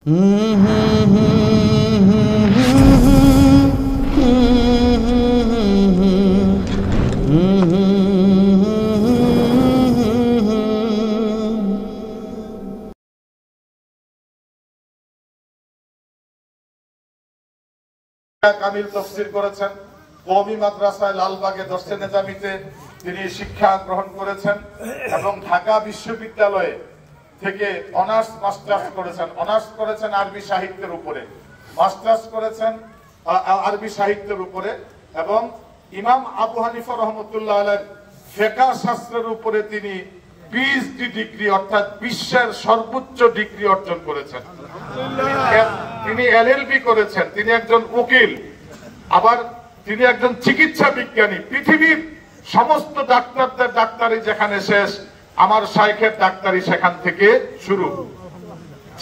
কামিল তাফসীর করেছেন। কওমি মাদ্রাসায় লালবাগে দর্শে নিজামীতে তিনি শিক্ষা গ্রহণ করেছেন এবং ঢাকা বিশ্ববিদ্যালয়ে থেকে অনার্স মাস্টার্স করেছেন। অনার্স করেছেন আরবি সাহিত্যের উপরে, মাস্টার্স করেছেন আরবি সাহিত্যের উপরে এবং ইমাম আবু হানিফা রহমতুল্লাহ আলাইহির ফিকহ শাস্ত্রের উপরে তিনি পিএইচডি ডিগ্রি অর্থাৎ বিশ্বের সর্বোচ্চ ডিগ্রি অর্জন করেছেন। তিনি এলএলবি করেছেন, তিনি একজন উকিল, আবার তিনি একজন চিকিৎসা বিজ্ঞানী। পৃথিবীর সমস্ত ডাক্তারদের ডাক্তারি যেখানে শেষ, আমার শাইখের ডাক্তারি সেখান থেকে শুরু।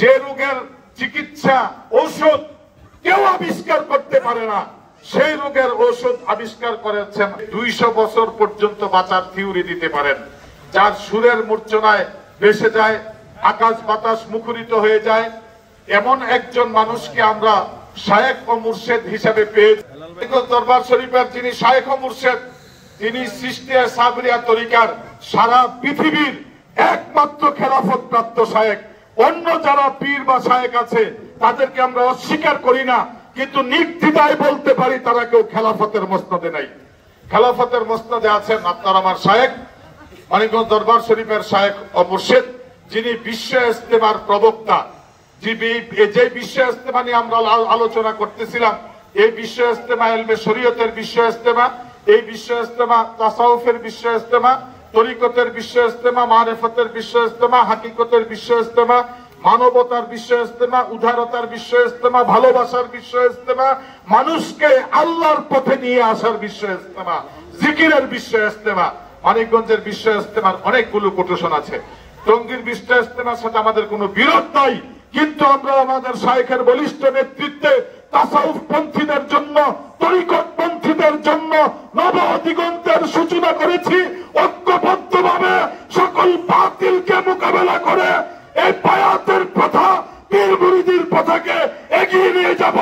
যে রোগের চিকিৎসা ঔষধ কেউ আবিষ্কার করতে পারে না, সেই রোগের ঔষধ আবিষ্কার করেছেন। 200 বছর পর্যন্ত বাঁচার থিওরি দিতে পারেন। যার সুরের মূর্ছনায় ভেসে যায়, আকাশ বাতাস মুখরিত হয়ে যায়, এমন একজন মানুষকে আমরা শায়েখ ও মুর্শেদ হিসেবে পেয়েছি। দরবার শরীফের যিনি শায়েখ ও মুর্শেদ, তিনি চিশতিয়া সাবরিয়া তরিকার সারা পৃথিবীর একমাত্র খেলাফত প্রাপ্ত শায়েখ। অন্য যারা পীর বা শায়েখ আছে তাদেরকে আমরা অস্বীকার করি না, কিন্তু নির্দ্বিধায় বলতে পারি তারা কেউ খেলাফতের মসনদে নাই। খেলাফতের মসনদে আছেন আপনার আমার শায়েখ, মানিকগঞ্জ দরবার শরীফের শায়েখ ও মুর্শেদ, যিনি বিশ্ব ইজতেমার প্রবক্তা। যে বিশ্ব ইজতেমা নিয়ে আমরা আলোচনা করতেছিলাম, এই বিশ্ব ইজতেমা ইলমে শরীয়তের বিশ্ব ইজতেমা, এই বিশ্ব ইজতেমা তাসাউফের বিশ্ব ইজতেমা, তরিকতের বিশ্ব ইজতেমা, মারিফতের বিশ্ব ইজতেমা, হাকিকতের বিশ্ব ইজতেমা, মানবতার বিশ্ব ইজতেমা, উদারতার বিশ্ব ইজতেমা, ভালোবাসার বিশ্ব ইজতেমা, মানুষকে আল্লাহর পথে নিয়ে আসার বিশ্ব ইজতেমা, জিকিরের বিশ্ব ইজতেমা। মানিকগঞ্জের বিশ্ব ইজতেমার অনেকগুলো কোটেশন আছে। টঙ্গীর বিশ্ব ইজতেমার সাথে আমাদের কোনো বিরোধ নাই, কিন্তু আমরা আমাদের শাইখের বলিষ্ঠ নেতৃত্বে তাসাউফ পন্থীদের জন্য, তরিকত পন্থীদের জন্য নব দিগন্তের সূচনা করেছি। ঐক্যবদ্ধভাবে সকল বাতিলকে মোকাবেলা করে এই বায়াতের প্রথা, পীর মুরিদির প্রথাকে এগিয়ে নিয়ে যাব।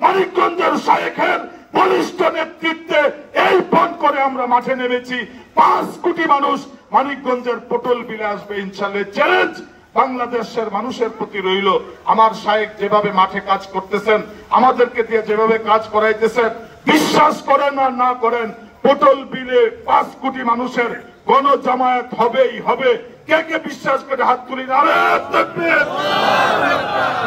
মানিকগঞ্জের শাইখের বলিষ্ঠ নেতৃত্বে এই পণ করে আমরা মাঠে নেমেছি। 5 কোটি মানুষ মানিকগঞ্জের পটল বিলে আসবে ইনশাআল্লাহ। চ্যালেঞ্জ বাংলাদেশের মানুষের প্রতি রইল। আমার শাইখ যেভাবে মাঠে কাজ করতেছেন, আমাদেরকে দিয়ে যেভাবে কাজ করাইতেছেন, বিশ্বাস করেন আর না করেন, পটল বিলে 5 কোটি মানুষের গণ জামায়াত হবেই হবে। কে কে বিশ্বাস করে হাত তুলি। নারায়ে তাকবীর,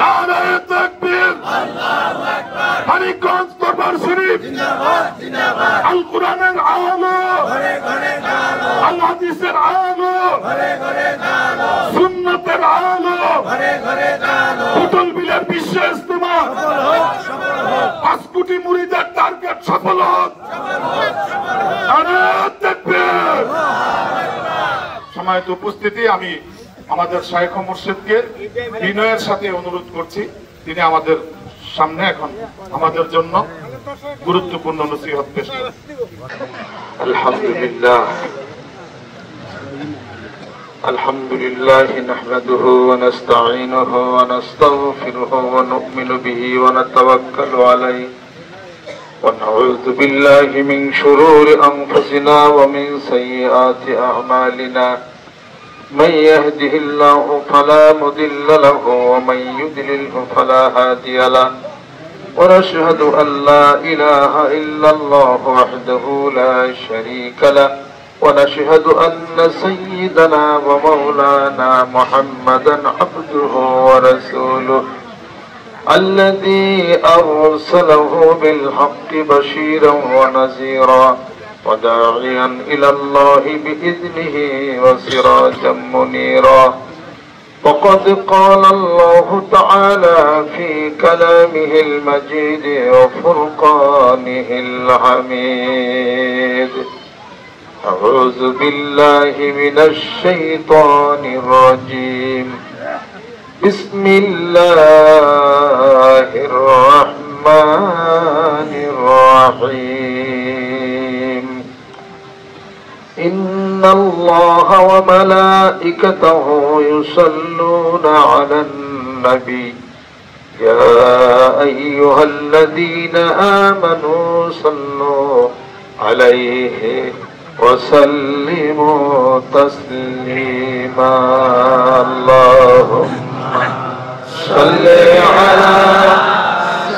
নারায়ে তাকবীর, আল্লাহু আকবার। মানিকগঞ্জ দরবার শরীফ জিন্দাবাদ, জিন্দাবাদ। আল কোরআনের আলো ঘরে ঘরে আলো, আল হাদিসের আলো ঘরে ঘরে আলো, সুন্নাতের আলো ঘরে ঘরে আলো। পটল বিলের বিশ্ব ইজতেমা সফল হোক, সফল হোক। 5 কোটি মুরিদের টার্গেট সফল হোক, সফল হোক, সফল হোক। নারায়ে তাকবীর। সম্মানিত উপস্থিতি, আমি আমাদের শাইখ ও মুর্শিদকে বিনয়ের সাথে অনুরোধ করছি, তিনি আমাদের সামনে এখন আমাদের জন্য গুরুত্বপূর্ণ নসিহত পেশ করেন। আলহামদুলিল্লাহ, আলহামদুলিল্লাহ নাহমাদুহু ওয়া নাস্তাঈনুহু ওয়া নাস্তাগফিরুহু ওয়া নু'মিনু বিহি ওয়া নাতাওয়াক্কালু আলাইহি ওয়া নাউযু বিল্লাহি মিন শুরুরি আনফুসিনা ওয়া মিন সাইয়্যাতি আ'মালিনা। من يهده الله فلا مضل له ومن يضلل فلا هادي له ونشهد أن لا إله إلا الله وحده لا شريك له ونشهد أن سيدنا ومولانا محمدا عبده ورسوله الذي أرسله بالحق بشيرا ونذيرا وداعيا إلى الله بإذنه وسراجا منيرا. وقد قال الله تعالى في كلامه المجيد وفرقانه الحميد. أعوذ بالله من الشيطان الرجيم. بسم الله الرحمن الرحيم. إن الله وملائكته يصلون على النبي أيها الذين آمنوا صلوا عليه وسلموا تسليما اللهم صل على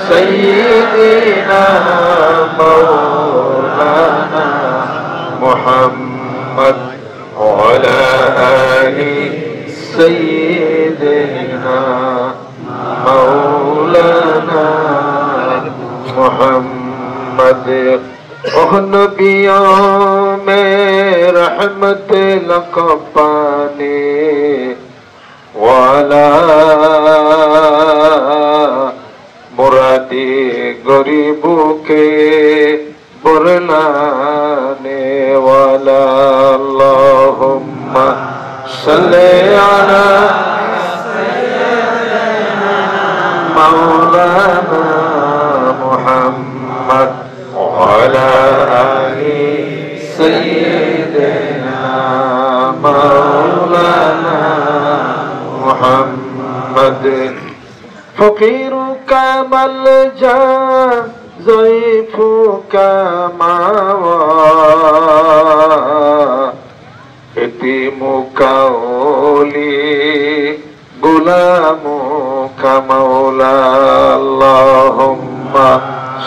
سيدنا مولانا محمد وعلى آل سيدنا مولانا محمد نبیوں میں رحمت لقبانی والا مرادی غریبوں کے برلانے والا اللہم صلی علی مولانا محمد وعلى آل سيدنا مولانا محمد فقيرك ملجأ ضعيفك مأوى يتيمك ولي غلامك مولا اللهم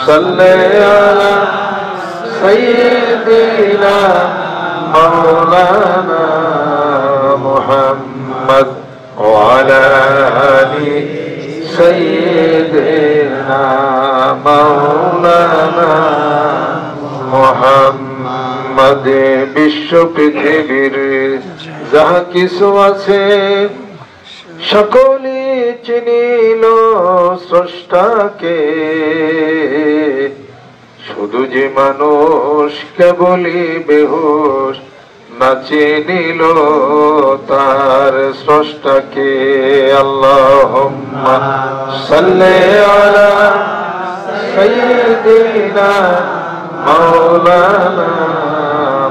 صل على سيدنا مولانا محمد وعلى آل سيدنا مولانا محمد বিশ্ব পৃথিবীর যাহা কিছু আছে সকলে চিনিল স্রষ্টাকে শুধু যে মানুষ কেবলই বেহুশ না চিনিল তার স্রষ্টাকে আল্লাহুম্মা সাল্লি আলা সাইয়্যিদিনা মাওলানা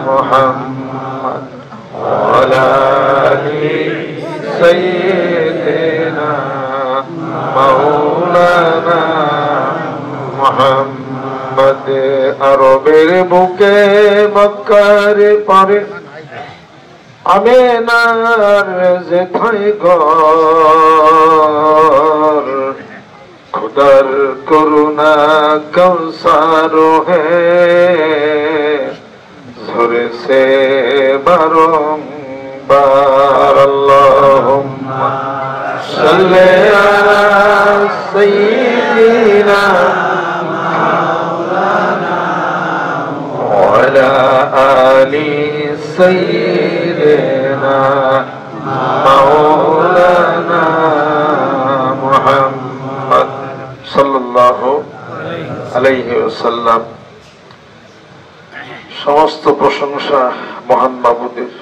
মুহাম্মদ ওয়া আলা আলি سيدنا مولانا محمد আরবের বুকে মক্কার পারে আমেনার যেথায় ঘর খুদার করুণা কৌসার হে ঝরেছে বারংবার আল্লাহুম্মা সাল্লি আলা সাইয়্যিদিনা মাওলানা ওয়া আলা আলি সাইয়্যিদিনা মাওলানা মুহাম্মদ সাল্লাল্লাহু আলাইহি ওয়াসাল্লাম। সমস্ত প্রশংসা মহান মাবুদের।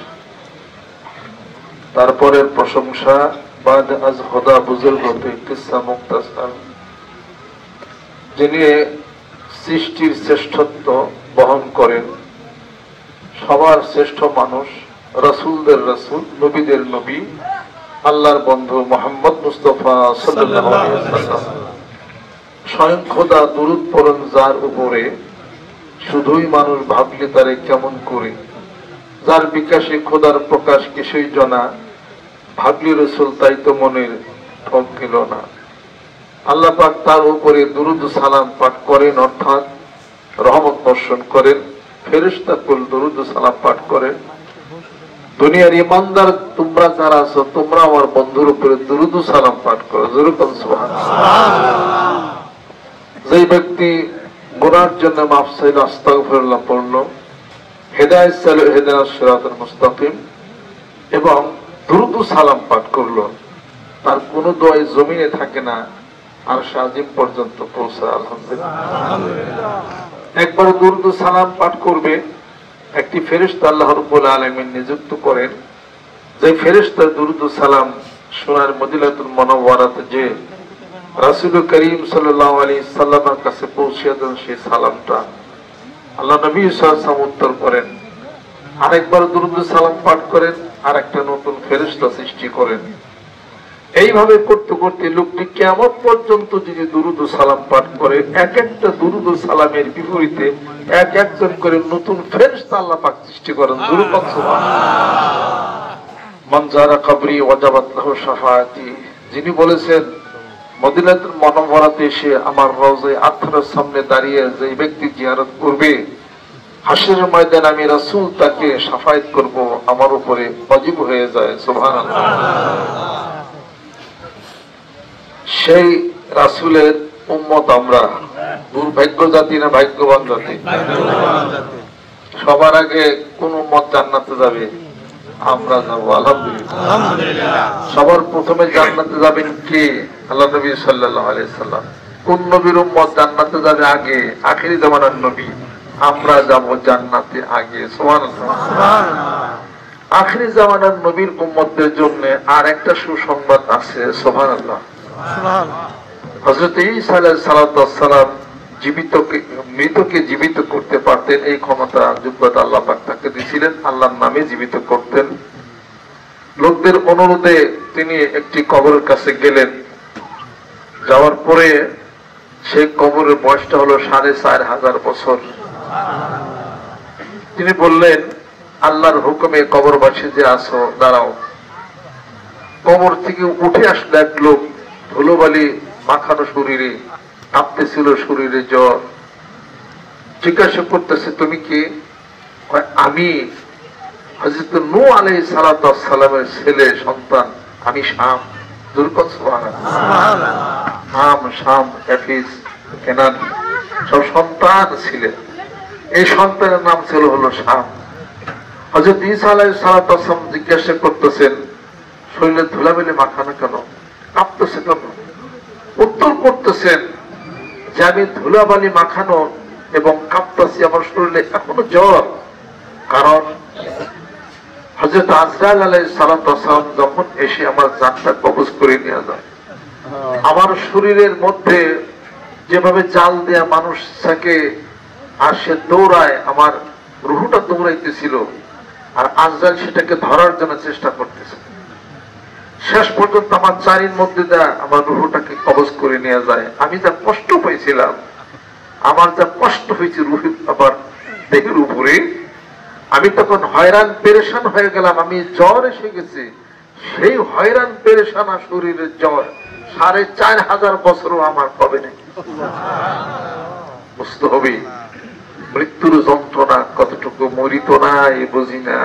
তারপরের প্রশংসা বাদ আজ খোদা বুজুর্গ কিসসা মুক্তাসার, যিনি সৃষ্টির শ্রেষ্ঠত্ব বহন করেন, সবার শ্রেষ্ঠ মানুষ, রাসূলদের রাসূল, নবীদের নবী, আল্লাহর বন্ধু মুহাম্মদ মুস্তাফা সাল্লাল্লাহু আলাইহি ওয়াসাল্লাম। স্বয়ং খোদা দুরূদ পড়েন যার উপরে, শুধুই মানুষ ভাবলে তারে কেমন করে, যার বিকাশে খোদার প্রকাশ কিছুই জানা, ভাবলি রসুল তাই তো মনের ঠক গেল না। আল্লাহ পাক তার উপরে দুরূদ সালাম পাঠ করেন, অর্থাৎ রহমত বর্ষণ করেন। ফেরেশতা কুল দুরূদ সালাম পাঠ করেন। দুনিয়ার ইমানদার তোমরা যারা আছো, তোমরা আমার বন্ধুর উপরে দুরূদ সালাম পাঠ করো। জোরে বলুন সুবহানাল্লাহ। যেই ব্যক্তি গুনার জন্য মাফ চাইল, আস্তাগফিরুল্লাহ পড়লো, হেদায়েত চাইল, ইহদিনাস সিরাতাল মুস্তাকিম, এবং দুরূদ সালাম পাঠ করলো, তার কোনো দোয়াই জমিনে থাকে না, আরশ আজিম পর্যন্ত পৌঁছায়। আলহামদুলিল্লাহ। একবার দুরূদ সালাম পাঠ করবে, একটি ফেরেশতা আল্লাহ রাব্বুল আলামিন নিযুক্ত করেন, যে ফেরেশতা দুরূদ সালাম সোনার মদিনাতুল মুনাওয়ারাতে যে রাসূল করিম সাল্লাল্লাহু আলাইহি সাল্লামের কাছে পৌঁছে দেন, সেই সালামটা আল্লাহ নবী সাল্লাল্লাহু আলাইহি ওয়াসাল্লাম উত্তর করেন। আরেকবার দুরূদ সালাম পাঠ করেন, আর একটা নতুন ফেরেশতা সৃষ্টি করেন। এইভাবে করতে করতে লোকটি কিয়ামত পর্যন্ত যদি দুরুদ ও সালাম পাঠ করে, এক একটা দুরুদ ও সালামের বিপরীতে এক একজন করে নতুন ফেরেশতা আল্লাহ পাক সৃষ্টি করেন। দুরূদ পাক সুবহানাল্লাহ। মান যারা কবরি ওয়াজাবাত লাহু শাফাআতি, যিনি বলেছেন মদিনাতুল মুনাওয়ারাতে এসে আমার রওজায়ে আতহারের সামনে দাঁড়িয়ে যে ব্যক্তি জিয়ারত করবে, হাসরের ময়দানে আমি রাসূল তাকে শাফায়াত করব, আমার উপরে ওয়াজিব হয়ে যায়। সুবহানাল্লাহ। সেই রাসূলের উম্মত আমরা। দুর্ভাগ্য জাতি না ভাগ্যবান জাতি? সবার আগে কোন উম্মত জান্নাতে যাবে? আমরা যাবো আলহামদুলিল্লাহ। সবার প্রথমে জান্নাতে যাবেন কে? আল্লাহ নবী সাল্লাল্লাহু আলাইহি সাল্লাম। কোন নবীর উম্মত জান্নাতে যাবে আগে? আখিরি জামানার নবী। আমরা যাব জান্নাতে আগে। সুবহানাল্লাহ। আখিরি জামানার নবীর উম্মতদের জন্য আর একটা সুসংবাদ আছে। সুবহানাল্লাহ। হযরত ঈসা আলাইহিস সালাতু ওয়াস সালাম মৃতকে জীবিত করতে পারতেন, এই ক্ষমতা যোগ্যতা আল্লাহ পাক তাকে দিয়েছিলেন। আল্লাহর নামে জীবিত করতেন। লোকদের অনুরোধে তিনি একটি কবরের কাছে গেলেন। যাওয়ার পরে সেই কবরের বয়সটা হলো 4500 বছর। তিনি বললেন, আল্লাহর হুকুমে কবরবাসী যে আছো দাঁড়াও। কবর থেকে উঠে আসলো এক লোক, ধুলোবালি মাখানো শরীরে, কাঁপতেছিল শরীরে, জ্বর। জিজ্ঞাসা করতেছে, তুমি কি? আমি হযরত নূহ আলাইহিস সালাতু ওয়াস সালামের ছেলে সন্তান, আমি শাম। দুরকত সুবহানাল্লাহ। হাম, শাম, হাফিজ, কেনান সব সন্তান ছিলেন। এই সন্তানের নাম ছিল হলো শাম। হযরত ঈসা আলাইহিস সালাতু ওয়াস সালাম জিজ্ঞাসা করতেছেন, শরীরে ধুলাবালি মাখানো কেন, কাঁপতেছে কেন? উত্তর করতেছেন যে আমি ধুলাবালি মাখানো এবং কাঁপতেছি, আমার শরীরে এখনো জ্বর। কারণ হযরত আজরাইল আলাইহিস সালাতু ওয়াস সালাম যখন এসে আমার জানটা কবজ করে নিয়ে যায়, আমার শরীরের মধ্যে যেভাবে জাল দেয়া মানুষ থাকে আর সে দৌড়ায়, আমার রুহটা দৌড়াইতেছিল, আর আজরাইল সেটাকে ধরার জন্য চেষ্টা করতেছে। শেষ পর্যন্ত আমার চারির মধ্যে দেয়া আমার রুহটাকে কবজ করে নিয়ে যায়। আমি যা কষ্ট পেয়েছিলাম, আমার যা কষ্ট হয়েছে রুহের আবার দেহের উপরে, আমি তখন হয়রান পেরেশান হয়ে গেলাম। আমি জ্বর এসে গেছে, সেই হয়রান পেরেশানা শরীরের জ্বর 4500 বছরও আমার কবে নেই। বুঝতে হবে মৃত্যুর যন্ত্রণা কতটুকু। মরিত না এ বুঝি না।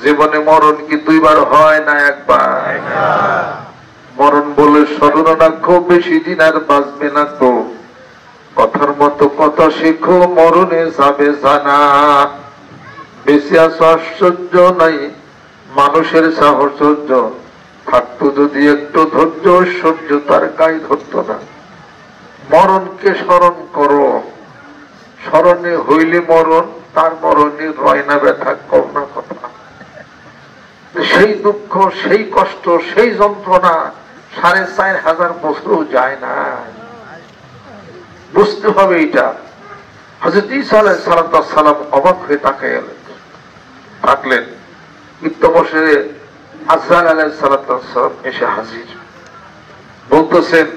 জীবনে মরণ কি দুইবার হয় না একবার? মরণ বলে স্মরণ রাখো, বেশি দিন আর বাঁচবে না তো। কথার মতো কথা শেখো, মরণে যাবে জানা। বেশি আছো আশ্চর্য নাই, মানুষের সাহচর্য থাকতো যদি একটু ধৈর্য, সহ্য তার গায়ে ধরত না। মরণকে স্মরণ করো, স্মরণে হইলে মরণ, তার মরণে রয় না ব্যথা, করোনা কথা। সেই দুঃখ, সেই কষ্ট, সেই যন্ত্রণা 4500 বছরও যায় না। বুঝতে হবে এটা। হযরত ঈসা আলাইহিস সালাতু ওয়াস সালাম অবাক হয়ে তাকিয়ে থাকলেন। মৃত্যুবশে আজরাইল আলাইহিস সালাতু ওয়াস সালাম এসে হাজির। বলতেছেন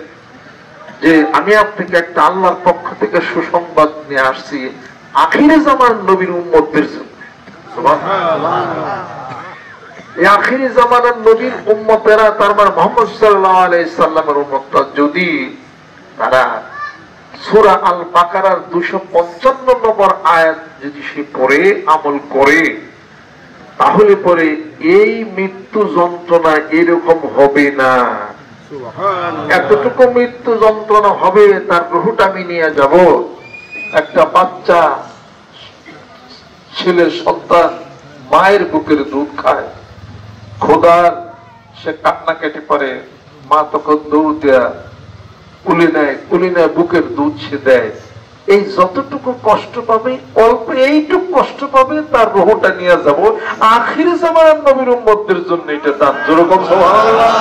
যে আমি আপনাকে একটা আল্লাহর পক্ষ থেকে সুসংবাদ নিয়ে আসছি আখিরে জামানার নবীর উম্মতদের জন্য। সুবহানাল্লাহ। এই আখিরি জামানার নবীর উম্মতেরা, তার মানে মুহাম্মদ সাল্লাল্লাহু আলাইহি সাল্লামের উম্মতরা যদি তারা সূরা আল বাকারার 255 নম্বর আয়াত যদি সে পড়ে আমল করে, তাহলে পরে এই মৃত্যু যন্ত্রণা এরকম হবে না। এতটুকু মৃত্যু যন্ত্রণা হবে, তার রূহটা আমি নিয়ে যাব। একটা বাচ্চা ছেলের সন্তান মায়ের বুকের দুধ খায়, খোদার সে কান্নাকাটি করে, মা তখন দৌড় দেয়া কুলি নেয়, বুকের দুধ সে দেয়। এই যতটুকু কষ্ট পাবে, অল্প এইটুকু কষ্ট পাবে, তার রূহটা নিয়ে যাব। আখির জামানার নবীর উম্মতদের জন্য এটা দান। যেরকম সুবহানাল্লাহ।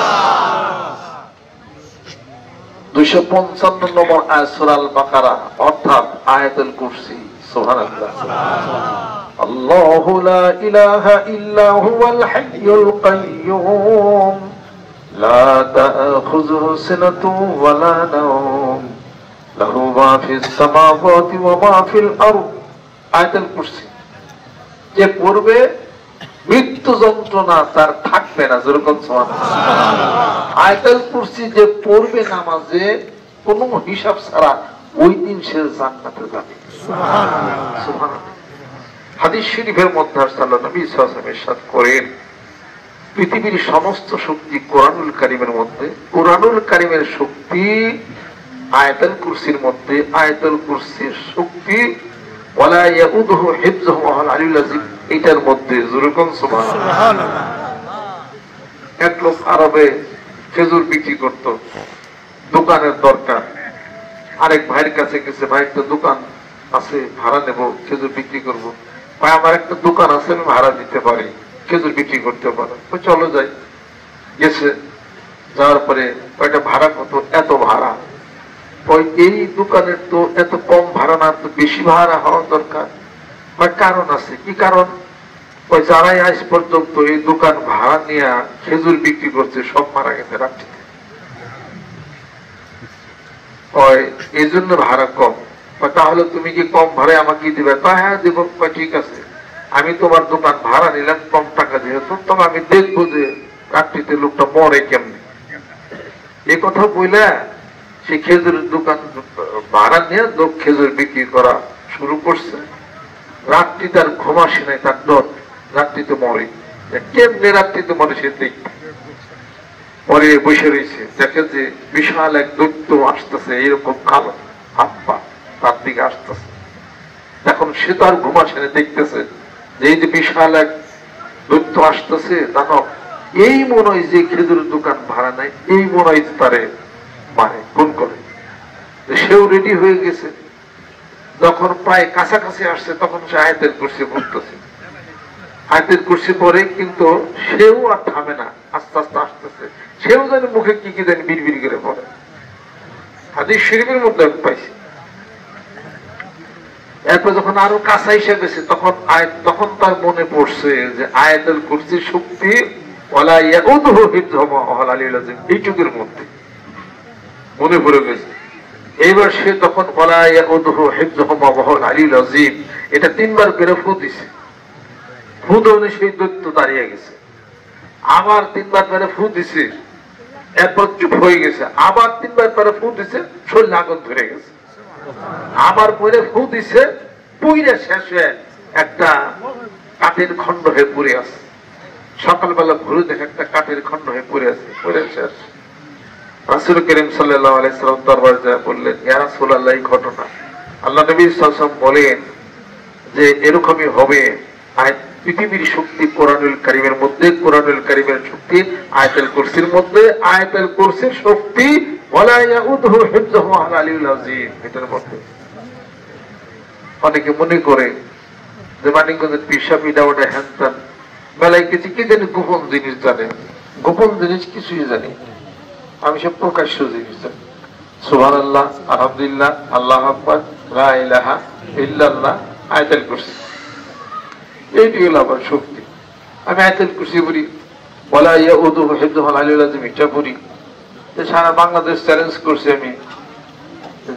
255 নম্বর আয়াত সূরা আল বাকারা, অর্থাৎ আয়াতুল কুরসি। সুবহানাল্লাহ। আল্লাহু লা ইলাহা ইল্লা হুয়াল হাইয়ুল কাইয়্যুম লা তাখুযুহু সিনাতুন ওয়ালা নাওম লাহু মা ফিস সামাওয়াতি ওয়া মা ফিল আরদ। আয়াতুল কুরসি যে পড়বে মৃত্যু যন্ত্রণা তার থাকবে না। যেরকম সুবহানাল্লাহ। আয়াতুল কুরসি যে পড়বে নামাজে কোনো হিসাব ছাড়া ওই দিন সে জান্নাতে যাবে। সুবহানাল্লাহ সুবহানাল্লাহ। হাদিস শরীফের মধ্যে আল্লাহর নবী সাল্লাল্লাহু আলাইহি ওয়াসাল্লাম ইরশাদ করেন, পৃথিবীর সমস্ত শক্তি কোরআনুল কারীমের মধ্যে, কোরআনুল কারীমের শক্তি আয়াতুল কুরসির মধ্যে, আয়াতুল কুরসির শক্তি ওয়ালা ইয়াউদুহু হিফযুহু ওয়া হুয়াল আলিয়্যুল আযীম এটার মধ্যে। যেরকম সুবহানাল্লাহ। এক লোক আরবে খেজুর বিক্রি করত, দোকানের দরকার, আরেক ভাইয়ের কাছে গেছে, ভাই একটা দোকান আছে ভাড়া নেব, খেজুর বিক্রি করব। ভাই আমার একটা দোকান আছে আমি ভাড়া দিতে পারি, খেজুর বিক্রি করতে পারে, চলো যাই। গেছে, যাওয়ার পরে ওইটা ভাড়া কত? এত ভাড়া। ওই এই দোকানের তো এত কম ভাড়া না, তো বেশি ভাড়া হওয়া দরকার। কারণ আছে। কি কারণ? ওই যারাই আজ পর্যন্ত এই দোকান ভাড়া নিয়ে খেজুর বিক্রি করছে সব মারা গেছে রাত্রিতে, এই জন্য ভাড়া কম। তাহলে তুমি কি কম ভাড়ায় আমাকে দিবে? হ্যাঁ দিব। ঠিক আছে, আমি তোমার দোকান ভাড়া নিলাম কম টাকা যেহেতু, তবে আমি দেখবো যে রাত্রিতে লোকটা মরে কেমনি। এ কথা বইলে সে খেজুরের দোকান ভাড়া নিয়ে খেজুর বিক্রি করা শুরু করছে। রাত্রি তার ঘুম আসে নাই, তার ডর রাত্রিতে মরে। কেমনে রাত্রিতে মরে সে দেখতে। পরে বসে রয়েছে, দেখে যে বিশাল এক দৈত্য আসতেছে, এইরকম কালো হাত পা তার দিকে আসতেছে। এখন সে তো আর ঘুম আসে না, দেখতেছে যে এই যে বিশাল এক দৈত্য আসতেছে দানব, এই মনে হয় যে খেজুরের দোকান ভাড়া নাই, এই মনে হয় তারে মারে, খুন করে। সেও রেডি হয়ে গেছে। যখন প্রায় কাছাকাছি আসছে তখন সে আয়াতুল কুরসি পড়তেছে। আয়াতুল কুরসি পড়ে, কিন্তু সেও আর থামে না, আস্তে আস্তে আসতেছে। সেও জানি মুখে কি কি জানি বিড়বিড় করে পড়ে। হাদিস শরীফের মধ্যে আমি পাইছি। এরপর যখন আরো কাছে এসে গেছে তখন তার মনে পড়ছে যে আয়াতুল কুরসির শক্তি ওয়ালা ইয়াউদুহু হিফযুহু ওয়া হুয়াল আলিয়্যুল আযীম এইটুকুর মধ্যে মনে পড়ে গেছে। এইবার সে তখন ওয়ালা ইয়াউদুহু হিফযুহু ওয়া হুয়াল আলিয়্যুল আযীম এটা 3 বার করে ফু দিছে। ফু দেওয়ার সেই দৈত্য দাঁড়িয়ে গেছে। আবার 3 বার করে ফু দিছে, এরপর চুপ হয়ে গেছে। আবার 3 বার করে ফু দিছে, শরীরে আগুন ধরে গেছে। আবার পরে ফু দিছে, পুইরে শেষ হয়ে একটা কাঠের খণ্ড হয়ে পড়ে আছে। সকালবেলা ঘুরে দেখে একটা কাঠের খণ্ড হয়ে পড়ে আছে, পড়ে শেষ। রাসূল করিম সাল্লাল্লাহু আলাইহি সাল্লাম দরবারে যায় বললেন, ইয়া রাসূলুল্লাহ, এই ঘটনা। আল্লাহ নবী সাল্লাল্লাহু আলাইহি ওয়াসাল্লাম বলেন যে এরকমই হবে। পৃথিবীর শক্তি কোরআনুল কারীমের মধ্যে, কোরআনুল কারীমের শক্তি আয়াতুল কুরসির মধ্যে, আয়াতুল কুরসির শক্তি ওয়ালা ইয়াউদুহু হিফযুহু ওয়া হুয়াল আলিয়্যুল আযীম এটার মধ্যে। অনেকে মনে করে যে মানিকগঞ্জের পিসাব এটা ওটা হ্যান্তান মেলায় কিছু কি জানি গোপন জিনিস জানে। গোপন জিনিস কিছুই জানি, আমি সব প্রকাশ্য জিনিস জানি। সুবহানাল্লাহ, আলহামদুলিল্লাহ, আল্লাহু আকবার, লা ইলাহা ইল্লাল্লাহ, আয়াতুল কুরসি, এইটি হলো আমার শক্তি। আমি আয়াতুল কুরসি পড়ি, ওয়ালা ইয়াউদুহু হিফযুহু ওয়া হুয়াল আলিয়্যুল আযীম এটা পড়ি। সারা বাংলাদেশ চ্যালেঞ্জ করছি আমি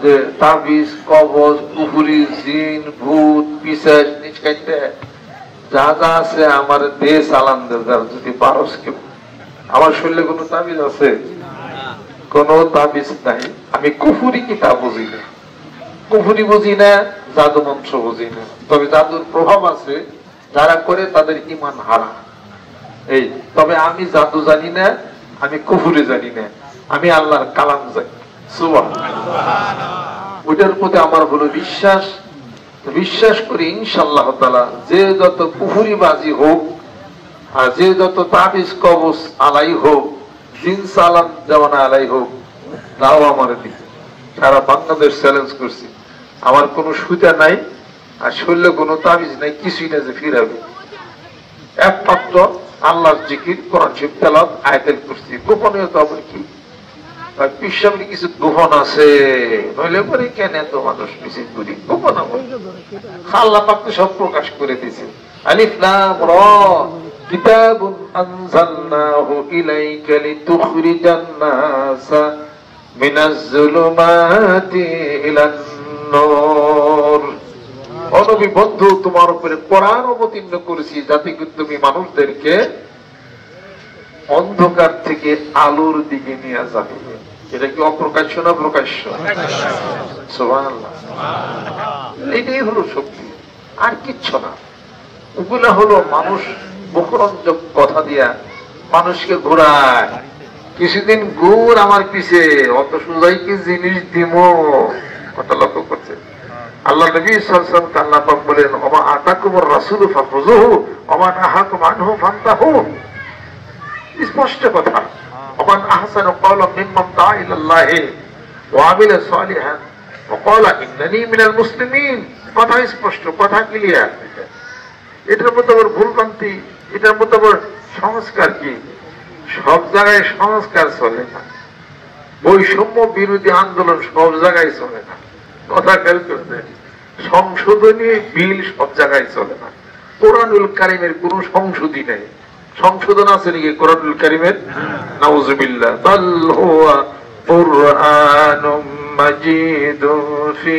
যে তাবিজ, কবজ, কুফরি, জিন, ভূত, পিশাচ, নিচকাইতে যা যা আছে আমার দেশ আলামদের দ্বারা যদি পারস কেউ। আমার শরীরে কোনো তাবিজ আছে? কোনো তাবিজ নাই। আমি কুফরি কি তা বুঝি না, কুফরি বুঝি না, জাদু মন্ত্র বুঝি না। তবে জাদুর প্রভাব আছে, যারা করে তাদের ঈমান হারা। এই তবে আমি জাদু জানি না, আমি কুফরি জানি না, আমি আল্লাহর কালাম জানি। সুবহানাল্লাহ। ওইটার প্রতি আমার হলো বিশ্বাস। বিশ্বাস করি ইনশাআল্লাহ তাআলা যে যত কুফরিবাজি হোক আর যে যত তাবিজ কবজ আলাই হোক, জিন সালাম জামানা আলাই হোক, তাও আমার দিকে সারা বাংলাদেশ চ্যালেঞ্জ করছি। আমার কোনো সুতা নাই আর শরীরে কোনো তাবিজ নাই, কিছুই না যে ফিরাবে। একমাত্র আল্লাহর জিকির, কোরআন শরীফ তেলাওয়াত, আয়াতুল কুরসি। গোপনীয়তা আবার কি? পিসাবের কিছু গোপন আছে, নইলে পরে কেন এত মানুষ মিছিল করি? গোপন আল্লাহ পাক তো সব প্রকাশ করে দিয়েছে। আলিফ লাম র, কিতাবুন আনজালনাহু ইলাইকা লিতুখরিজান নাসা মিনাজ যুলুমাতি ইলান নূর। ও নবী বন্ধু, তোমার উপরে কোরআন অবতীর্ণ করেছি যাতে তুমি মানুষদেরকে অন্ধকার থেকে আলোর দিকে নিয়ে যাবে। এটা কি অপ্রকাশ্য না প্রকাশ্য? সুবহানাল্লাহ। এটাই হলো শক্তি, আর কিচ্ছু না। ওগুলা হলো মানুষ মুখরঞ্জক কথা দিয়া মানুষকে ঘোরায়। কিছুদিন ঘুর আমার পিছে, অত সুজাই কি জিনিস দিব, কথা লক্ষ্য করছে। আল্লাহ নবী সাল্লাল্লাহু আলাইহি ওয়াসাল্লাম আল্লাহ পাক বলেন, ওমা আতাকুমুর রাসূলু ফাখুযুহু ওমা নাহাকুম আনহু ফান্তাহু। স্পষ্ট কথা। ওমান আহসানু ক্বাওলাম মিম্মান দাআ ইলাল্লাহি ওয়া আমিলা সালিহান ওয়া ক্বালা ইন্নানী মিনাল মুসলিমিন। কথা স্পষ্ট, কথা ক্লিয়ার। এটার মধ্যে আবার ভুলভ্রান্তি, এটার মধ্যে আবার সংস্কার কি? সব জায়গায় সংস্কার চলে না, বৈষম্য বিরোধী আন্দোলন সব জায়গায় চলে না। কথা খেয়াল করে দেন, সংশোধনী বিল সব জায়গায় চলে না। কোরআনুল কারীমের কোন সংশোধনী নেই। সংশোধন আছে নাকি কোরআনুল কারীমের? নাউযুবিল্লাহ। বাল হুয়া কুরআনুম মাজিদুন ফি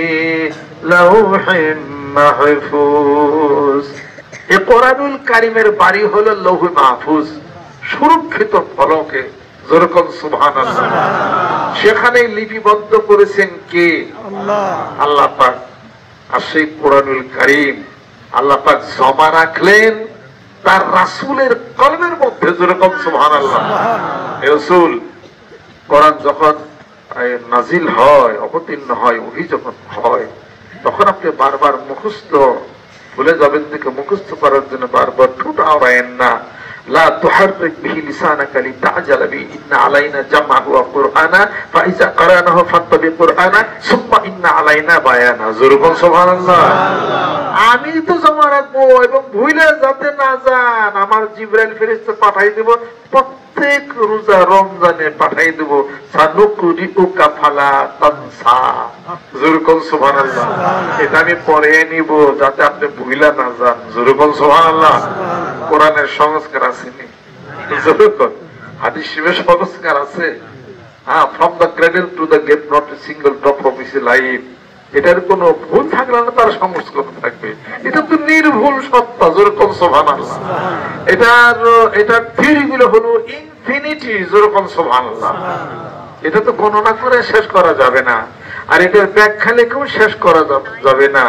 লাওহিম মাহফুজ। এই কোরআনুল কারীমের বাড়ি হলো লৌহ মাহফুজ, সুরক্ষিত ফলকে। যেরকম সুবহানাল্লাহ। সেখানে লিপিবদ্ধ করেছেন কে? আল্লাহ পাক। আর সেই কোরআনুল কারীম আল্লাহ পাক জমা রাখলেন তার রাসূলের কলমের মধ্যে। যেরকম সুবহানাল্লাহ। রাসূল কোরআন যখন নাজিল হয়, অবতীর্ণ হয়, ওহী যখন হয়, তখন আপনি বারবার মুখস্থ ভুলে যাবেন থেকে মুখস্থ করার জন্য বারবার ঠোঁট আওড়ায়েন না। লা তুহাররিক বিহি লিসানাকা লিতা'জালা বিহি ইন্না আলাইনা জামআহু ওয়া কুরআনা ফাইযা কারানাহু ফাত্তাবি কুরআনা সুম্মা ইন্না আলাইনা বায়ানা। যুরকুন সুবহানাল্লাহ। আমি তো জমা রাখবো এবং ভুলে যাতে না যান, আমার জিবরাইল ফেরেশতা পাঠাই দেব, প্রত্যেক রোজা রমজানে পাঠাই দেব। সানুকুরিউকা ফালা তানসা। যুরকুন সুবহানাল্লাহ। এটা আমি পড়ে নিব যাতে আপনি ভুলে না যান। যুরকুন সুবহানাল্লাহ। কোরআনের সংস্কার আছে নি? যুরকুন। হাদিস শরীফের সংস্কার আছে। হ্যাঁ, from the cradle to the grave not a single drop of his life. এটার কোন ভুল থাকলে না তার সংস্কার থাকবে। এটা তো নির্ভুল সত্তা। যেরকম সুবহানাল্লাহ। এটার থিওরি গুলো হলো ইনফিনিটি। যেরকম সুবহানাল্লাহ। এটা তো গণনা করে শেষ করা যাবে না, আর এটার ব্যাখ্যা লিখেও শেষ করা যাবে না।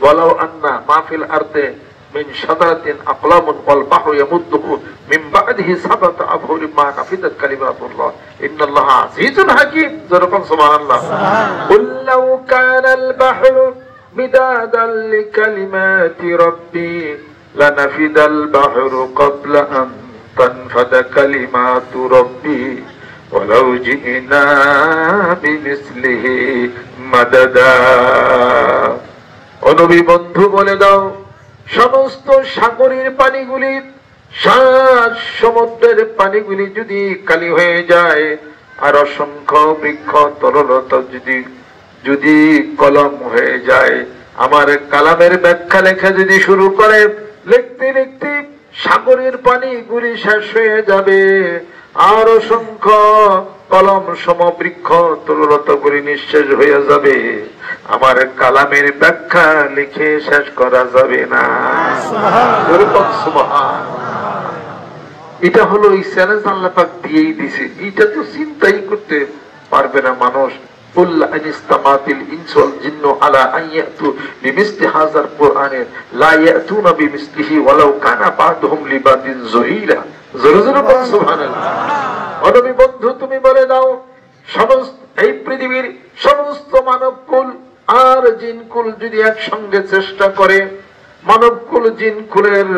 ওয়ালাউ আন্না মা ফিল আরদি মিন শাজারাতিন আকলামুন ওয়াল বাহরু ইয়ামুদ্দুহু মিন বা'দিহি সাবাতা আবহুরিন মা নাফিদাত কালিমাতুল্লাহ ইন্নাল্লাহা আজিজুন হাকীম। যেরকম সুবহানাল্লাহ। কুল লাউ কানাল বাহরু মিদাদান লিকালিমাতি রাব্বি লানাফিদাল বাহরু ক্বাবলা আন তানফাদা কালিমাতু রাব্বি ওয়ালাউ জি'না বিমিসলিহি মাদাদা। ও নবী বন্ধু, বলে দাও, সমস্ত সাগরের পানিগুলি, সাত সমুদ্রের পানিগুলি যদি কালি হয়ে যায়, আর অসংখ্য বৃক্ষ তরলতা যদি কলম হয়ে যায়, আমার কালামের ব্যাখ্যা লেখা যদি শুরু করে, লিখতে লিখতে সাগরের পানিগুলি শেষ হয়ে যাবে, আর অসংখ্য কলম সমবৃক্ষ তরলতাগুলি নিঃশেষ হয়ে যাবে। আমার কালামের ব্যাখ্যা লিখে শেষ করা যাবে না। এটা হলো এই চ্যালেঞ্জ আল্লাহ পাক দিয়েই দিছে। এটা তো চিন্তাই করতে পারবে না মানুষ। বন্ধু, তুমি বলে দাও, সমস্ত এই পৃথিবীর সমস্ত মানবকুল আর জিনকুল যদি একসঙ্গে চেষ্টা করে, মানবকুল জিনকুলের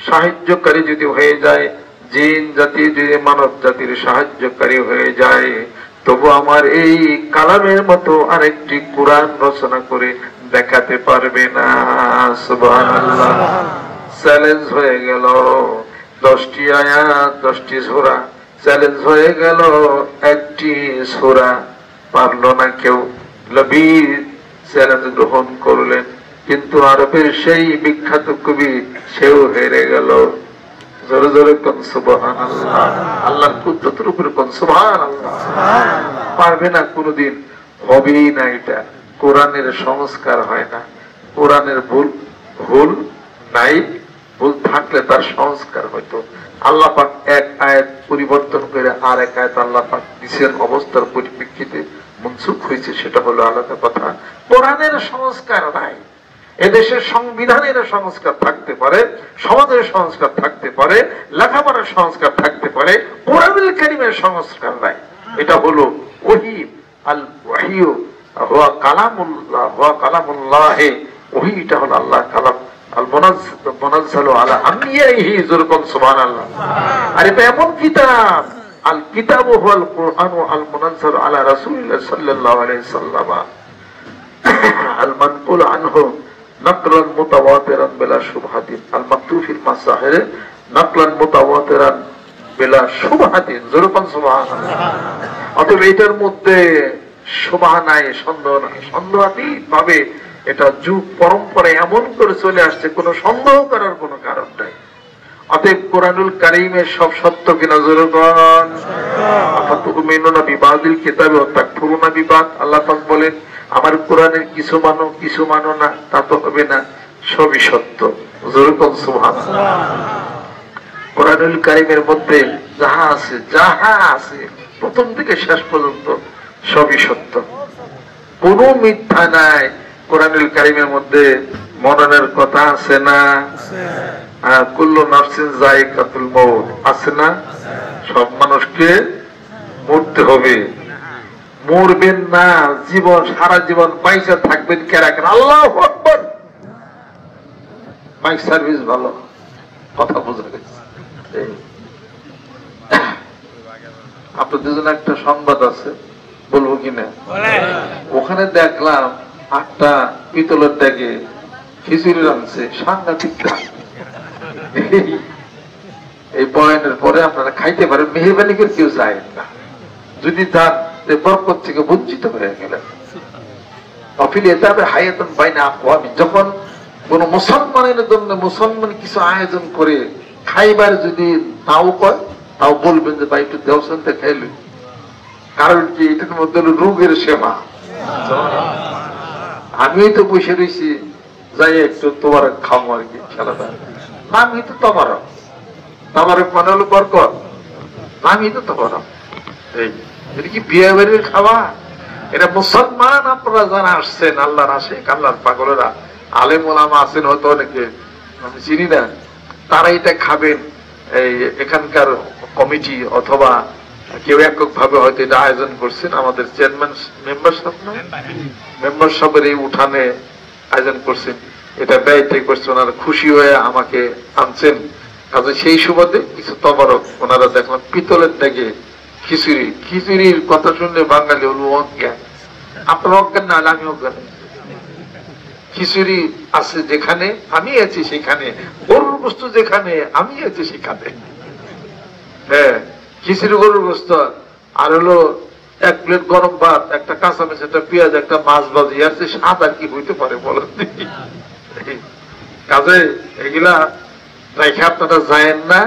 সাহায্যকারী যদি হয়ে যায়, জিন জাতি যদি মানব জাতির সাহায্যকারী হয়ে যায়, তবু আমার এই কালামের মতো আরেকটি কোরআন রচনা করে দেখাতে পারবে না। সুবহানাল্লাহ। চ্যালেঞ্জ হয়ে গেল 10টি আয়াত, 10টি সূরা। চ্যালেঞ্জ হয়ে গেল একটি সূরা। পারল না কেউ। নবী চ্যালেঞ্জ গ্রহণ করলেন। কিন্তু আরবের সেই বিখ্যাত কবি সেও হেরে গেল। জোরে জোরে কোন সুবহানাল্লাহ। আল্লাহর কুদরতের উপরে কোন সুবহানাল্লাহ। পারবে না, কোনদিন হবেই না। এটা কোরআনের সংস্কার হয় না। কোরআনের ভুল নাই, ভুল থাকলে তার সংস্কার হইতো। আল্লাহ পাক এক আয়াত পরিবর্তন করে আর এক আয়াত আল্লাহ পাক দিছেন অবস্থার পরিপ্রেক্ষিতে মনসুখ হয়েছে, সেটা হলো আলাদা কথা। কোরআনের সংস্কার নাই। এদেশের সংবিধানের সংস্কার থাকতে পারে, সমাজের সংস্কার থাকতে পারে, লেখাপড়ার সংস্কার থাকতে পারে, কোরআনুল কারীমের সংস্কার নাই। এটা হলো ওহী, আল ওয়াহিয়ু হুয়া কালামুল্লাহ, হুয়া কালামুল্লাহ। ওহী এটা হলো আল্লাহর কালাম। আল মুনাজ্জালু আলা আমবিয়াইহি, যুরকুন সুবহানাল্লাহ। আর এটা এমন কিতাব, আল কিতাবু হুয়াল কুরআন আল মুনাজ্জালু আলা রাসূলিল্লাহ সাল্লাল্লাহু আলাইহি সাল্লাম আল মানকুল আনহু নাকলান মুতাওয়াতিরান বিলা শুবহাতিন, আল মাকতুব ফিল মাসাহির নাকলান মুতাওয়াতিরান বিলা শুবহাতিন, যুরকুন সুবহানাল্লাহ। অতএব এটার মধ্যে শুবহা নাই, সন্দেহ নাই। সন্দেহাতীত ভাবে এটা যুগ পরম্পরায় এমন করে চলে আসছে, কোনো সন্দেহ করার কোনো কারণ নাই। অতএব কোরআনুল কারীমের সব সত্য কিনা জোরগণ। আফাতুমিনুনা বিবাদিল কিতাবি ওয়া তাকফুরুনা বিবাদ। আল্লাহ পাক বলেন আমার কোরআনের কিছু মানো কিছু মানো না, তা তো হবে না, সবই সত্য। জোরগণ সুবহানাল্লাহ। কোরআনুল কারীমের মধ্যে যাহা আছে প্রথম থেকে শেষ পর্যন্ত সবই সত্য, কোনো মিথ্যা নাই। কোরআনুল কারীমের মধ্যে মরণের কথা আছে না? কুল্লু নাফসিন যায়িকাতুল মউত আছে না? সব মানুষকে মরতে হবে। মরবেন না, জীবন সারা জীবন পয়সা থাকবেন কেরাকেন। আল্লাহু আকবার। মাইক সার্ভিস ভালো, কথা বোঝা গেছে। আপনাদের জন্য একটা সংবাদ আছে, বলবো কিনা? ওখানে দেখলাম 8টা পিতলের ডেকে খিচুড়ি রাঁধছে, সাংঘাতিক দাম। এই বয়ানের পরে আপনারা খাইতে পারেন, মেহরবানি করে কেউ যায় না। যদি যান বরকত থেকে বঞ্চিত হয়ে গেলেন। যখন কোন মুসলমানের জন্য মুসলমান কিছু আয়োজন করে খাইবার যদি তাও কয়, তাও বলবেন যে ভাই একটু দেওসনতে খাইলে। কারণ কি, এটার মধ্যে হলো রোগের সেবা। আমি তো বসে রয়েছি, যাই একটু তোমার খাবো আর কি, খেলাটা নামই তো তোমারক। তোমারক মানে হলো বরকত, নামই তো তোমারক। এটা কি বিয়ে বাড়ির খাওয়া? এটা মুসলমান আপনারা যারা আসছেন, আল্লাহর আশিক, আল্লাহর পাগলেরা, আলেম ওলামা আছেন হয়তো অনেকে, আমি চিনি না, তারা এটা খাবেন। এই এখানকার কমিটি অথবা কেউ একক ভাবে হয়তো এটা আয়োজন করছেন। আমাদের চেয়ারম্যান মেম্বারশিপের এই উঠানে আয়োজন করছেন, এটা ব্যয়টাই করছেন, ওনারা খুশি হয়ে আমাকে আনছেন। কাজে সেই সুবাদে কিছু তবারক ওনারা দেখলাম পিতলের ডেকে খিচুড়ি। খিচুড়ির কথা শুনলে বাঙালি হলো অজ্ঞান। আপনার অজ্ঞান না হলে আমি অজ্ঞান। খিচুড়ি আছে যেখানে আমি আছি সেখানে, গরুর বস্তু যেখানে আমি আছি সেখানে। হ্যাঁ, খিচুড়ি গরুর বস্তু, আর হলো 1 প্লেট গরম ভাত, একটা কাঁচামরিচ, একটা পেঁয়াজ, একটা মাছ ভাজি, আর সে স্বাদ আর কি হইতে পারে বলেন? কাজে এগুলা রেখে আপনারা যায়েন না।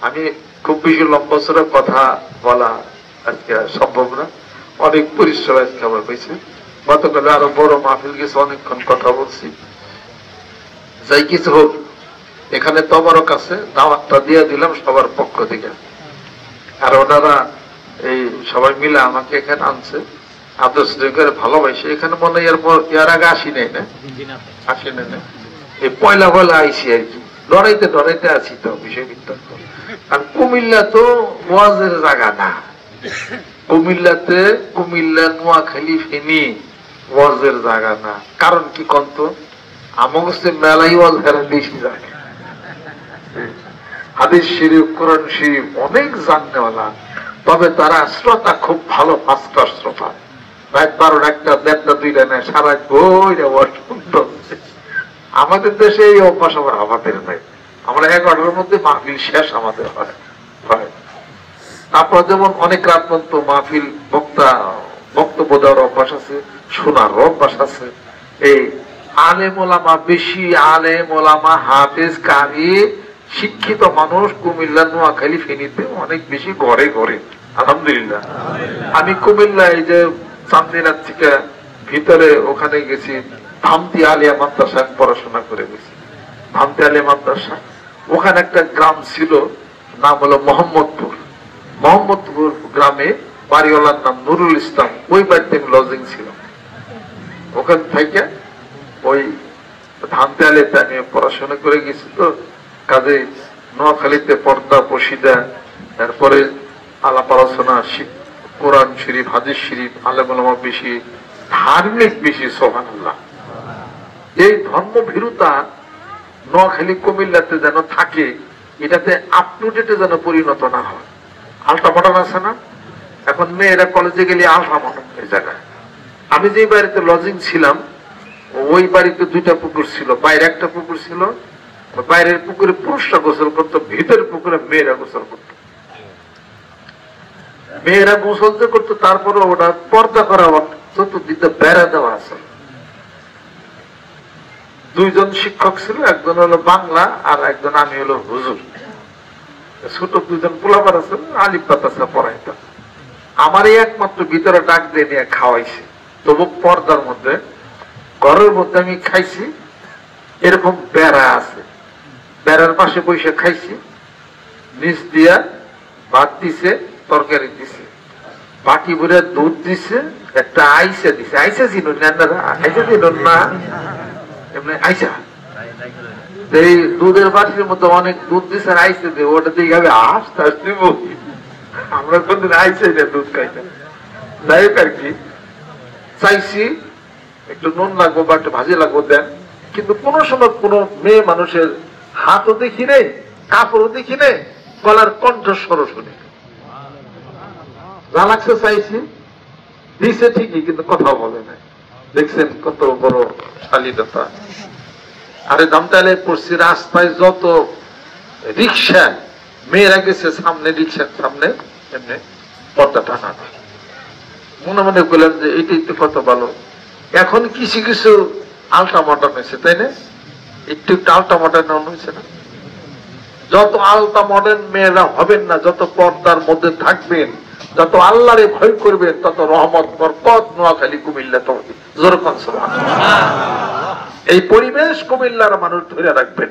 আমি খুব বেশি লম্বা চড়া কথা বলা আজকে সম্ভব না, অনেক পরিশ্রম আজকে আমার হয়েছে। গতকালে আরো বড় মাহফিল গেছে, অনেকক্ষণ কথা বলছি। যাই কিছু হোক, এখানে তবারক আছে, দাওয়াতটা দিয়ে দিলাম সবার পক্ষ থেকে। আর ওনারা এই সবাই মিলে আমাকে এখানে আনছে, আদর্শ করে ভালোবাসে। এখানে মনে হয় এর আগে আসি নাই না, আসি নাই না, এই পয়লা আইসি আর কি, ডরাইতে ডরাইতে আছি তো বিষয় বৃত্তান্ত। আর কুমিল্লা তো ওয়াজের জায়গা না। কুমিল্লাতে, কুমিল্লা, নোয়াখালী, ফেনী ওয়াজের জায়গা না। কারণ কি কন্ত, আমার কাছে মেলাই ওয়াজ ফেরা বেশি জায়গা। হাদিস শরীফ, কোরআন শরীফ অনেক জাননেওয়ালা, তবে তারা শ্রোতা খুব ভালো, ফার্স্ট ক্লাস শ্রোতা। রাত 12টা, 1টা, 1.5টা, 2টা নেয়, সারা বইটা ওয়াজ শুনতে। আমাদের দেশে এই অভ্যাস আবার আমাদের নাই। আমরা 11টার মধ্যে মাহফিল শেষ আমাদের হয়। তারপর যেমন অনেক রাত পর্যন্ত মাহফিল বক্তব্য দেওয়ার অভ্যাস আছে, শোনার অভ্যাস আছে। এই আলেম ওলামা বেশি, আলেম ওলামা হাফেজ কারি শিক্ষিত মানুষ কুমিল্লা নোয়াখালী ফেনীতে অনেক বেশি ঘরে ঘরে আলহামদুলিল্লাহ। আমি কুমিল্লা এই যে চান্দিনার থেকে ভিতরে ওখানে গেছি, ধামতি আলিয়া মাদ্রাসায় পড়াশোনা করে গেছি। ধামতি আলিয়া মাদ্রাসা, ওখানে একটা গ্রাম ছিল, নাম হলো মোহাম্মদপুর। মোহাম্মদপুর গ্রামে বাড়িওয়ালার নাম নুরুল ইসলাম, ওই বাড়িতে লজিং ছিল। ওখান থেকে ওই ধামতি আলিয়াতে আমি পড়াশোনা করে গেছি। তো কাজে নোয়াখালীতে পর্দা পশিদা, তারপরে আলাপ আলোচনা, কোরআন শরীফ, হাদিস শরীফ, আলেম ওলামা বেশি, ধার্মিক বেশি। সুবহানাল্লাহ। এই ধর্ম ভীরুতা নোয়াখালী কুমিল্লাতে যেন থাকে, এটাতে আপটুডেটে যেন পরিণত না হয়। আলটা মডার্ন আছে না, এখন মেয়েরা কলেজে গেলে আলটা মডার্ন এই জায়গায়। আমি যে বাড়িতে লজিং ছিলাম ওই বাড়িতে দুইটা পুকুর ছিল, বাইরে একটা পুকুর ছিল। বাইরের পুকুরে পুরুষরা গোসল করতো, ভিতরের পুকুরে মেয়েরা গোসল করতো। মেয়েরা গোসল যে করতো, তারপরে ওটা পর্দা করা, চতুর্দিকে বেড়া দেওয়া আছে। দুইজন শিক্ষক ছিল, একজন হলো বাংলা আর একজন আমি হলো হুজুর। ছোট দুইজন পোলাপার আছে, আলিফ বাতাসা পড়াইতাম। আমার এই একমাত্র ভিতরে ডাক দিয়ে নিয়ে খাওয়াইছে, তবু পর্দার মধ্যে। ঘরের মধ্যে আমি খাইছি, এরকম বেড়া আছে, বেড়ার পাশে বসে খাইছি। নিচ দিয়া ভাত দিছে, তরকারি দিছে, বাটি ভরে দুধ দিছে, একটা আইসা দিছে। আইসা চিনুন না, আইসা চিনুন না, এমনি আইসা। এই দুধের বাটির মধ্যে অনেক দুধ দিছে, আইসা দিয়ে ওটা দিয়ে আমি আস্তে আস্তে বলি। আমরা কোনদিন আইসাই না দুধ খাইতে। যাই হোক আর কি, চাইছি একটু নুন লাগবো বা একটু ভাজি লাগবো দেন, কিন্তু কোন সময় কোন মেয়ে মানুষের হাতও দেখি নেই, কাপড়ও দেখি নেই, গলার কণ্ঠস্বর শুনি। যা লাগছে চাইছি, দিছে ঠিকই, কিন্তু কথা বলে নাই। দেখছেন কত বড় শালীনতা। আরে দামটালে পড়ছি, রাস্তায় যত রিক্সা, মেয়েরা গেছে সামনে, রিক্সার সামনে এমনি পর্দা টানা। মনে মনে করলাম যে এটাই তো কত ভালো। এখন কিছু কিছু আলট্রা মডার্ন হয়েছে, তাই না? একটু একটু আলট্রা মডার্ন হয়েছে না? যত আলট্রা মডার্ন মেয়েরা হবেন না, যত পর্দার মধ্যে থাকবেন, যত আল্লাহরে ভয় করবেন, তত রহমত বরকত নোয়াখালী কুমিল্লা তো জোরকান। এই পরিবেশ কুমিল্লার মানুষ ধরে রাখবেন,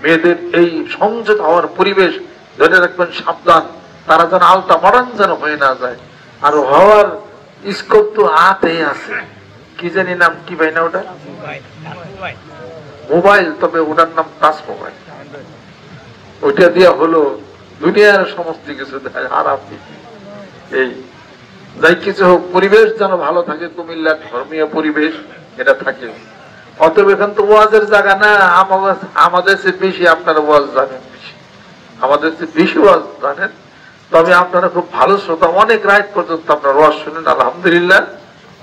মেয়েদের এই সংযত হওয়ার পরিবেশ ধরে রাখবেন। সাবধান, তারা যেন আলট্রা মডার্ন যেন হয়ে না যায়। আর হওয়ার স্কোপ তো হাতেই আছে। কি জানি নাম, কি ভাই না ওটা মোবাইল, তবে ওটার নাম টাচ মোবাইল। ওইটা দিয়া হলো দুনিয়ার সমস্ত কিছু হারাম। এই যাই কিছু হোক, পরিবেশ যেন ভালো থাকে, কুমিল্লার ধর্মীয় পরিবেশ এটা থাকে। অতএব এখান তো ওয়াজের জায়গা না, আমাদের চেয়ে বেশি আপনারা ওয়াজ জানেন, বেশি আমাদের চেয়ে বেশি ওয়াজ জানেন। তবে আপনারা খুব ভালো শ্রোতা, অনেক রাত পর্যন্ত আপনারা ওয়াজ শুনেন, আলহামদুলিল্লাহ।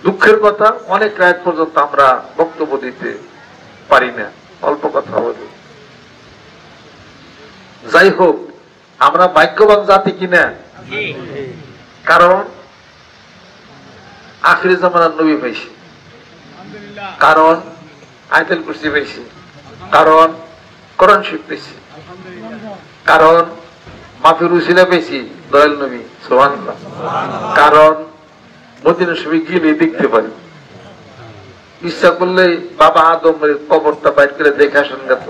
দুঃখের কথা, অনেক রাত পর্যন্ত আমরা বক্তব্য দিতে পারি না, অল্প কথা বলি। যাই হোক, আমরা ভাগ্যবান জাতি কিনা, কারণ আখিরি জামানার নবী পাইছি, কারণ আয়াতুল কুরসি পাইছি, কারণ কোরআন শরীফ পাইছি, কারণ মাফির উসিলা পেয়েছি দয়াল নবী সুবহানাল্লাহ, কারণ মদিনা শরীফ গেলে দেখতে পারি। ইচ্ছা করলে বাবা আদমের কবরটা বাইর করে দেখে আসেন গেত।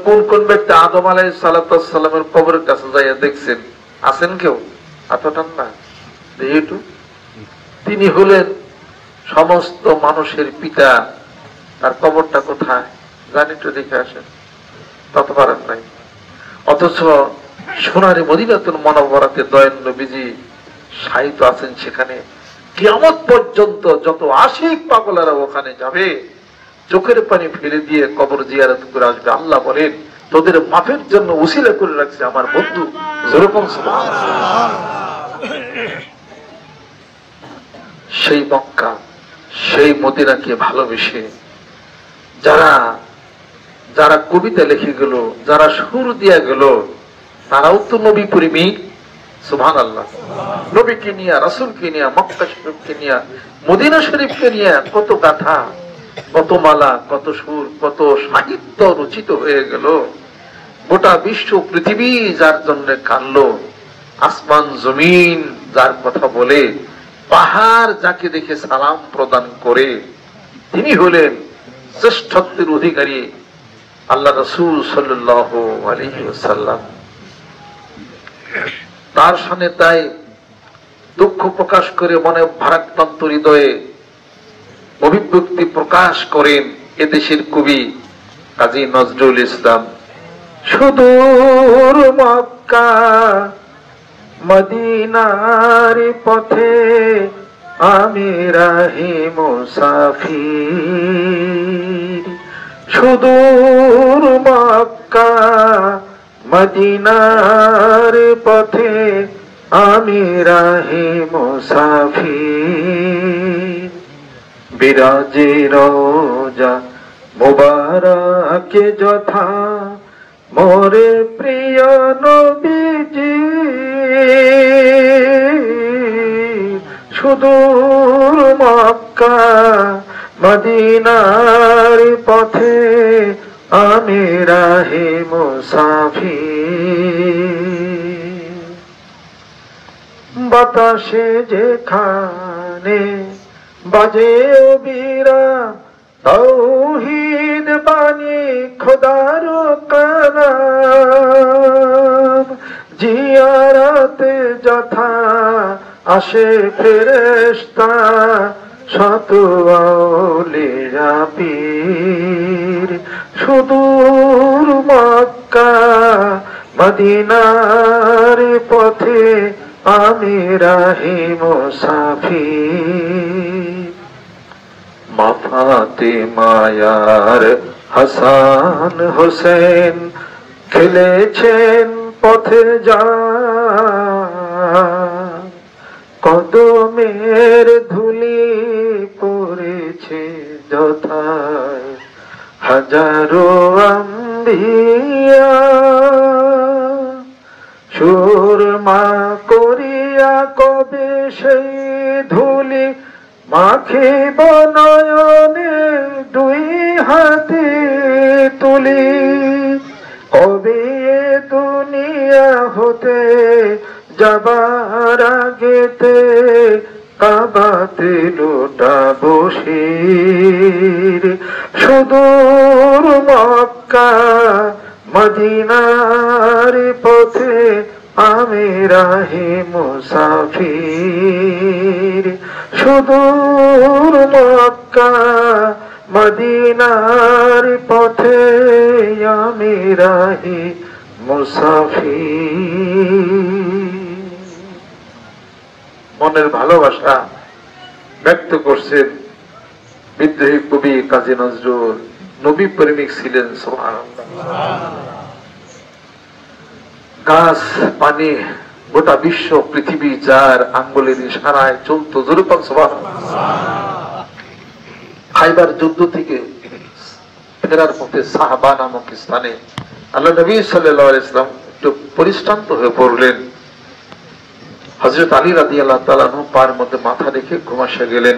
কোন কোন ব্যক্তি আদম আলাইহিস সালামের কবরের কাছে যাইয়া দেখছেন? আছেন কেউ? এতটান না। তিনি হলেন সমস্ত মানুষের পিতা, তার কবরটা কোথায় জানি, একটু দেখে আসেন। তত পারেন নাই। অথচ সোনারে মদিনাতুল মুনাওয়ারাতে দয়াল নবীজি শায়িত আছেন সেখানে। কিয়ামত পর্যন্ত যত আশিক পাগলেরা ওখানে যাবে, চোখের পানি ফেলে দিয়ে কবর জিয়ারত করে আসবে। আল্লাহ বলেন, তোদের মাফের জন্য উসিলা করে রাখছে আমার বন্ধু। যেরকম সেই মক্কা, সেই মদিনাকে ভালোবেসে যারা যারা কবিতা লিখে গেল, যারা সুর দিয়া গেল, তারাও তো নবী প্রেমিক। সুবহানাল্লাহ। নবীকে নিয়ে, রাসূলকে নিয়ে, মক্কা শরীফকে নিয়ে, মদিনা শরীফকে নিয়ে কত গাথা। কত মালা, কত সুর, কত সাহিত্য রচিত হয়ে গেল। গোটা বিশ্ব পৃথিবী যার জন্য কানলো, আসমান জমিন যার কথা বলে, পাহাড় যাকে দেখে সালাম প্রদান করে, তিনি হলেন শ্রেষ্ঠত্বের অধিকারী আল্লাহ রাসূল সাল্লাল্লাহু আলাইহি ওয়াসাল্লাম। তার সামনে তাই দুঃখ প্রকাশ করে মনে ভারাক্রান্ত হৃদয়ে অভিব্যক্তি প্রকাশ করেন এদেশের কবি কাজী নজরুল ইসলাম। সুদূর মক্কা মদিনার পথে আমি রাহি মুসাফির, সুদূর মক্কা মদিনার পথে আমি রাহি মুসাফির। বিরাজে রোজা মুবারকে যথা মোরে প্রিয় নবীজি, সুদূর মক্কা মদিনার পথে আমি রাহি মুসাফির। বাতাসে যেখানে বাজে বীরা তাওহীদ বাণী খোদার কালাম, জিয়ারতে যথা আসে ফেরেশতা শত আউলিয়া পীর, সুদূর মক্কা মদিনার পথে আমি রাহি মুসাফির। মা ফাতেমায়ার হাসান হোসেন খেলেছেন পথে যা, কদমের ধুলি পড়েছে যথায় হাজারো আম্বিয়া, সুরমা করিয়া কবে সেই ধুলি মাখিব নয়নে দুই হাতে তুলি, কবে দুনিয়া হতে যাবার আগেতে কাবাতে লুটাবো শির, সুদূর মক্কা মদিনার পথে আমি রাহি মুসাফির, সুদূর মক্কা মদিনার পথে আমি রাহি মুসাফির। মনের ভালোবাসা ব্যক্ত করছেন বিদ্রোহী কবি কাজী নজরুল। নবী প্রেমিক ছিলেন, সুবহানাল্লাহ। গাছ পানি গোটা বিশ্ব পৃথিবী যার আঙ্গুলের ইশারায় চলতো, জোরপান সুবহানাল্লাহ। খাইবার যুদ্ধ থেকে ফেরার পথে সাহাবা নামক স্থানে আল্লাহ নবী সাল্লাল্লাহু আলাইহি ওয়াসাল্লাম একটু পরিশ্রান্ত হয়ে পড়লেন। হযরত আলী রাদিয়াল্লাহু তাআলা আনহু পার মধ্যে মাথা রেখে ঘুমাসে গেলেন।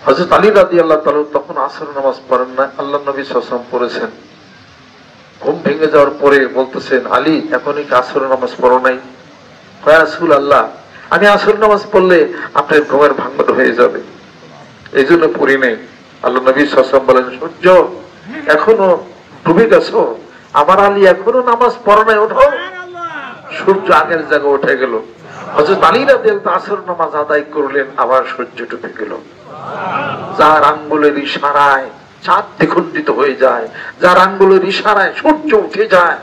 হযরত আলী রাদিয়াল্লাহু তাআলা তখন আসর নামাজ পড়েন না, আল্লাহ নবী সাল্লাল্লাহু আলাইহি ওয়াসাল্লাম পড়েছেন। ঘুম ভেঙে যাওয়ার পরে বলতেছেন, আলী এখনই কি আসর নামাজ পড়ো নাই? ইয়া রাসূলুল্লাহ, আমি আসর নামাজ পড়লে আপনার ঘুমের ভাঙন হয়ে যাবে, এই জন্য পড়ি নাই। আল্লাহ নবী সাল্লাল্লাহু আলাইহি ওয়াসাল্লাম বলেন, সূর্য এখনো ডুবে গেছো, আমার আলী এখনো নামাজ পড়ো নাই, ওঠো। সূর্য আগের জায়গায় উঠে গেল। হযরত আলী রাদিয়াল্লাহু তাআলা আসর নামাজ আদায় করলেন, আবার সূর্য ডুবে গেল। যার আঙ্গুলের ইশারায় চাঁদ দ্বিখণ্ডিত হয়ে যায়, যার আঙ্গুলের ইশারায় সূর্য উঠে যায়,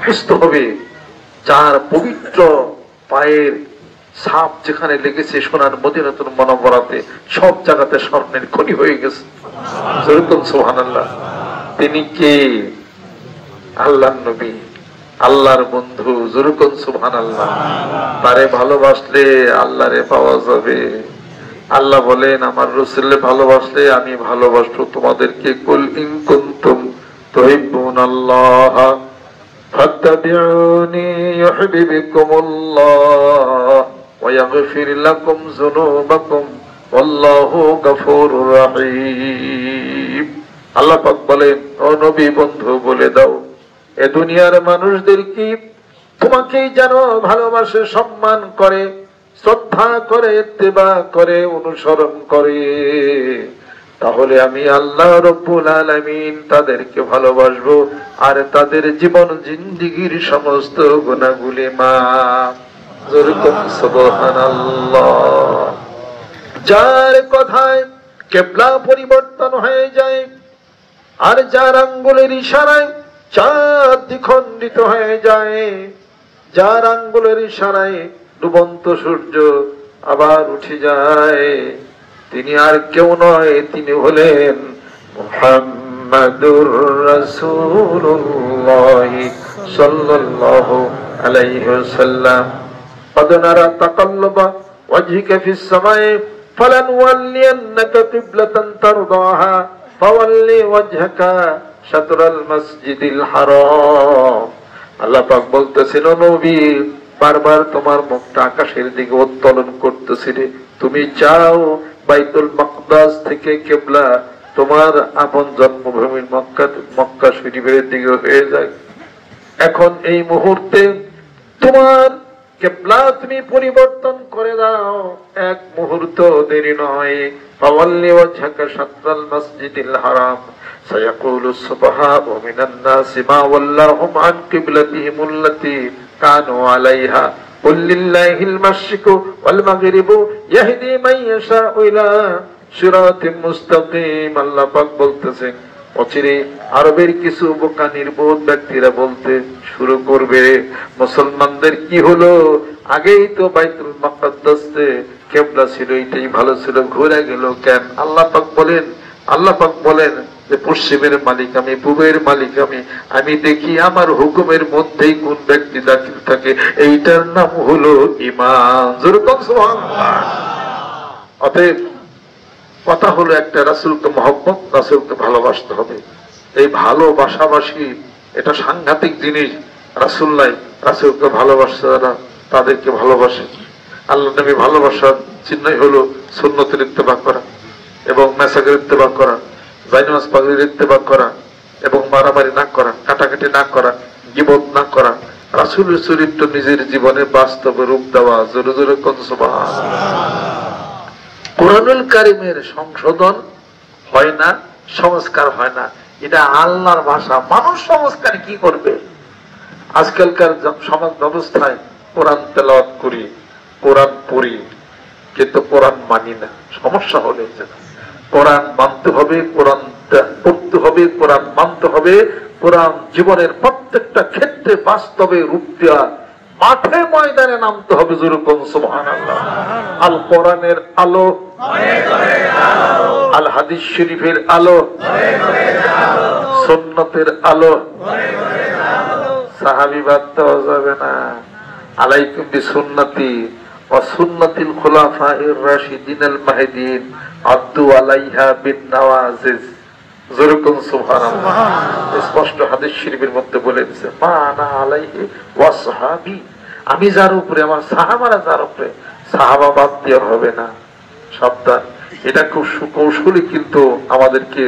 বুঝতে হবে যার পবিত্র পায়ের ছাপ যেখানে লেগেছে সোনার মদিনাতুল মুনাওয়ারাতে সব জায়গাতে স্বর্ণের খনি হয়ে গেছে। সুবহানাল্লাহ। তিনি কে? আল্লাহর নবী, আল্লাহর বন্ধু। জোরকন সুবহানাল্লাহ। তারে ভালোবাসলে আল্লাহরে পাওয়া যাবে। আল্লাহ বলেন, আমার রাসূলকে ভালোবাসলে আমি ভালোবাসবো তোমাদেরকে। কুল ইন কুনতুম তুহিব্বুনাল্লাহ ফাত্তাবিউনি ইউহিব্বুকুমুল্লাহ ওয়া ইয়াগফির লাকুম যুনুবাকুম আল্লাহু গফুরুর রহিম। আল্লাহ পাক বলেন, ও নবী বন্ধু বলে দাও এ দুনিয়ার মানুষদেরকে তোমাকেই যেন ভালোবাসে, সম্মান করে, শ্রদ্ধা করে, ইত্তেবা করে, অনুসরণ করে, তাহলে আমি আল্লাহ রব্বুল আলামিন তাদেরকে ভালোবাসবো আর তাদের জীবন জিন্দেগীর সমস্ত গুনাহগুলি মাফ। যেরকম সুবহানাল্লাহ। যার কথায় কিবলা পরিবর্তন হয়ে যায় আর যার আঙ্গুলের ইশারায় চাঁদ দ্বিখণ্ডিত হয়ে যায়, যার আঙ্গুলের ইশারায় ডুবন্ত সূর্য আবার উঠে যায়, তিনি আর কেউ নয়, তিনি হলেন মুহাম্মাদুর রাসূলুল্লাহ সাল্লাল্লাহু আলাইহি ওয়াসাল্লাম। قد نرى تقلب وجهك في السماء فلنولينك قبلة ترضاها فول وجهك شطر المسجد الحرام। আল্লাহ পাক বলতেছেন, ও নবী, বারবার তোমার মুখটা আকাশের দিকে উত্তোলন করতেছিলে, তুমি চাও বাইতুল মাকদাস থেকে কিবলা তোমার আপন জন্মভূমি মক্কা শরীফের দিকে হয়ে যায়। এখন এই মুহূর্তে তোমার কিবলা তুমি পরিবর্তন করে দাও, এক মুহূর্ত দেরি নয়। ফাওয়াল্লি ওয়াজহাকা শাতরাল মাসজিদিল হারাম সায়াকুলু সুবহানাহু মিনান নাসি মা ওয়াল্লাহুম আন কিবলাতিহিমুল্লাতী কানু আলাইহা কুল লিল্লাহিল মাশরিকু ওয়াল মাগরিবু ইয়াহদি মান ইয়াশাউ ইলা সিরাতিম মুস্তাকিম। আল্লাহ পাক বলতেছেন, অচিরে আরবের কিছু বোকা নির্বোধ ব্যক্তিরা বলতে শুরু করবে, মুসলমানদের কি হলো, আগেই তো বাইতুল মাকদাসে কিবলা ছিল, এটাই ভালো ছিল, ঘুরে গেল কেন? আল্লাহ পাক বলেন যে পশ্চিমের মালিক আমি, পূবের মালিক আমি, আমি দেখি আমার হুকুমের মধ্যেই কোন ব্যক্তি দাখিল থাকে, এইটার নাম হলো ঈমান। যেরকম সুবহানাল্লাহ। অতএব কথা হলো একটা, রাসূলকে মহব্বত, রাসূলকে ভালোবাসতে হবে। এই ভালোবাসাবাসী এটা সাংঘাতিক জিনিস। রাসূলকে ভালোবাসে যারা, তাদেরকে ভালোবাসে। আল্লাহ নবী ভালোবাসার চিহ্নই হলো সুন্নতের ইত্তেবা করা এবং মেসাকের ইত্তেবা করা, জায়নামাজ পাগড়ির ইত্তেবা করা এবং মারামারি না করা, কাটাকাটি না করা, গীবত না করা, রাসূলের চরিত্র নিজের জীবনে বাস্তবে রূপ দেওয়া। জোরে জোরে কোন সুবহানাল্লাহ। কোরআনুল কারীমের সংশোধন হয় না, সংস্কার হয় না, এটা আল্লাহর ভাষা। মানুষ সংস্কার কি করবে? আজকালকার সমাজ ব্যবস্থায় কোরআন তেলাওয়াত করি, কোরআন পড়ি, কিন্তু কোরআন মানি না। সমস্যা হলে কোরআন মানতে হবে, কোরআন পড়তে হবে, কোরআন মানতে হবে, কোরআন জীবনের প্রত্যেকটা ক্ষেত্রে বাস্তবে রূপ দেওয়া, মাঠে ময়দানে নামতে হবে। যেরকম সুবহানাল্লাহ। আল কোরআনের আলো, আল হাদিস শরীফের আলো, সুন্নতের আলো, সাহাবী বাদ দেওয়া যাবে না। আলাইকুম বিসুন্নতি ওয়া সুন্নাতিল খুলাফায়ে রাশিদিনাল মাহদিয়িন আদ্দু আলাইহা বিন-নওয়াজিজ। যেরকম সুবহানাল্লাহ। স্পষ্ট হাদিস শরীফের মধ্যে বলে দিয়েছে, মা আনা আলাইহি ওয়া সাহাবী, আমি যার উপরে, আমার সাহাবারা যার উপরে, সাহাবা বাদ দেওয়া হবে না। সাবধান, এটা খুব সুকৌশলী, কিন্তু আমাদেরকে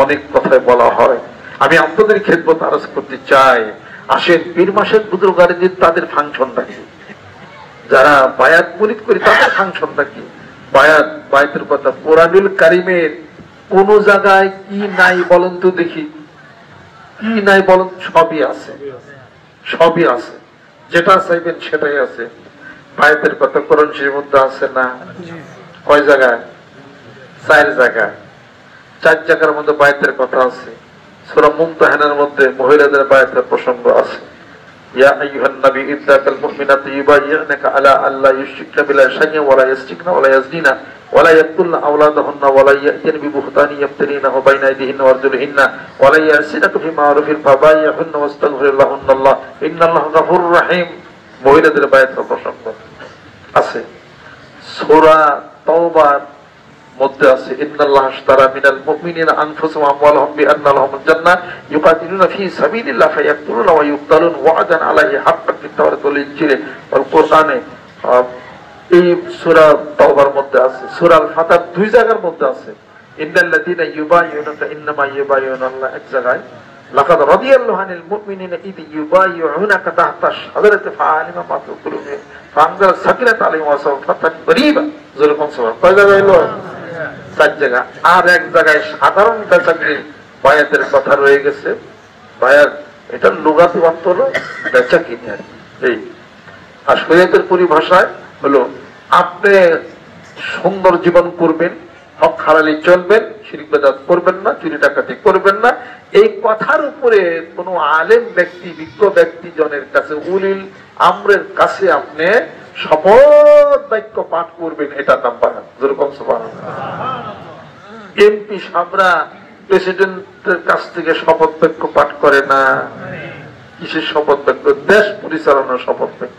অনেক কথায় বলা হয়। আমি আপনাদের খেদমত আরজ করতে চাই, আসেন পীর মাসের বুজুর্গারদের তাদের ফাংশনটা কি, যারা বায়াত মুরিদ করি তাদের ফাংশনটা কি? বায়াতের কথা কোরআনুল কারীমের কোন জায়গায় কি নাই বলেন তো দেখি, কি নাই বলেন? সবই আছে, সবই আছে, যেটা চাইবেন সেটাই আছে। বায়াতের কথা কোরআন শরীফের মধ্যে আছে না? কয় জায়গায়? 4 জায়গায়। 4 জায়গার মধ্যে বায়াতের কথা আছে। সূরা মুমতাহানার মধ্যে মহিলাদের বায়াতের প্রসঙ্গ আছে। ইয়া আইয়ুহান নবী ইদ্দাকাল মুমিনাতু ইউবাইয়ুনাকা আলা আল্লা ইউশরিকনা বিল্লাহি শাইআন ওয়া লা ইয়াসরিকনা ওয়া লা ইয়াজনিনা ওয়া লা ইয়াকতুলনা আওলাদাহুন্না ওয়া লা ইয়াতিনা বিবুহতানি ইয়াফতারিনাহু বাইনা আইদিহিন্না ওয়া আরজুলিহিন্না ওয়া লা ইয়ারসিনাকা ফি মা'রুফিন ফাবাইয়ুহুন্না ওয়াস্তাগফিরুল্লাহুন্না ইন্নাল্লাহা গাফুরুর রাহিম। মহিলাদের বায়াতের প্রসঙ্গ আছে। সূরা তাওবার মধ্যে আছে, ইন্নাল্লাহা আশতারা মিনাল মুমিনিনা আনফুসাহুম ওয়া আমওয়ালাহুম বিআন্না লাহুমুল জান্নাহ ইউকাতিলুনা ফি সাবিলিল্লাহ ফায়াকতুলুনা ওয়া ইউকতালুন ওয়া'দান আলাইহি হাক্কান ফিত তাওরাতি ওয়াল ইনজিল ওয়াল কুরআনে এই সূরা তাওবার মধ্যে আছে, সূরা আল ফাতহার 2 জায়গার মধ্যে আছে। ইন্নাল্লাযীনা ইউবাইয়ুনাকা ইন্নামা ইউবাইয়ুনাল্লাহ, এক জায়গায় লাকাদ রাদিয়াল্লাহু আনিল মুমিনিনা ইয ইউবাইয়ুনাকা তাহতা শাজারাতি ফাআলিমা মা ফি কুলুবিহিম ফাআনজালা সাকিনাতা আলাইহিম ওয়া সাওফাতান করিবা। যেরকম সুবহান, কয় জায়গায় হলো? 4 জায়গা। আর এক জায়গায় সাধারণ বেচাকেনির বায়াতের কথা রয়ে গেছে। বায়াত এটা লুগাতি অর্থ হলো বেচাকেনি আর এই। আর শরীয়তের পরিভাষায় হলো আপনি সুন্দর জীবন করবেন, হক হালালি চলবেন, শিরক বিদআত করবেন না, চুরি ডাকাতি করবেন না। এই কথার উপরে কোন আলেম ব্যক্তি, বিজ্ঞ ব্যক্তি জনের কাছে, উলিল আমরের কাছে আপনি শপথ বাক্য পাঠ করবেন, এটা নাম বায়াত। যেরকম সুবহানাল্লাহ। এমপি সাহেবরা প্রেসিডেন্টের কাছ থেকে শপথ বাক্য পাঠ করে না। কিসের শপথ বাক্য? দেশ পরিচালনার শপথ বাক্য।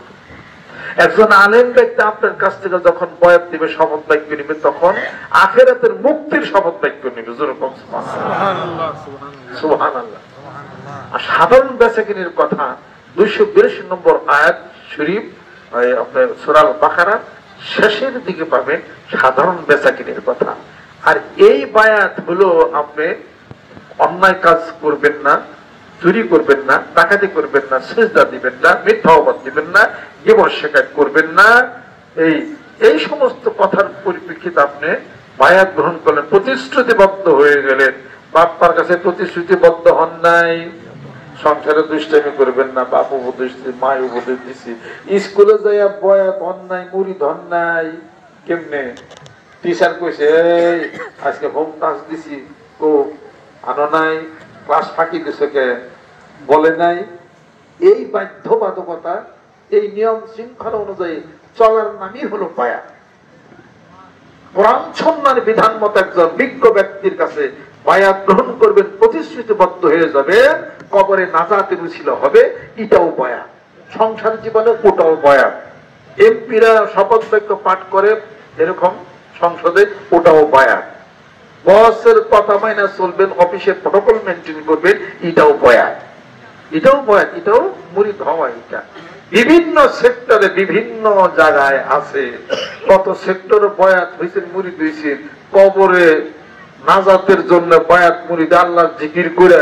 একজন আলেম ব্যক্তি আপনার কাছ থেকে যখন বয়াত দিবে, শপথ বাক্য নিবে, তখন আখিরাতের মুক্তির শপথ বাক্য নিবে। যেরকম সুবহানাল্লাহ সুবহানাল্লাহ। আর সাধারণ বেচাকেনির কথা 282 নম্বর আয়াত শরীফ, আপনার সূরা আল বাকারার শেষের দিকে পাবেন সাধারণ বেচাকেনির কথা। আর এই বায়াত হলো আপনি অন্যায় কাজ করবেন না, চুরি করবেন না, ডাকাতি করবেন না, সিজদা দিবেন না, মিথ্যা অপবাদ দিবেন না, গীবত শিকায়ত করবেন না। এই সমস্ত কথার পরিপ্রেক্ষিতে আপনি বায়াত গ্রহণ করলেন, প্রতিশ্রুতিবদ্ধ হয়ে গেলেন। বাপ্পার কাছে প্রতিশ্রুতিবদ্ধ হন নাই, সংসারে দুষ্টামি করবেন না, বাপ উপদেশ দিচ্ছি, মা উপদেশ দিচ্ছি, স্কুলে যাইয়া বয়াত অন্যায় মুরিদ হন নাই। কেমনে? টিচার কইছে আজকে হোম ক্লাস দিছি, ও আনো নাই, ক্লাস ফাঁকি দিছে কে বলে নাই। এই বাধ্যবাধকতা, এই নিয়ম শৃঙ্খলা অনুযায়ী চলার নামই হলো বায়াত। কোরআন সুন্নাহর বিধান মতো একজন বিজ্ঞ ব্যক্তির কাছে বায়াত গ্রহণ করবেন, প্রতিশ্রুতিবদ্ধ হয়ে যাবে, কবরে নাজাতের উছিলা হবে, এটাও বায়াত। সংসার জীবনে ওটাও বায়াত। এমপিরা শপথ বাক্য পাঠ করে এরকম সংসদে, ওটাও বায়াত। বসের কথা মাইনা চলবেন, অফিসে প্রটোকল মেনটেন করবেন, এটাও বয়াত। এটাও বয়াত, এটাও মুরিদ হওয়া। এটা বিভিন্ন সেক্টরে বিভিন্ন জায়গায় আছে। কত সেক্টরে বয়াত হয়েছে, মুরিদ হয়েছে। কবরে নাজাতের জন্য বয়াত মুরিদ, আল্লাহ জিকির করে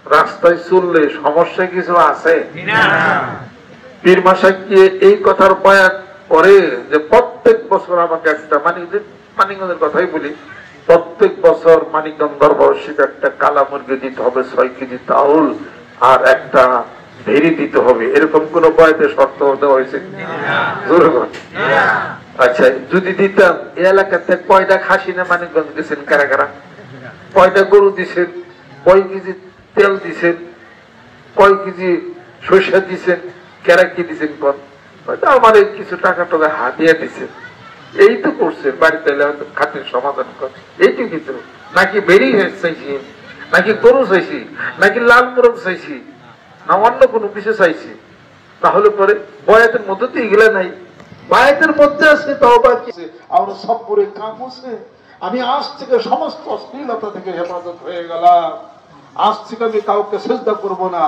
রাস্তায় চললে সমস্যা কিছু আছে? পীর মাসায় কি এই কথার বয়াত করে যে প্রত্যেক বছর আমাকে একটা, মানিকগঞ্জের কথাই বলি, প্রত্যেক বছর মানিকগঞ্জ দরবার শরীফে একটা কালা মুরগি দিতে হবে, 6 কেজি চাউল আর একটা ভেড়ি দিতে হবে, এরকম কোন বয়াতে শর্ত দেওয়া হয়েছে? আচ্ছা, যদি দিতাম, এই এলাকাতে কয়টা খাসি না মানিকগঞ্জ দিচ্ছেন? কারা কারা? কয়টা গরু দিচ্ছেন? কয় কেজি তেল দিচ্ছেন? কয় কেজি সরিষা দিচ্ছেন? কেরা কি দিচ্ছেন? কোন আমার কিছু টাকা টাকা হাতিয়ে দিচ্ছেন, এই তো করছেন। বাড়িতে খাতের সমাধান কর, এইটু কিছু। নাকি বেরিয়ে চাইছি, নাকি গরু চাইছি, নাকি লাল মোরগ চাইছি, না অন্য কোনো কিছু চাইছি? তাহলে পরে বয়াতের মধ্যে তো এগুলা নাই। বায়াতের মধ্যে আছে তওবা কি, আমার সবরে কাম আছে। আমি আজ থেকে সমস্ত অশ্লীলতা থেকে হেফাজত হয়ে গেলাম। আজ থেকে আমি কাউকে সিজদা করব না,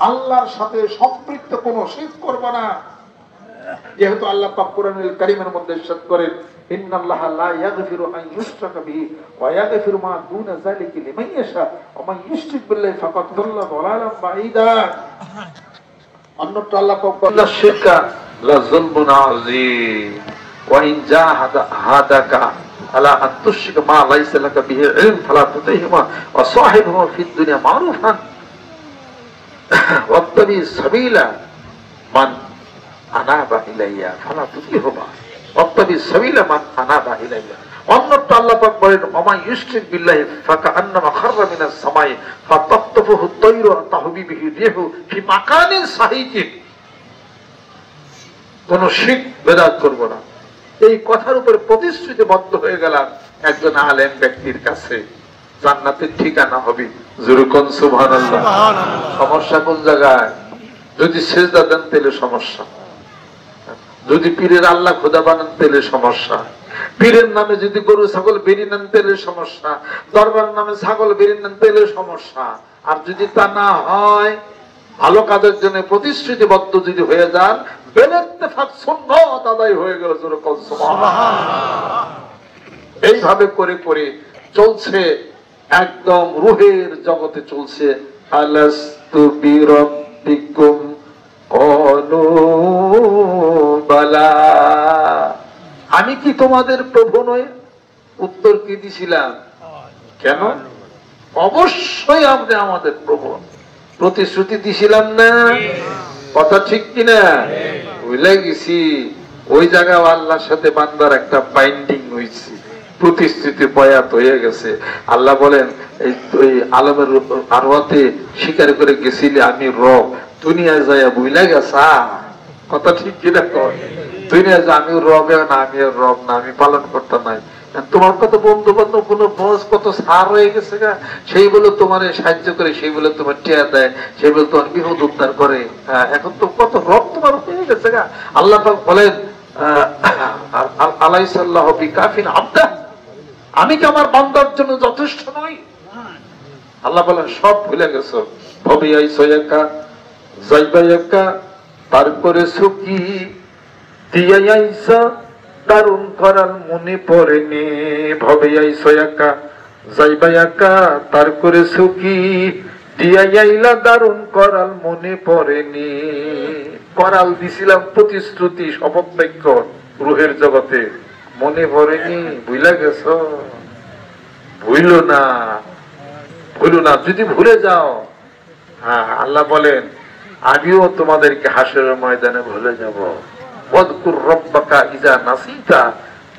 আল্লাহর সাথে সম্পৃক্ত কোনো শিরক করব না। যেহেতু আল্লাহ পাক কোরআনুল কারীমের মধ্যে ইরশাদ করেন, ইন্নাল্লাহা লা ইয়াগফিরু আন ইউশরাকা বিহি ওয়া ইয়াগফিরু মা দুনা যালিকা লিমান ইয়াশা ওয়া মান ইউশরিক বিল্লাহি ফাকাদ দাল্লা দালালান বাঈদা। অন্যটা আল্লাহ পাক বলেন, শিরকা লা যুলমুন আযীম ওয়া ইন জাহাদাকা আলা আন তুশরিকা মা লাইসা লাকা বিহি ইলম ফালা তুতিহিমা ওয়া সাহিবহুমা ফিদ দুনিয়া মারুফান ওয়াত্তাবি সাবিলা মান আনাবা ইলাইয়া ফালা তুতিহুমা ওয়াত্তাবি সাবিলা মান আনাবা ইলাইয়া। অন্যটা আল্লাহ পাক বলেন, ওমা ইউশরিক বিল্লাহি ফাকান্নামা খাররা মিনাস সামাই ফাতাতফুহু তায়রু তাহবি বিহি রিহু ফি মাকানিন সাহিকিন। কোন শিরক বিদআত করব না, এই কথার উপর প্রতিশ্রুতিবদ্ধ হয়ে গেলাম একজন আলেম ব্যক্তির কাছে, জান্নাতের ঠিকানা হবে। যেরকম সুবহানাল্লাহ। সমস্যা কোন জায়গায়? যদি সিজদা দেন তাহলে সমস্যা, যদি পীরের আল্লাহ খোদা বানান তাহলে সমস্যা, পীরের নামে যদি গরু ছাগল বেরি নেন তাহলে সমস্যা, দরবার নামে ছাগল বেরি নেন তাহলে সমস্যা। আর যদি তা না হয়, ভালো কাজের জন্য প্রতিশ্রুতিবদ্ধ যদি হয়ে যান, বেলেত্তেফাক সুন্নাত আদায় হয়ে গেল। এইভাবে করে করে চলছে, একদম রুহের জগতে চলছে। আলাস্তু বিরাব্বিকুম ক্বালু বালা, আমি কি তোমাদের প্রভু নই? উত্তর কি দিছিলাম? কেন? অবশ্যই আপনি আমাদের প্রভু। প্রতিশ্রুতি দিছিলাম না? কথা ঠিক কিনা? ভুলে গেছি। ওই জায়গায় আল্লাহর সাথে বান্দার একটা বাইন্ডিং হয়েছে, প্রতিশ্রুতি বয়াত হয়ে গেছে। আল্লাহ বলেন এই আলমের আরওয়াতে স্বীকার করে গেছিলি আমি রব, দুনিয়ায় যায় ভুলে গেছা। কথা ঠিক কিনা? দুনিয়ায় যে আমি রবে না, আমি রব না, আমি পালন করতে নাই। তোমার কত বন্ধু বান্ধব, কোন বস কত সার হয়ে গেছে গা, সেই বলে তোমার সাহায্য করে, সেই বলে তোমার টিয়া দেয়, সেই বলে তোমার বিপদ উদ্ধার করে। এখন তো কত রব তোমার হয়ে গেছে গা। আল্লাহ বলেন আলাইসাল্লাহ বিকাফিন আবদা, আমি কি আমার বান্দার জন্য যথেষ্ট নই? আল্লাহ বলেন সব ভুলে গেছো। ভবিয়াই সয়াকা যাইবাইকা, তারপরে সুকি দিয়াইসা দারুণ করাল মনে পড়েনি। ভবিয়াই সয়াকা যাইবাইকা, তারপরে সুকি দিয়াইলা দারুণ করাল মনে পড়েনি। করাল দিছিলাম প্রতিশ্রুতি, শপথ বাক্য রুহের জগতে, মনে পড়েনি, ভুলে গেছ? ভুলো না, ভুলো না। যদি ভুলে যাও, হ্যাঁ আল্লাহ বলেন আমিও তোমাদেরকে হাসরের ময়দানে ভুলে যাব। ওয়াযকুর রাব্বাকা ইযা নাসিতা,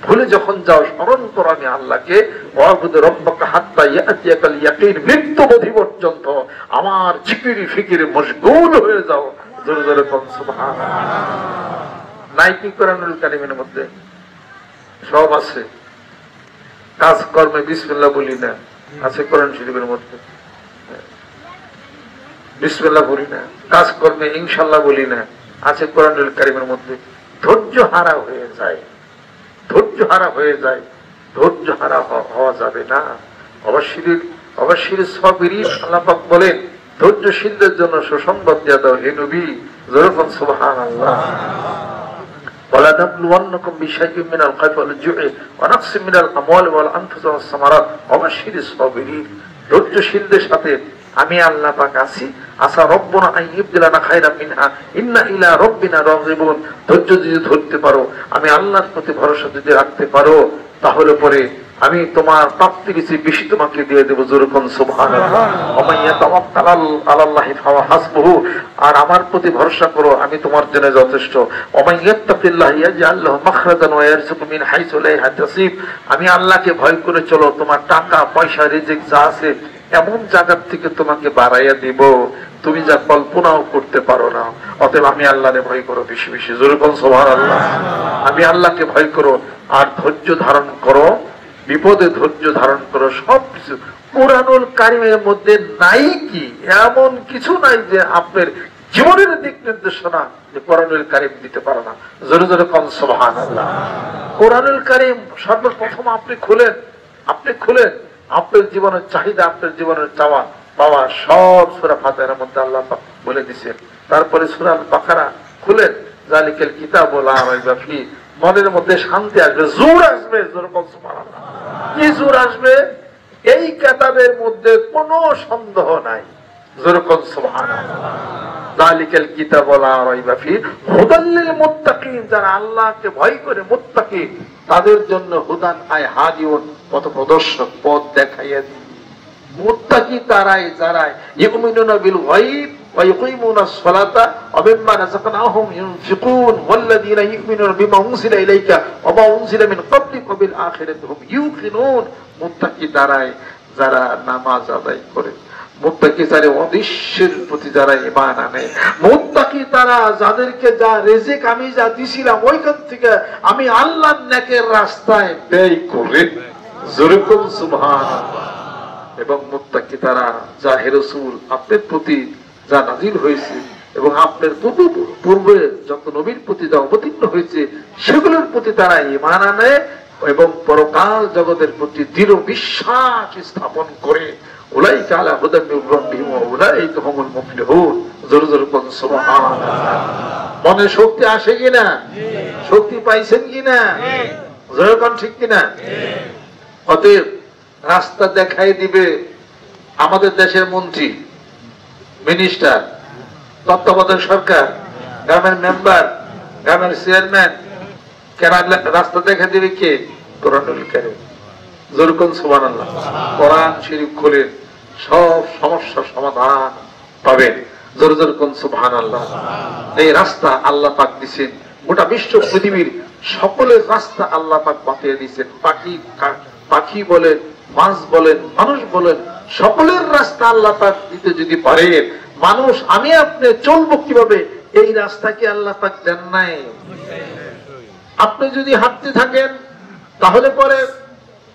ভুলে যখন যাও স্মরণ করো আমি আল্লাহকে। ওয়াবুদ রাব্বাকা হাত্তা ইয়াতিয়াকাল ইয়াকিন, মৃত্যু অবধি পর্যন্ত আমার জিকিরি ফিকিরে মশগুল হয়ে যাও। জোরে জোরে বল সুবহানাল্লাহ। নাই কি কোরআনুল কারীমের মধ্যে সব আছে। কাজকর্মে বিসমিল্লাহ বলি না, আছে কোরআন শরীফের মধ্যে। বিসমিল্লাহ বলি না, কাজকর্মে ইনশাআল্লাহ বলি না, আছে কোরআনুল কারীমের মধ্যে। ধৈর্য হারা হয়ে যায়, ধৈর্য হারা হয়ে যায়। ধৈর্য হারা হওয়া যাবে না। অবশ্যই সাবিরিন, আল্লাহ পাক বলেন ধৈর্যশীলদের জন্য সুসংবাদ দিয়ে দাও হে নবী। জোরে বল সুবহানাল্লাহ। ولنبلونكم بشيء من الخوف والجوع ونقص من الاموال والانفس والثمرات وبشر الصابرين। ধৈর্যশীলদের সাথে আমি আল্লাহ পাক আছি। আসা রব্বুনা আইয়ুবদিলানা খায়রাম মিনহা ইন্না ইলা রাব্বিনা রাগিবুন। ধৈর্য যদি ধরতে পারো, আমি আল্লাহর প্রতি ভরসা যদি রাখতে পারো, তাহলে পরে আমি তোমার প্রাপ্তির চেয়ে বেশি তোমাকে দিয়ে দেবো। জোরে কোন সুবহানাল্লাহ। ওয়া ইয়াতাওয়াক্কাল আলাল্লাহি ফাহুয়া হাসবুহু, আর আমার প্রতি ভরসা করো, আমি তোমার জন্য যথেষ্ট। ওয়া ইয়াত্তাকিল্লাহ ইয়াজআল লাহু মাখরাজান ওয়া ইয়ারযুকু মিন হাইসু লা ইয়াহতাসিব। আমি আল্লাহকে ভয় করে চলো, তোমার টাকা পয়সা রিজিক যা আছে এমন জায়গার থেকে তোমাকে বাড়াইয়া দিব তুমি যা কল্পনাও করতে পারো না। অতএব আমি আল্লাহকে ভয় করো বেশি বেশি। জোরে বল সুবহানাল্লাহ। আমি আল্লাহকে ভয় করো আর ধৈর্য ধারণ করো, বিপদে ধৈর্য ধারণ করো। সবকিছু কুরআনুল কারীমের মধ্যে নাই কি এমন কিছু নাই যে আপনার জীবনের দিক নির্দেশনা যে কুরআনুল কারীম দিতে পারে না। জোরে জোরে বল সুবহানাল্লাহ। কুরআনুল কারীম সর্বপ্রথম আপনি খুলেন, আপনার জীবনের চাহিদা, আপনার জীবনের চাওয়া পাওয়া সব সূরা ফাতিহার মধ্যে আল্লাহ পাক বলে দিয়েছেন। তারপরে সূরা আল বাকারা খুলেন, যালিকাল কিতাবু লা রাইবা ফি, মনের মধ্যে শান্তি আসবে, জোর আসবে। জোর বল সুবহানাল্লাহ। কি জোর আসবে? এই কিতাবের মধ্যে কোনো সন্দেহ নাই। জোর বল সুবহানাল্লাহ। যালিকাল কিতাবু লা রাইবা ফি হুদাল লিল মুত্তাকিন, যারা আল্লাহকে ভয় করে মুত্তাকি তাদের জন্য হুদান আয় হাদিউন, পথ প্রদর্শক, পথ দেখাইয়া দিই। মুত্তাকি তারাই যারা ইউমিনুনা বিল গায়ব ওয়া ইউকিমুনাস সালাতা ওয়া মিম্মা রাযাকনাহুম ইউনফিকুন ওয়াল্লাযীনা ইউমিনুনা বিমা উনজিলা ইলাইকা ওয়া মা উনজিলা মিন ক্বাবলিকা ওয়া বিল আখিরাতি হুম ইউকিনুন। মুত্তাকি তারাই যারা নামাজ আদায় করে, মুত্তাকি যারা অদৃশ্যের প্রতি যারা ঈমান আনে, মুত্তাকি তারা যাদেরকে যা রিজিক আমি যা দিছিলাম ওইখান থেকে আমি আল্লাহর নেকের রাস্তায় ব্যয় করে। জোরে বল সুবহানাল্লাহ। এবং মুত্তাকি তারা যা হে রাসূল আপনার প্রতি যা নাযিল হয়েছে এবং আপনার পূর্বে যত নবীর প্রতি যা অবতীর্ণ হয়েছে সেগুলোর প্রতি তারা ঈমান আনে এবং পরকাল জগতের প্রতি দৃঢ় বিশ্বাস স্থাপন করে। উলাইকা আলা হুদাম মির রাব্বিহিম ওয়া উলাইকা হুমুল মুফলিহুন। জোরে জোরে বলুন সুবহানাল্লাহ। মনে শক্তি আসে কিনা? শক্তি পাইছেন কিনা? জোরে কোন ঠিক কিনা? অতএব রাস্তা দেখাই দিবে আমাদের দেশের মন্ত্রী, মিনিস্টার, তত্ত্বাবধায়ক সরকার, গ্রামের মেম্বার, গ্রামের চেয়ারম্যান। রাস্তা দেখা দিবে কে? কোরআনুল কারীম। জোরে কোন সুবহানাল্লাহ। কোরআন শরীফ খুলে সব সমস্যার সমাধান পাবেন। জোরে জোরে কোন সুবহানাল্লাহ। এই রাস্তা আল্লাহ পাক দিয়েছেন, গোটা বিশ্ব পৃথিবীর সকলের রাস্তা আল্লাহ পাক বাতিয়ে দিয়েছেন। পাখি বলেন, মাছ বলেন, মানুষ বলেন, সকলের রাস্তা আল্লাহ পাক দিতে যদি পারেন, মানুষ আমি আপনি চলবো কিভাবে? এই রাস্তা কি আল্লাহ পাক দেন নাই? আপনি যদি হাঁটতে থাকেন তাহলে পরে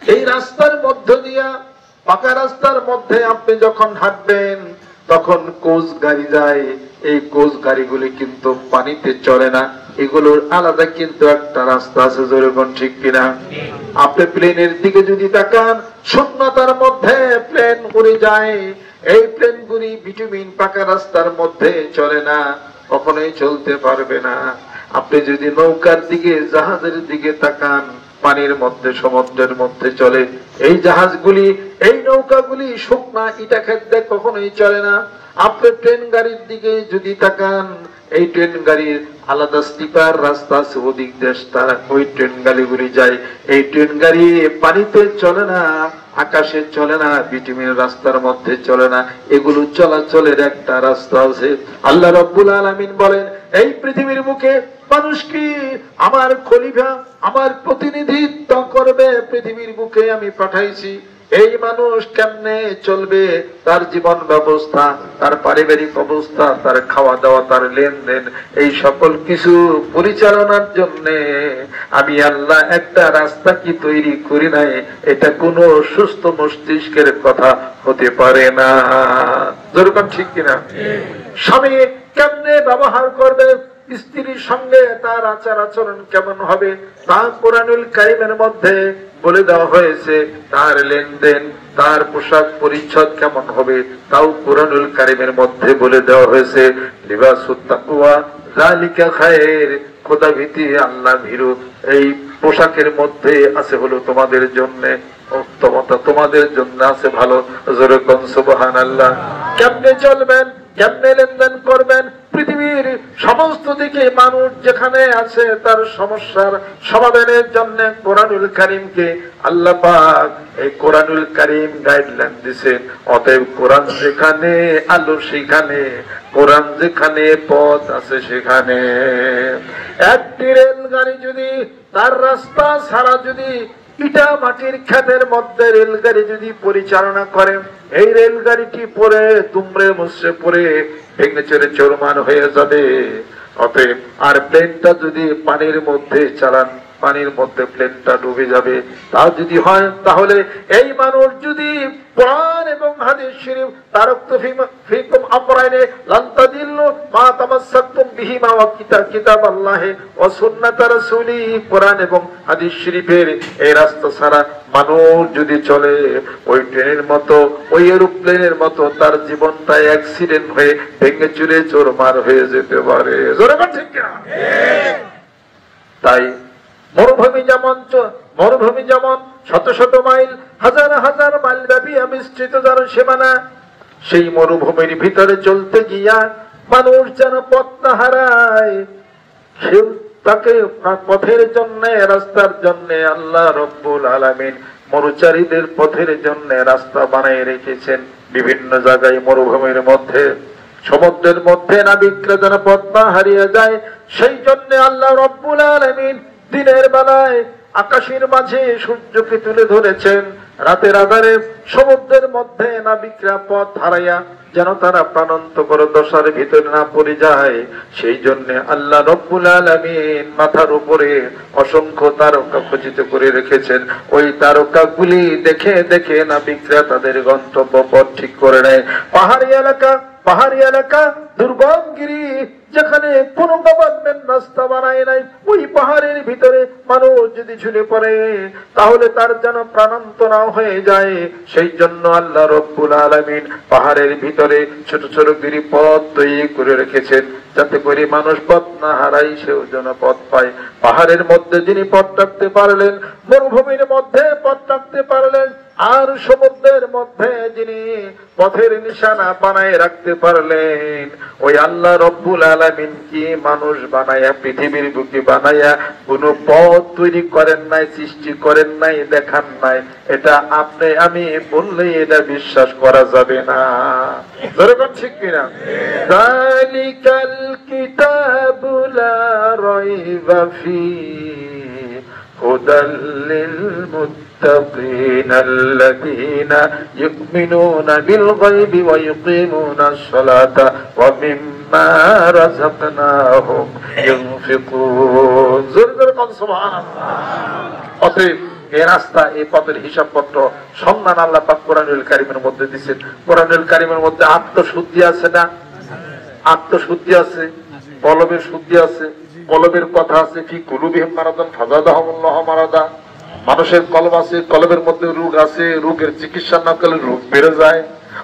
এই রাস্তার মধ্য দিয়া, পাকা রাস্তার মধ্যে আপনি যখন হাঁটবেন তখন কোচ গাড়ি যায়। এই কোচ গাড়িগুলি কিন্তু পানিতে চলে না, এগুলোর আলাদা কিন্তু একটা রাস্তা আছে। জোরে কোন ঠিক কিনা? আপনি প্লেনের দিকে যদি তাকান, শূন্যতার মধ্যে প্লেন উড়ে যায়। এই প্লেনগুলি ভিটামিন পাকা রাস্তার মধ্যে চলে না, কখনোই চলতে পারবে না। আপনি যদি নৌকার দিকে, জাহাজের দিকে তাকান, পানির মধ্যে, সমুদ্রের মধ্যে চলে এই জাহাজগুলি, এই নৌকাগুলি শুকনা ইটা খাদ্যে কখনোই চলে না। আপনি ট্রেন গাড়ির দিকে যদি তাকান, এই ট্রেন গাড়ির আলাদা স্লিপার রাস্তা আছে, ওদিক দেশ তারা ওই ট্রেন গাড়িগুলি যায়। এই ট্রেন গাড়ি পানিতে চলে না, আকাশে চলে না, ভিটামিন রাস্তার মধ্যে চলে না, এগুলো চলাচলের একটা রাস্তা আছে। আল্লাহ রাব্বুল আলামিন বলেন, এই পৃথিবীর বুকে মানুষ কি আমার খলিফা, আমার প্রতিনিধিত্ব করবে। পৃথিবীর বুকে আমি পাঠাইছি, এই মানুষ কেমনে চলবে, তার জীবন ব্যবস্থা, তার পারিবারিক অবস্থা, তার খাওয়া দাওয়া, তার লেনদেন, এই সকল কিছু পরিচালনার জন্য আমি আল্লাহ একটা রাস্তা কি তৈরি করি নাই? এটা কোন সুস্থ মস্তিষ্কের কথা হতে পারে না। যেরকম ঠিক কিনা? স্বামী কেমনে ব্যবহার করবে, স্ত্রীর সঙ্গে তার আচার আচরণ কেমন হবে, তা কোরআনুল কারীমের মধ্যে বলে দেওয়া হয়েছে। তার লেনদেন, তার পোশাক পরিচ্ছদ কেমন হবে, তাও কোরআনুল কারীমের মধ্যে বলে দেওয়া হয়েছে। লিবাসুত তাকওয়া যালিকা খায়র, খোদা ভীতি, আল্লাহ ভীরু, এই পোশাকের মধ্যে আছে হলো তোমাদের জন্য উত্তমতা, তোমাদের জন্য আছে ভালো। জোরে কোন সুবহানাল্লাহ। কেমনে চলবেন, কেমনে লেনদেন করবেন? পৃথিবীর সমস্ত দিকে মানুষ যেখানে আছে তার সমস্যার সমাধানের জন্য কোরআনুল কারীমকে আল্লাহ পাক এই কোরআনুল কারীম গাইডলাইন দিয়েছেন। অতএব কোরআন যেখানে আলো সেখানে, কোরআন যেখানে পথ আছে সেখানে। একটি রেলগাড়ি যদি তার রাস্তা ছাড়া যদি ইটা মাটির ক্ষেতের মধ্যে রেলগাড়ি যদি পরিচালনা করেন, এই রেলগাড়িটি পরে দুমড়ে মুচড়ে পরে ভেঙে চড়ে চুরমার হয়ে যাবে। অতএব আর প্লেনটা যদি পানির মধ্যে চালান, পানির মধ্যে প্লেনটা ডুবে যাবে। তা যদি হয় তাহলে এই মানুষ যদি কোরআন এবং হাদিস শরীফ তারাকতু ফীকুম আমরাইনে লান তাদিল্লু মা তামাসসাকতুম বিহিমা ওয়া কিতাবাল্লাহি ওয়া সুন্নাত রাসূলি, কোরআন এবং হাদিস শরীফের এই রাস্তা ছাড়া মানুষ যদি চলে, ওই ট্রেনের মতো, ওই এরোপ্লেনের মতো তার জীবনটা অ্যাক্সিডেন্ট হয়ে ভেঙে চুরে চুরমার হয়ে যেতে পারে। জোরে বল ঠিক কিনা? তাই মরুভূমি যেমন শত শত মাইল, হাজার হাজার মাইল ব্যাপী বিস্তৃত যার সীমানা, সেই মরুভূমির ভিতরে চলতে গিয়া মানুষ যেন পথ না হারায়, সে তাকে পথের জন্য, রাস্তার জন্য আল্লাহ রব্বুল আলামিন মরুচারীদের পথের জন্য রাস্তা বানিয়ে রেখেছেন। বিভিন্ন জায়গায় মরুভূমির মধ্যে, সমুদ্রের মধ্যে নাবিকরা যেন পথ না হারিয়ে যায়, সেই জন্য আল্লাহ রব্বুল আলামিন দিনের বেলায় আকাশের মাঝে সূর্যকে তুলে ধরেছেন, রাতের আধারে সমুদ্রের মধ্যে নাবিকরা পথ হারাইয়া যেন তারা প্রাণান্তকর দশার ভিতরে না পড়ে যায়। সেই জন্য আল্লাহ রব্বুল আলামিন মাথার উপরে অসংখ্য তারকা খচিত করে রেখেছেন। ওই তারকাগুলি দেখে দেখে নাবিকরা তাদের গন্তব্য পথ ঠিক করে নেয়। পাহাড়ি এলাকা, দুর্গম গিরি, যেখানে কোন গভর্নমেন্ট রাস্তা বানায় নাই, ওই পাহাড়ের ভিতরে মানুষ যদি ঝুলে পড়ে তাহলে তার যেন প্রাণান্তরা হয়ে যায়। সেই জন্য আল্লাহ রব্বুল আলামিন পাহাড়ের ভিতরে ছোট ছোট গিরিপথ তৈরি করে রেখেছেন, যাতে করে মানুষ পথ না হারাই সেও যেন পথ পায়। পাহাড়ের মধ্যে যিনি পথ রাখতে পারলেন, মরুভূমির মধ্যে পথ রাখতে পারলেন, আর সমুদ্রের মধ্যে যিনি পথের নিশানা বানায় রাখতে পারলেন, ওই আল্লাহ রব্বুল আলামিন কি মানুষ বানায়া পৃথিবীর বুকে বানায়া কোন পথ তৈরি করেন নাই, সৃষ্টি করেন নাই, দেখান নাই? এটা আপনি আমি বললেই এটা বিশ্বাস করা যাবে না। যেরকম ঠিক কিনা? যালিকাল কিতাবু লা রাইবা ফীহি হুদাল লিল মুত্তাকিন আল্লাযীনা ইউমিনুনা বিল গায়বি ওয়া ইউকিমুনাস সালাতা ওয়া মিম্মা রাযাকনাহুম ইউনফিকুন। জোরে বল সুবহানাল্লাহ। অতএব এই রাস্তা, এই পথের হিসাবপত্র সম্মান আল্লাহ পাক কোরআনুল কারীমের মধ্যে দিয়েছেন। কোরআনুল কারীমের মধ্যে আত্মশুদ্ধি আছে না? আত্মশুদ্ধি আছে, কলবের শুদ্ধি আছে, কলবের কথা আছে। ফি কুলুবিহিম মারাদান ফাযাদাহুমুল্লাহু মারাদা। মানুষের কলব আছে, কলবের মধ্যে রোগ আছে, রোগের চিকিৎসা না করলে রোগ বেড়ে যায়।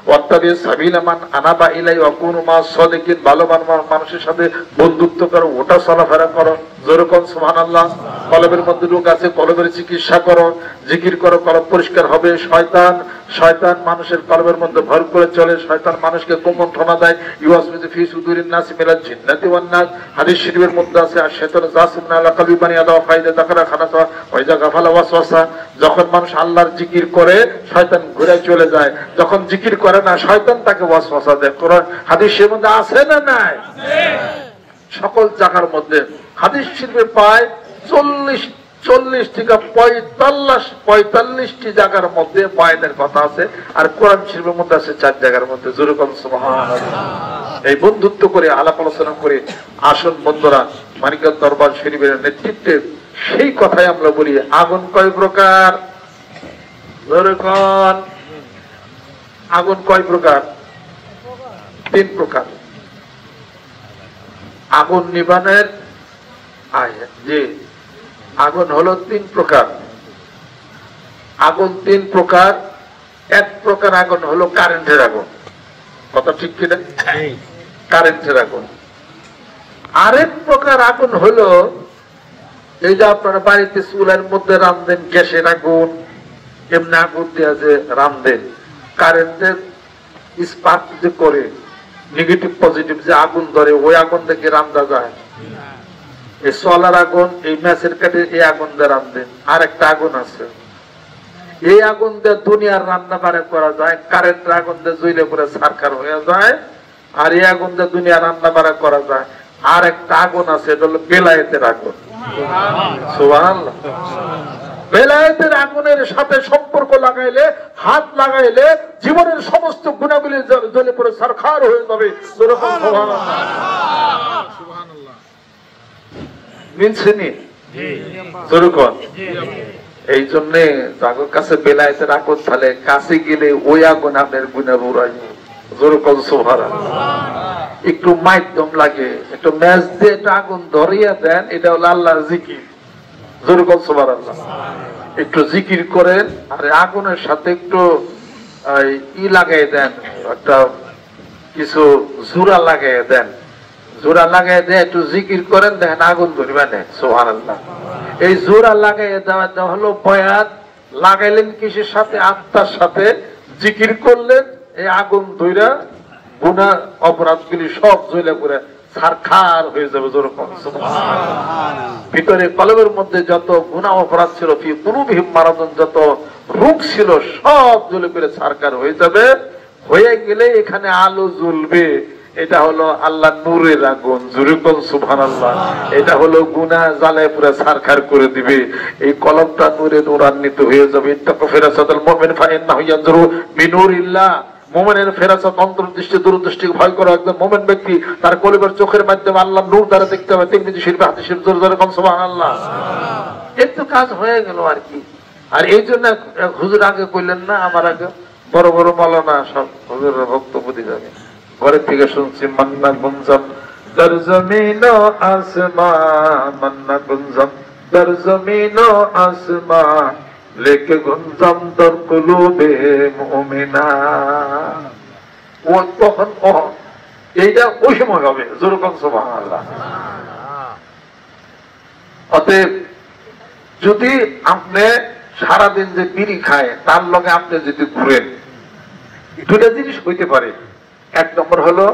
ওয়াত্তাবি সাবিলা মান আনাবা ইলাই ওয়া কুনু মাস সাদিকিন। ভালো মানুষের সাথে বন্ধুত্ব করো, ওটা চলাফেরা করো। যেরকম সুবহানাল্লাহ। কলবের মধ্যে রোগ আছে, কলবের চিকিৎসা করো, জিকির করো, কলব পরিষ্কার হবে। শয়তান মানুষের কলবের মধ্যে ভর করে চলে, শয়তান মানুষকে কুমন্ত্রণা দেয়। ইউওয়াসবিসু ফি সুদুরিন নাস মিনাল জিন্নাতি ওয়ান নাস। হাদিস শরীফের মধ্যে আছে, আর শয়তান জাসিমুন আলা কলবি বানি আদম ফাইদা তাকরা খানাসা ওয়া ইজা গাফালা ওয়াসওয়াসা। যখন মানুষ আল্লাহর জিকির করে শয়তান ঘুরে চলে যায়, যখন জিকির করে না শয়তান তাকে ওয়াসওয়াসা দেয়। কোরআন হাদিসের মধ্যে আছে না নাই? সকল জায়গার মধ্যে হাদিস শরীফে প্রায় 40 থেকে 45টি জায়গার মধ্যে বয়ানের কথা আছে, আর কোরআন শরীফের মধ্যে আছে 4 জায়গার মধ্যে। যেরকম সুবহানাল্লাহ। এই বন্ধুত্ব করে আলাপ আলোচনা করে আসুন বন্ধুরা, মানিকগঞ্জ দরবার শরীফের নেতৃত্বে সেই কথাই আমরা বলি, আগুন কয় প্রকার? আগুন কয় প্রকার? 3 প্রকার। আগুন নিবানের যে আগুন হলো 3 প্রকার। আগুন 3 প্রকার। এক প্রকার আগুন হলো কারেন্টের আগুন। কথা ঠিক কিনা? কারেন্টের আগুন। আরেক প্রকার আগুন হলো এই যে আপনারা বাড়িতে চুলার মধ্যে রান্ধেন, গ্যাসের আগুন, এমনি আগুন দিয়ে যে রান্ধেন, কারেন্টের স্পার্ক যে করে নেগেটিভ পজিটিভ যে আগুন ধরে, ওই আগুন থেকে রান্ধা যায়। এই সোলার আগুন, এই ম্যাচের কাঠে এই আগুন দিয়ে রান্ধেন। আর একটা আগুন আছে, এই আগুন দিয়ে দুনিয়ার রান্না বাড়া করা যায়। কারেন্টের আগুন দিয়ে জ্বলে পড়ে ছারখার হয়ে যায়, আর এই আগুন দিয়ে দুনিয়ার রান্না বাড়া করা যায়। আর একটা আগুন আছে, এটা হলো বেলায়েতের আগুন। সুবহানাল্লাহ। বেলায়েতের আগুনের সাথে সম্পর্ক লাগাইলে, হাত লাগাইলে জীবনের সমস্ত গুণাবলী জ্বলে পড়ে ছারখার হয়ে যাবে। সুবহানাল্লাহ। এই জন্য যাদের কাছে বেলায়েতের আগুন তাহলে কাছে গেলে ওই আগুন আপনার গুণা বুড়াই। যেরকম সুবহানাল্লাহ। একটু মাধ্যম লাগে, একটু ম্যাচ দিয়ে একটা আগুন ধরিয়া দেন, এটা হলো আল্লাহর জিকির। যেরকম সুবহানাল্লাহ। একটু জিকির করেন, আর আগুনের সাথে একটু লাগাই দেন, একটা কিছু জোড়া লাগাই দেন, জোড়া লাগাই দিয়ে একটু জিকির করেন, দেখেন আগুন ধরবে না। সুবহানাল্লাহ। এই জোড়া লাগাই দেওয়া হলো বয়াত। লাগাইলেন কিসের সাথে? আত্মার সাথে। জিকির করলেন, এই আগুন ধইরা গুনাহ অপরাধগুলি সব জ্বলে পড়ে ছারখার হয়ে যাবে। যেরকম ভিতরে কলবের মধ্যে যত গুনাহ অপরাধ ছিল, ফি কুলুবিহিম মারাদুন, যত রোগ ছিল সব জ্বলে পড়ে ছারখার হয়ে যাবে। হয়ে গেলে এখানে আলো জ্বলবে। এটা হলো আল্লাহ নূরের আগুন। যেরকম সুবহানাল্লাহ। এটা হলো গুনাহ জ্বালায় পুরো ছারখার করে দিবে। এই কলবটা নূরে নূরান্বিত হয়ে যাবে। ইত্তাকু ফিরাসাতাল মুমিন ফাইন্নাহু ইয়ানজুরু বিনূরিল্লাহ। মুমিনের ফেরাসত, অন্তর্দৃষ্টি, দূরদৃষ্টি ভয় করা একজন মুমিন ব্যক্তি তার কলবের চোখের মাধ্যমে আল্লাহ নূর দ্বারা দেখতে হবে। তিরমিজি শরীফে হাদিস শরীফ জোরে কোন সুবহানাল্লাহ। একটু কাজ হয়ে গেল আর কি। আর এই জন্য হুজুর আগে কইলেন না, আমার আগে বড় বড় মাওলানা সব হুজুরের বক্তব্য দিয়ে যাবে। ঘরের থেকে শুনছি মান্না গুঞ্জাম در زمین و آسمان من نگنجم در زمین و آسمان لیکن گنجم در قلوب মুমিনা ও তখন এইটা ওই সময় হবে যেরকম সুবহানাল্লাহ অতএব যদি আপনি সারাদিন যে বিড়ি খায় তার লগে আপনি যদি ঘুরেন দুটা জিনিস হইতে পারে এক নম্বর হলো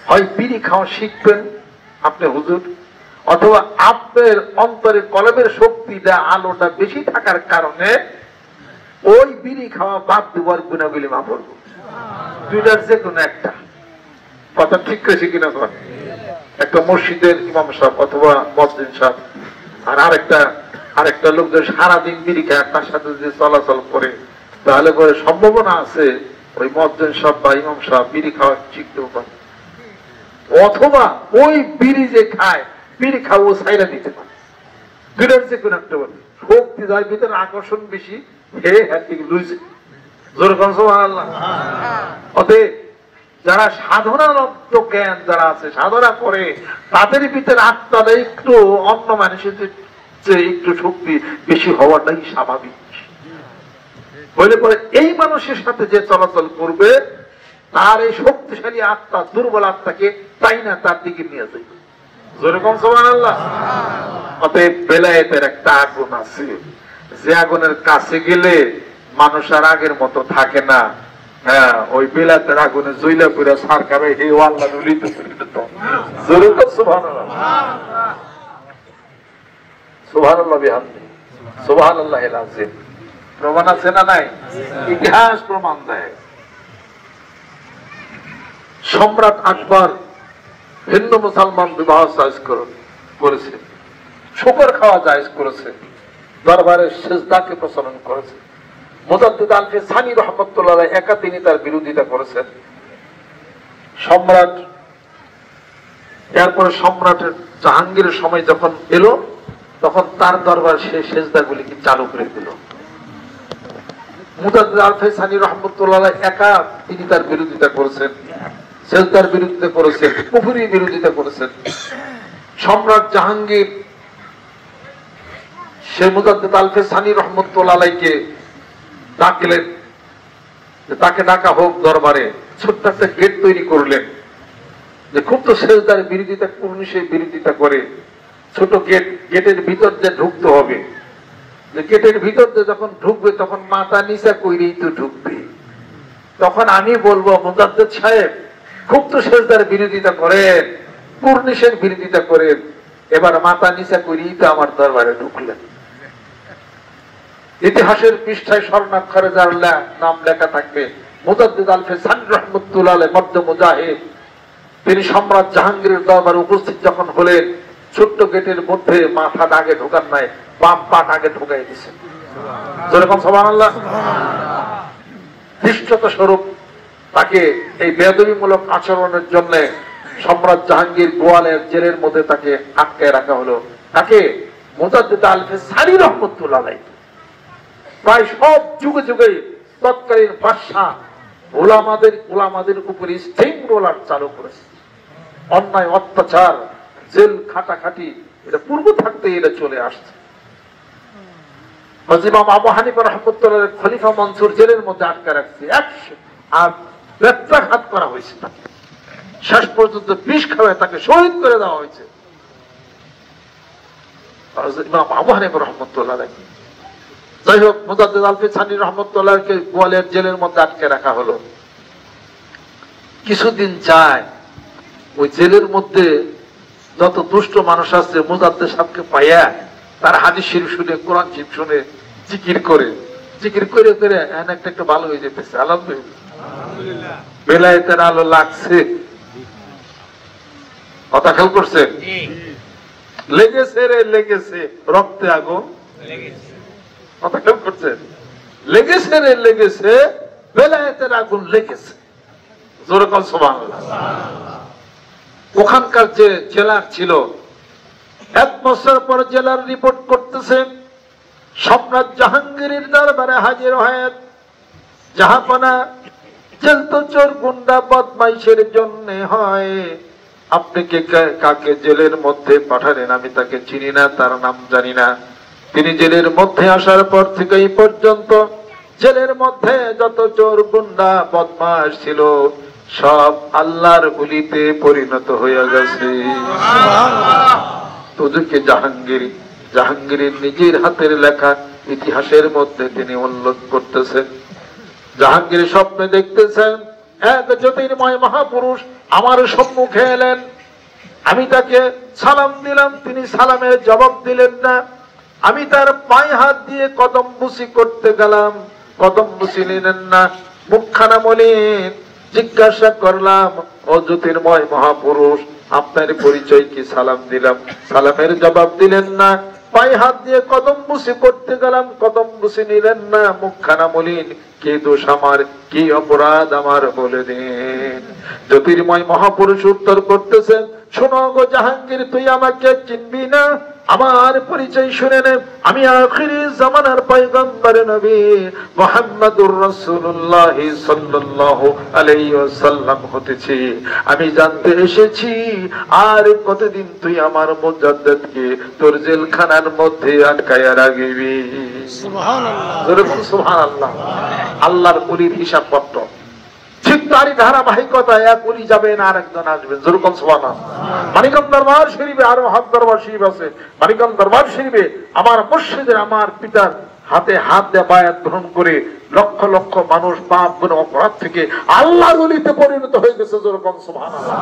হয় বিড়ি খাওয়া শিখবেন আপনি হুজুর অথবা আপনার অন্তরে কলমের শক্তিটা আলোটা বেশি থাকার কারণে ওই বিড়ি খাওয়া বাদ দেওয়ার গুণাগুলি মাফ করবো দুইটার যে কোনো একটা কথা ঠিক করেছে কিনা কর একটা মসজিদের ইমাম সাহেব অথবা মুয়াজ্জিন সাহেব আর আরেকটা লোক যে সারাদিন বিড়ি খায় তার সাথে যদি চলাচল করে তাহলে পরে সম্ভাবনা আছে ওই মুয়াজ্জিন সাহেব বা ইমাম সাহেব বিড়ি খাওয়া শিখতেও পারে অথবা ওই বিড়ি যে খায় বিড়ি খাওয়া ছাইরা দিতে পারে দুইটার যে কোনো একটা বলে শক্তি যার ভিতরে আকর্ষণ বেশি হে হ্যাপি লুজ যেরকম সুবহানাল্লাহ অতএব যারা সাধনারত জ্ঞান যারা আছে সাধনা করে তাদের ভিতরে আত্মাটা একটু অন্য মানুষের যে একটু শক্তি বেশি হওয়াটাই স্বাভাবিক বলে পরে এই মানুষের সাথে যে চলাচল করবে তার এই শক্তিশালী আত্মা দুর্বল আত্মাকে তাই না তার দিকে নিয়ে যাবে যেরকম সুবহানাল্লাহ অতএব বেলায়েতের একটা আগুন আছে যে আগুনের কাছে গেলে মানুষ আর আগের মতো থাকে না হ্যাঁ ওই বেলায়েতের আগুনে জইলা পুরা সরকারে হে আল্লাহ নলিত যেরকম সুবহানাল্লাহ সুবহানাল্লাহ বিহামদি সুবহানাল্লাহিল আযীম প্রমাণ আছে না নাই ইতিহাস প্রমাণ দেয় সম্রাট আকবর হিন্দু মুসলমান বিবাহ জায়েজ করেছে শুকর খাওয়া জায়েজ করেছে দরবারে সিজদাকে প্রচলন করেছে মুজাদ্দিদ আলফি সানি রাহমাতুল্লাহ আলাইহি একা তিনি তার বিরোধিতা করেছেন সম্রাট এরপরে সম্রাটের জাহাঙ্গীরের সময় যখন এলো তখন তার দরবার সেই সিজদাগুলিকে চালু করে দিল মুজাদ্দিদ আলফি সানি রাহমাতুল্লাহ আলাইহি একা তিনি তার বিরোধিতা করেছেন সিজদার বিরোধিতা করেছেন কুফরির বিরোধিতা করেছেন সম্রাট জাহাঙ্গীর সে মুজাদ্দিদ আলফি সানি রাহমাতুল্লাহ আলাইহিকে ডাকলেন তাকে ডাকা হোক দরবারে ছোট্ট একটা গেট তৈরি করলেন যে খুব তো সিজদার বিরোধিতা কুর্নিশের বিরোধিতা করে ছোট গেটের ভিতর যে ঢুকতে হবে যে গেটের ভিতর যে যখন ঢুকবে তখন মাথা নিচা কইরেই তো ঢুকবে তখন আমি বলবো মুজাদ্দিদ সাহেব খুব তো সিজদার বিরোধিতা করেন কুর্নিশের বিরোধিতা করেন এবার মাথা নিচা কইরেই তো আমার দরবারে ঢুকলেন ইতিহাসের পৃষ্ঠায় স্বর্ণাক্ষরে যার নাম লেখা থাকবে মুজাদ্দিদ আলফি সানি রাহমাতুল্লাহ আলাইহি মধ্য মুজাহিদ তিনি সম্রাট জাহাঙ্গীরের দরবারে উপস্থিত যখন হলেন ছোট্ট গেটের মধ্যে মাথা আগে ঢোকান নাই বাম পা আগে ঢুকাই দিয়েছেন যেরকম সুবহানাল্লাহ দৃষ্টতা স্বরূপ তাকে এই বেয়াদবিমূলক আচরণের জন্য সম্রাট জাহাঙ্গীর গোয়ালের জেলের মধ্যে তাকে আটকায় রাখা হলো তাকে মুজাদ্দিদ আলফি সানি রাহমাতুল্লাহ আলাইহি প্রায় সব যুগে যুগে তৎকালীন বাদশাহ উলামাদের উপরে স্টিং রোলার চালু করেছে অন্যায় অত্যাচার জেল খাটাখাটি এটা পূর্ব থাকতে এটা চলে আসছে ইমাম আবু হানিফা রাহমাতুল্লাহ আলাইহি খলিফা মনসুর জেলের মধ্যে আটকে রাখছে আর ব্যত্যাঘাত করা হয়েছে তাকে শেষ পর্যন্ত বিষ খাওয়ায় তাকে শহীদ করে দেওয়া হয়েছে ইমাম আবু হানিফা রাহমাতুল্লাহ আলাইহি যাই হোক মুজাদ্দিদ আলফি সানি রাহমাতুল্লাহকে গোয়ালের জেলের মধ্যে আটকে রাখা হলো কিছুদিন যায় ওই জেলের মধ্যে যত দুষ্ট মানুষ আছে মুজাদ্দিদ সাহেবকে পাইয়া তার হাদিস শরীফ শুনে কোরআন শরীফ শুনে জিকির করে করে একটা ভালো হয়ে যেতেছে আলহামদুলিল্লাহ বেলায়েতের আলো লাগছে কথা খেয়াল করছেন লেগেছে রে লেগেছে রক্তে আগুন লেগেছে কথা খেয়াল করছেন লেগেছে রে লেগেছে বেলায়েতের আগুন লেগেছে যেরকম সুবহানাল্লাহ ওখানকার যে জেলার ছিল 1 বছর পর জেলার রিপোর্ট করতেছে সম্রাট জাহাঙ্গীরের দরবারে হাজির হয়ে জাহাপনা জেল তো চোর গুন্ডা বদমাইশের জন্য হয় আপনি কাকে জেলের মধ্যে পাঠালেন আমি তাকে চিনি না, তার নাম জানি না। তিনি জেলের মধ্যে আসার পর থেকে এই পর্যন্ত জেলের মধ্যে যত চোর গুন্ডা বদমাশ ছিল সব আল্লাহর ওলিতে পরিণত হয়ে গেছে। তোদেরকে জাহাঙ্গীরের নিজের হাতের লেখা ইতিহাসের মধ্যে তিনি উল্লেখ করতেছেন। জাহাঙ্গীর স্বপ্নে দেখতেছেন এক জ্যোতির্ময় মহাপুরুষ আমার সম্মুখে এলেন, আমি তাকে সালাম দিলাম, তিনি সালামের জবাব দিলেন না। আমি তার পায়ে হাত দিয়ে কদম বুসি করতে গেলাম, কদম বুসি নিলেন না, মুখখানা মলিন। জিজ্ঞাসা করলাম, ও জ্যোতির্ময় মহাপুরুষ আপনার পরিচয় কি? সালাম দিলাম, সালামের জবাব দিলেন না। পায়ে হাত দিয়ে কদম বুসি করতে গেলাম, কদম বুসি নিলেন না, মুখখানা মলিন। কি দোষ আমার, কি অপরাধ আমার বলে দিন। জ্যোতির্ময় মহাপুরুষ উত্তর করতেছেন, শোনো গো জাহাঙ্গীর, তুই আমাকে চিনবি না, আমার পরিচয় শুনে নে। আমি আখিরি জামানার পয়গম্বর নবী মুহাম্মদুর রাসূলুল্লাহ সাল্লাল্লাহু আলাইহি ওয়াসাল্লাম হতেছি। আমি জানতে এসেছি আর কতদিন তুই আমার মুজাদ্দিদকে তোর জেলখানার মধ্যে আটকায়া রাখবি। সুবহানাল্লাহ, সুবহানাল্লাহ। আল্লাহর ওলির হিসাব পত্র ঠিক তারই ধারাবাহিকতা, এক ওলি যাবেন আর একজন আসবেন। যেরকম সুবহানাল্লাহ। মানিকগঞ্জ দরবার শরীফে আরো হাত দরবার শরীফ আছে। মানিকগঞ্জ দরবার শরীফে আমার মুর্শিদের, আমার পিতার হাতে হাত দিয়ে বায়াত গ্রহণ করে লক্ষ লক্ষ মানুষ পাপ গুনাহ অপরাধ থেকে আল্লাহর ওলিতে পরিণত হয়ে গেছে। যেরকম সুবহানাল্লাহ।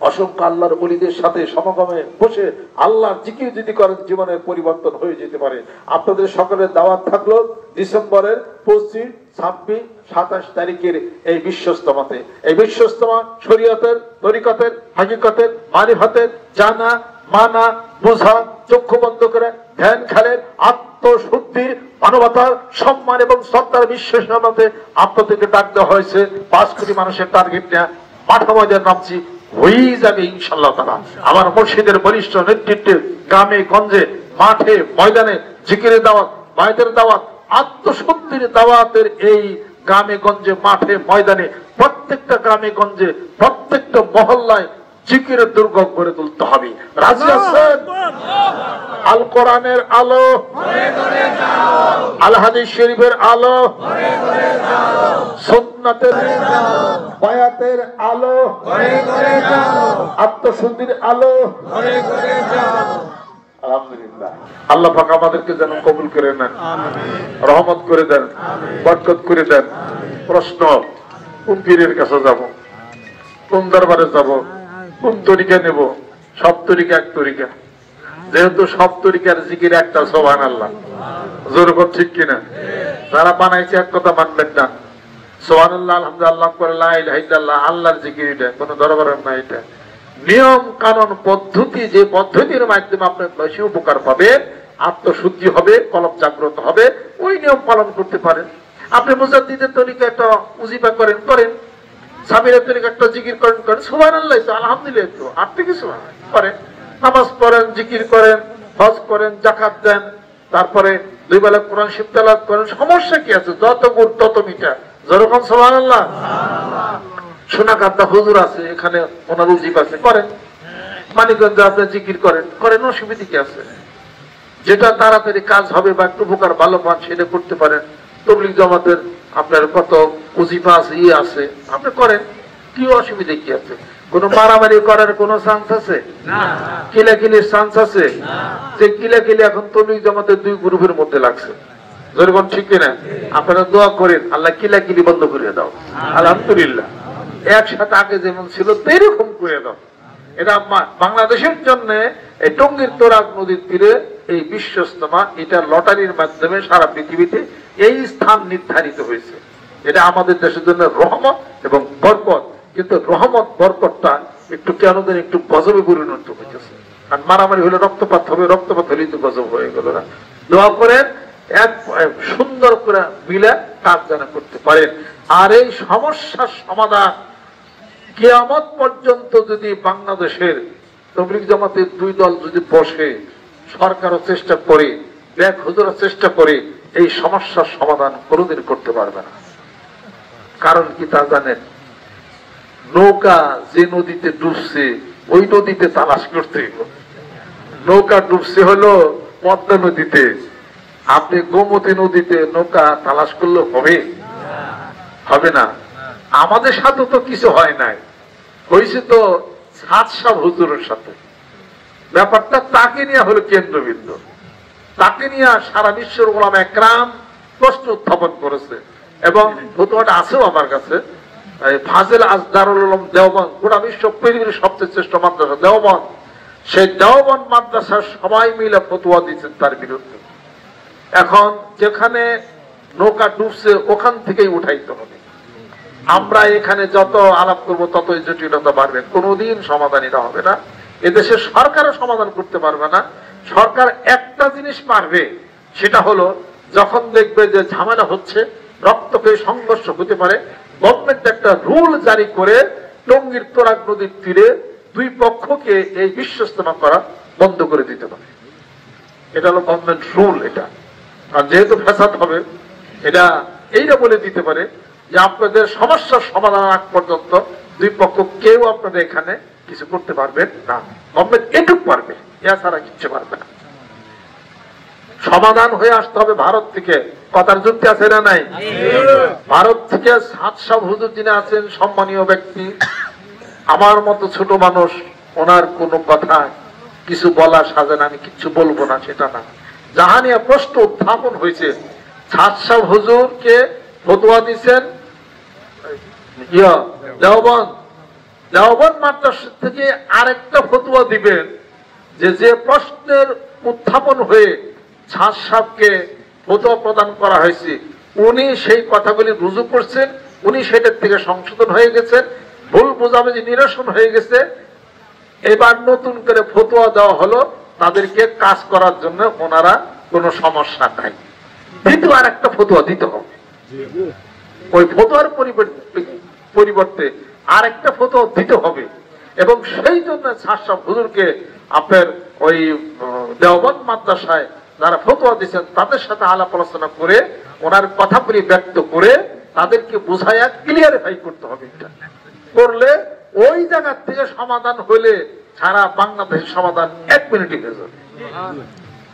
অসংখ্য আল্লাহর ওলিদের সাথে সমাগমে বসে আল্লাহর জিকির যদি করেন জীবনের পরিবর্তন হয়ে যেতে পারে। আপনাদের সকলের দাওয়াত থাকলো ডিসেম্বরের 25, 26, 27 তারিখের এই বিশ্বস্তমাতে। এই বিশ্বস্তমা শরীয়তের, তরিকতের, হাকিকতের, মারিফাতের জানা, মানা, বোঝা, চক্ষু বন্ধ করে ধ্যান খেলেন, আত্মশুদ্ধির, মানবতার, সম্মান এবং শ্রদ্ধার বিশ্বাসের মধ্যে আপনাদেরকে ডাক দেওয়া হয়েছে। 5 কোটি মানুষের টার্গেট নেওয়া মাঠা ময়দানে নামছি, হয়েই যাবে ইনশাআল্লাহ তাআলা। আমার মুর্শিদের বলিষ্ঠ নেতৃত্বে গ্রামে গঞ্জে মাঠে ময়দানে জিকিরের দাওয়াত, বায়াতের দাওয়াত, আত্মশুদ্ধির দাওয়াতের এই গ্রামে গঞ্জে মাঠে ময়দানে প্রত্যেকটা গ্রামে গঞ্জে প্রত্যেকটা মহল্লায় জিকিরের দুর্গ গড়ে তুলতে হবে। রাজি আছেন? আল কোরআনের আলো, আল হাদিস শরীফের আলো, সুন্নাতের বায়াতের আলো, আত্মশুদ্ধির আলো। আলহামদুলিল্লাহ। আল্লাহ পাক আমাদেরকে যেন কবুল করে নেন, রহমত করে দেন, বরকত করে দেন। প্রশ্ন, কোন পীরের কাছে যাব, কোন দরবারে যাব, কোন তরিকা নেব? সব তরিকা এক তরিকা, যেহেতু সব তরিকার জিকির একটা, সুবহানাল্লাহ। জোর কর, ঠিক কিনা? যারা বানাইছে এক কথা মানবেন না। সুবহানাল্লাহ, আলহামদুলিল্লাহ করে লা ইলাহা ইল্লাল্লাহ, আল্লাহর জিকির। এটা কোন দরবারের না, এটা নিয়ম কানুন পদ্ধতি, যে পদ্ধতির মাধ্যমে আপনি বেশি উপকার পাবেন, আত্মশুদ্ধি হবে, কলব জাগ্রত হবে, ওই নিয়ম পালন করতে পারেন। আপনি মুজাদ্দিদের তরিকা একটা উজিফা করেন, সাবিরের তরিকা একটা জিকির করেন, সুবহানাল্লাহ, আলহামদুলিল্লাহ, তো আপনি কিছু করেন, নামাজ পড়েন, জিকির করেন, হজ করেন, যাকাত দেন, তারপরে 2 বেলা কোরআন শরীফ তেলাওয়াত করেন, সমস্যা কি আছে? যত গুণ তত মিঠা। যেরকম সুবহানাল্লাহ। সোনাকান্দা হুজুর আছে, এখানে ওনার উজিব আছে, করেন। মানিকগঞ্জে আপনি জিকির করেন, অসুবিধা কি আছে? যেটা তাড়াতাড়ি কাজ হবে বা একটু উপকার ভালো পান সেটা করতে পারেন। তবলিগ জামাতের আপনার কত উজিফা আছে, আছে, আপনি করেন, কি অসুবিধা কি আছে? কোন মারামারি করার কোন চান্স আছে? কিলাকিলির চান্স আছে? যে কিলাকিলি এখন তবলিগ জামাতের 2 গ্রুপের মধ্যে লাগছে। যেরকম, ঠিক কিনা? আপনারা দোয়া করেন আল্লাহ কিলাকিলি বন্ধ করে দাও। আলহামদুলিল্লাহ। একসাথে আগে যেমন ছিল তেরকম করে দাও। এটা বাংলাদেশের জন্য এই টঙ্গীর তোরাগ নদীর তীরে এই বিশ্বস্তমা, এটা লটারির মাধ্যমে সারা পৃথিবীতে এই স্থান নির্ধারিত হয়েছে। এটা আমাদের দেশের জন্য রহমত এবং বরকত। কিন্তু রহমত বরকতটা একটু কেন যেন একটু গজবে পরিণত হয়েছে। আর মারামারি হলে রক্তপাত হবে, রক্তপাত হলেই তো গজব হয়ে গেল না। দোয়া করেন এক সুন্দর করে মিলে কাজ যেন করতে পারেন। আর এই সমস্যার সমাধান কিয়ামত পর্যন্ত যদি বাংলাদেশের তবলিগ জামাতের 2 দল যদি বসে, সরকারও চেষ্টা করে, ব্যাগ হুজুরও চেষ্টা করে, এই সমস্যার সমাধান কোনোদিন করতে পারবে না। কারণ কি তা জানেন? নৌকা যে নদীতে ডুবছে ওই নদীতে তালাশ করতে। নৌকা ডুবছে হলো পদ্মা নদীতে, আপনি গোমতী নদীতে নৌকা তালাশ করলে হবে? হবে না। আমাদের সাথে তো কিছু হয় নাই, হয়েছে তো সাদ সাহ হুজুরের সাথে। ব্যাপারটা তাকে নিয়ে হলো কেন্দ্রবিন্দু, তাকে নিয়ে সারা বিশ্বের ওলামা একরাম প্রশ্ন উত্থাপন করেছে এবং ফতোয়াটা আছেও আমার কাছে। ফাজিল আজ দারুল উলুম দেওবন্দ, গোটা বিশ্ব পৃথিবীর সবচেয়ে শ্রেষ্ঠ মাদ্রাসা দেওবন্দ, সেই দেওবন্দ মাদ্রাসার সবাই মিলে ফতোয়া দিচ্ছেন তার বিরুদ্ধে। এখন যেখানে নৌকা ডুবছে ওখান থেকেই উঠাইতে হবে। আমরা এখানে যত আলাপ করবো ততই জটিলতা বাড়বে, কোনোদিন সমাধান এটা হবে না। এদেশে সরকারও সমাধান করতে পারবে না। সরকার একটা জিনিস পারবে, সেটা হলো যখন দেখবে যে ঝামেলা হচ্ছে, রক্তকে সংঘর্ষ হতে পারে, গভর্নমেন্ট একটা রুল জারি করে টঙ্গীর তোরাগ নদীর তীরে দুই পক্ষকে এই বিশ্ব ইজতেমা করা বন্ধ করে দিতে পারে। এটা হলো গভর্নমেন্ট রুল। এটা আর যেহেতু ফ্যাসাদ হবে, এটা এইটা বলে দিতে পারে যে আপনাদের সমস্যার সমাধান আগ পর্যন্ত দুই পক্ষ কেউ আপনাদের এখানে কিছু করতে পারবেন না। গভর্নমেন্ট এটুক পারবে, এছাড়া কিচ্ছু পারবে না। সমাধান হয়ে আসতে হবে ভারত থেকে। কথার যুক্তি আছে না নাই? ভারত থেকে সাদ সাহ হুজুর যিনি আছেন সম্মানীয় ব্যক্তি, আমার মতো ছোট মানুষ, ওনার কোনো কথা কিছু বলা সাজে না, আমি কিচ্ছু বলবো না সেটা না। যাহা নিয়ে প্রশ্ন উত্থাপন হয়েছে, সাদ সাহ হুজুরকে ফতোয়া দিচ্ছেন দেওবন্দ মাদ্রাসা থেকে আরেকটা ফতোয়া দিবেন যে প্রশ্নের উত্থাপন হয়ে ছাদ সাহেবকে ফতোয়া প্রদান করা হয়েছে, উনি সেই কথাগুলি রুজু করছেন, উনি সেটার থেকে সংশোধন হয়ে গেছেন, ভুল বোঝাবুঝি নিরসন হয়ে গেছে। এবার নতুন করে ফতোয়া দেওয়া হলো তাদেরকে কাজ করার জন্য, ওনারা কোনো সমস্যা নাই। দ্বিতীয় আর একটা ফতোয়া দিতে হবে। ওই ফতোয়ার পরিবর্তে আর একটা ফতোয়া দিতে হবে এবং সেই জন্য ছাদ সাহেব হুজুরকে আপনার ওই দেওবন্দ মাদ্রাসায় যারা ফতোয়া দিচ্ছেন তাদের সাথে আলাপ আলোচনা করে ওনার কথাগুলি ব্যক্ত করে তাদেরকে বুঝাইয়া ক্লিয়ারিফাই করতে হবে। করলে ওই জায়গা থেকে সমাধান হইলে সারা বাংলাদেশের সমাধান 1 মিনিটে হয়ে যাবে।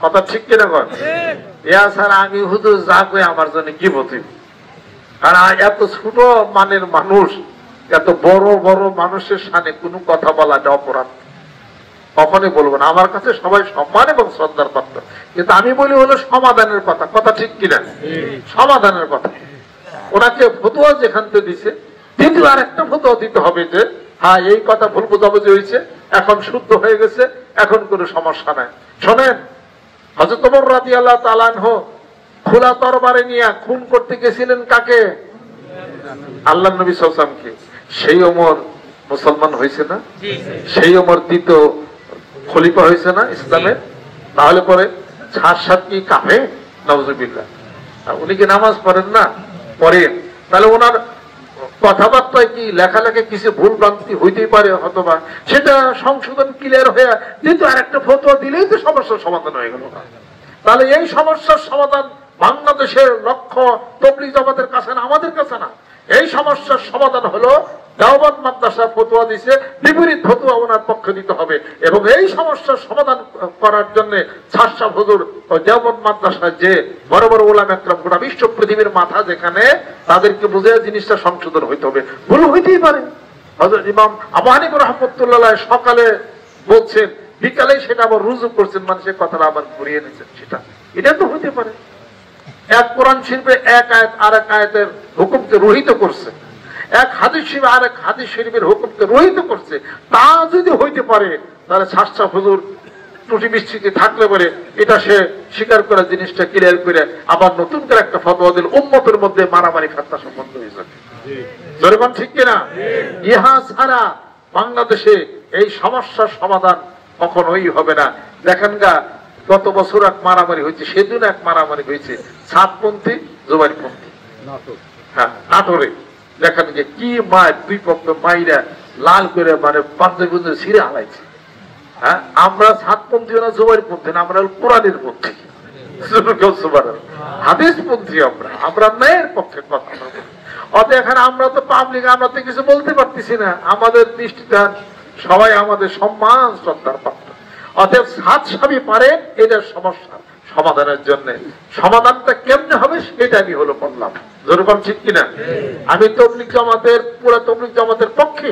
কথা ঠিক কিনা কর? এছাড়া আমি হুজুর যা কই আমার জন্য কি বলতে, কারণ এত ছোট মানের মানুষ, এত বড় বড় মানুষের সামনে কোনো কথা বলাটা অপরাধ, কখনই বলবো না। আমার কাছে সবাই সম্মান এবং শ্রদ্ধার পাত্র, কিন্তু আমি বলি হলো সমাধানের কথা। কথা ঠিক কিনা? সমাধানের কথা। ওনাকে ফতোয়া যেখান থেকে দিছে, দ্বিতীয় আর একটা ফতোয়া দিতে হবে যে হ্যাঁ এই কথা ভুল বোঝাবুঝি হয়েছে, এখন শুদ্ধ হয়ে গেছে, এখন কোনো সমস্যা নাই। শোনেন, হযরত ওমর রাদিয়াল্লাহু তাআলা আনহু খোলা তরবারে নিয়ে খুন করতে গেছিলেন কাকে? আল্লাহর নবী সাল্লাল্লাহু আলাইহি ওয়াসাল্লামকে। সেই ওমর মুসলমান হয়েছে না? সেই ওমর দ্বিতীয় খলিফা হয়েছে না ইসলামের? তাহলে পরে ছাদ সাহেব কি কাফের? নাউজুবিল্লাহ। উনি কি নামাজ পড়েন না? পড়েন। তাহলে ওনার কথাবার্তায় কি লেখালেখি কিছু ভুল ভ্রান্তি হইতেই পারে, অথবা সেটা সংশোধন ক্লিয়ার হয়ে দ্বিতীয় আর একটা ফতোয়া দিলেই তো সমস্যার সমাধান হয়ে গেল না। তাহলে এই সমস্যার সমাধান বাংলাদেশের লক্ষ্য তাবলীগ জামাতের কাছে না, আমাদের কাছে না। এই সমস্যার সমাধান হলো দেওবন্দ মাদ্রাসা ফতোয়া দিছে, বিপরীত ফতোয়া ওনার পক্ষে দিতে হবে এবং এই সমস্যার সমাধান করার জন্য ছাদ সাহেব হুজুর দেওবন্দ মাদ্রাসায় যে বড় বড় উলামা একরাম, গোটা বিশ্ব পৃথিবীর মাথা যেখানে, তাদেরকে বুঝে জিনিসটা সংশোধন হইতে হবে। ভুল হইতেই পারে। হযরত ইমাম আবু হানিফা রাহমাতুল্লাহ সকালে বলছেন, বিকালে সেটা আবার রুজু করছেন, মানুষের কথাটা আবার ঘুরিয়ে নিয়েছেন, সেটা এটা তো হইতে পারে। এক কোরআন শরীফে এক আয়াত আরেক আয়াতের হুকুমকে রহিত করছে, এক হাদিস শরীফে আরেক হাদিস শরীফের হুকুমকে রহিত করছে। তা যদি হইতে পারে তাহলে ছাদ সাহেব হুজুর ত্রুটি বিস্তৃতি থাকলে পরে এটা সে স্বীকার করে জিনিসটা ক্লিয়ার করে আবার নতুন করে একটা ফতোয়া দিল, উম্মতের মধ্যে মারামারি ফাত্তা সম্বন্ধ হয়ে যাবে। জরিমান ঠিক কিনা? ইহা ছাড়া বাংলাদেশে এই সমস্যার সমাধান কখনোই হবে না। দেখেন গা, গত বছর এক মারামারি হয়েছে, সেদিন এক মারামারি হয়েছে, সাতপন্থী জুবাইরপন্থী। হ্যাঁ, নাটোরে দেখেন যে কি মায়ের দুই পক্ষ মাইরা লাল করে মানে পাঞ্জাবি ছিঁড়ে হালাইছে। হ্যাঁ, আমরা সাতপন্থী না জুবাইরপন্থী না, আমরা কোরআনের পন্থী, হাদিস পন্থী। আমরা ন্যায়ের পক্ষে কথা বলবো। অত এখানে আমরা তো পাবলিক, আমরা তো কিছু বলতে পারতেছি না, আমাদের দৃষ্টিতে সবাই আমাদের সম্মান শ্রদ্ধার পাত্র। অতএব সাত স্বামী পারেন এটার সমস্যা সমাধানের জন্য। সমাধানটা কেমনে হবে সেটা আমি হলো বললাম, যেরকম ঠিক কিনা? আমি তবলিগ জামাতের, পুরো তবলিগ জামাতের পক্ষে।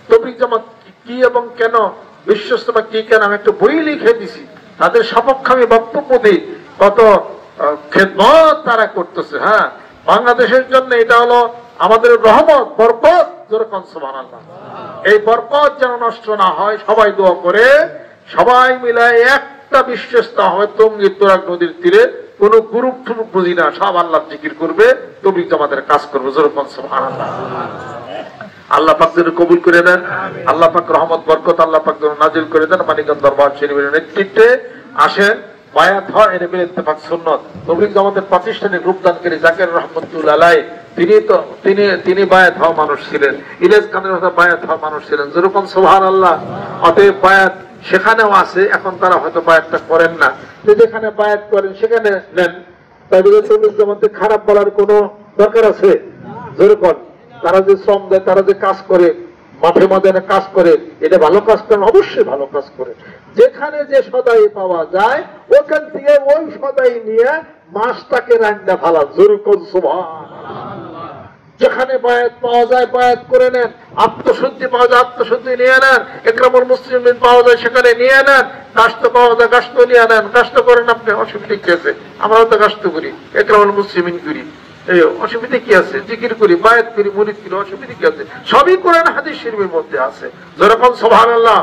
তবলিগ জামাত কি এবং কেন, বিশ্বস্ততা কি কেন, আমি একটা বই লিখে দিছি। তাদের সপক্ষে আমি বক্তব্য দিই, কত খেদমত তারা করতেছে। হ্যাঁ, বাংলাদেশের জন্য এটা হলো আমাদের রহমত, বরকত, যেরকম সুবহানাল্লাহ। এই বরকত যেন নষ্ট না হয়, সবাই দোয়া করে, সবাই মিলে একটা বিশ্বস্ত হয় টঙ্গী তোরাক নদীর তীরে, কোন গ্রুপ টুরুপ বুঝি না, সব আল্লাহ জিকির করবে, তবলিগ জামাতের কাজ করবে, যেরকম সুবহানাল্লাহ। আল্লাহ পাক যেন কবুল করে দেন, আল্লাহ পাক রহমত বরকত আল্লাহ পাক যেন নাজিল করে দেন। মানিকগঞ্জ দরবার শরীফের নেতৃত্বে আসেন, বায়াত হয়, এর বিল ইত্তেফাক সুন্নাত। তবলিগ জামাতের প্রাতিষ্ঠানিক রূপদানকারী জাকির রহমতুল্লাহ আলাইহি, তিনি বায়াত হওয়া মানুষ ছিলেন, ইলিয়াস খানের মতো বায়াত হওয়া মানুষ ছিলেন, যেরকম সুবহানাল্লাহ। অতএব বায়াত সেখানেও আছে, এখন তারা হয়তো বায়াতটা করেন না, যেখানে বায়াত করেন সেখানে নেন। তাই বলে তবলিগ জামাতে খারাপ বলার কোনো দরকার আছে? যেরকম তারা যে শ্রম দেয়, তারা যে কাজ করে, মাঠে ময়দানে কাজ করে, এটা ভালো কাজ করেন, অবশ্যই ভালো কাজ করে। যেখানে যে সদাই পাওয়া যায় ওখান থেকে ওই সদাই নিয়ে মাছটাকে রান্না ভালা, যেরকম সুবহানাল্লাহ। যেখানে বায়াত পাওয়া যায় বায়াত করে নেন, আত্মশুদ্ধি পাওয়া যায় আত্মশুদ্ধি নিয়ে নেন, একরামুল মুসলিমিন পাওয়া যায় সেখানে নিয়ে নেন, গাছত পাওয়া যায় গাছত নিয়ে নেন, গাছত করেন আপনি, অসুবিধা কি আছে? আমরাও তো গাছত করি, একরামুল মুসলিমিন করি, এই অসুবিধা কি আছে? জিকির করি, বায়াত করি, মুরিদ করি, অসুবিধা কি আছে? সবই কোরআন হাদিস শরীফের মধ্যে আছে, যেরকম সুবহানাল্লাহ।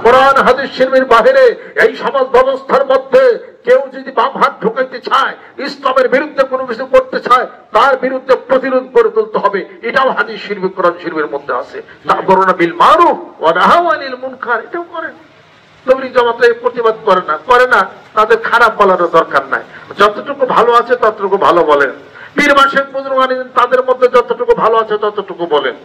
কোরআন হাদিস শরীফের বাহিরে এই সমাজ ব্যবস্থার মধ্যে কেউ যদি বাম হাত ঢুকাইতে চায়, ইসলামের বিরুদ্ধে কোনো কিছু করতে চায়, তার বিরুদ্ধে প্রতিরোধ করে তুলতে হবে, এটাও হাদিস শরীফ কোরআন শরীফের মধ্যে আছে। তা'মুরুনা বিল মারুফ ওয়া নাহাউনা আনিল মুনকার, এটাও করেন। তবলিগ জামাত প্রতিবাদ করে না, তাদের খারাপ বলার দরকার নাই, যতটুকু ভালো আছে ততটুকু ভালো বলেন। পীর মাশেখ বুজুর্গানি তাদের মধ্যে যতটুকু ভালো আছে ততটুকু বলেন,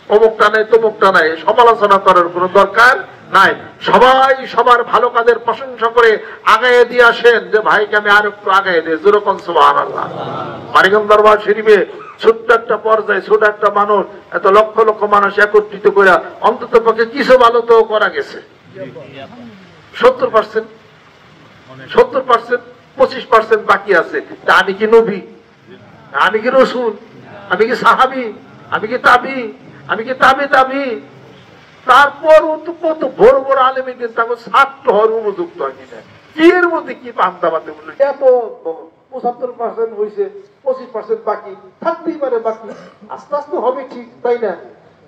অমুকটা নাই তমুকটা নাই সমালোচনা করার কোনো দরকার নাই। সবাই সবার ভালো কাজের প্রশংসা করে আগায় দিয়ে আসেন, যে ভাইকে আমি আর একটু আগায় দিই, যেরকম সুবহানাল্লাহ। মানিকগঞ্জ দরবার শরীফে ছোট্ট একটা পর্যায়ে, ছোট একটা মানুষ, এত লক্ষ লক্ষ মানুষ একত্রিত করে অন্তত পক্ষে কিছু ভালো তো করা গেছে। 70%, 25% বাকি আছে। তা আমি কি নবী? আমি কি রসুল? আমি কি সাহাবি? আমি কি তাবি? আমি কি তাবি? তারপর কত বড় বড় আলেমী দিন তাকে ছাত্র হওয়ার উপযুক্ত হয় কিনা, কি এর মধ্যে কি পান্তাবাতে বললো? এত 75% হয়েছে, 25% বাকি থাকতেই পারে, বাকি আস্তে আস্তে হবে, ঠিক তাই না?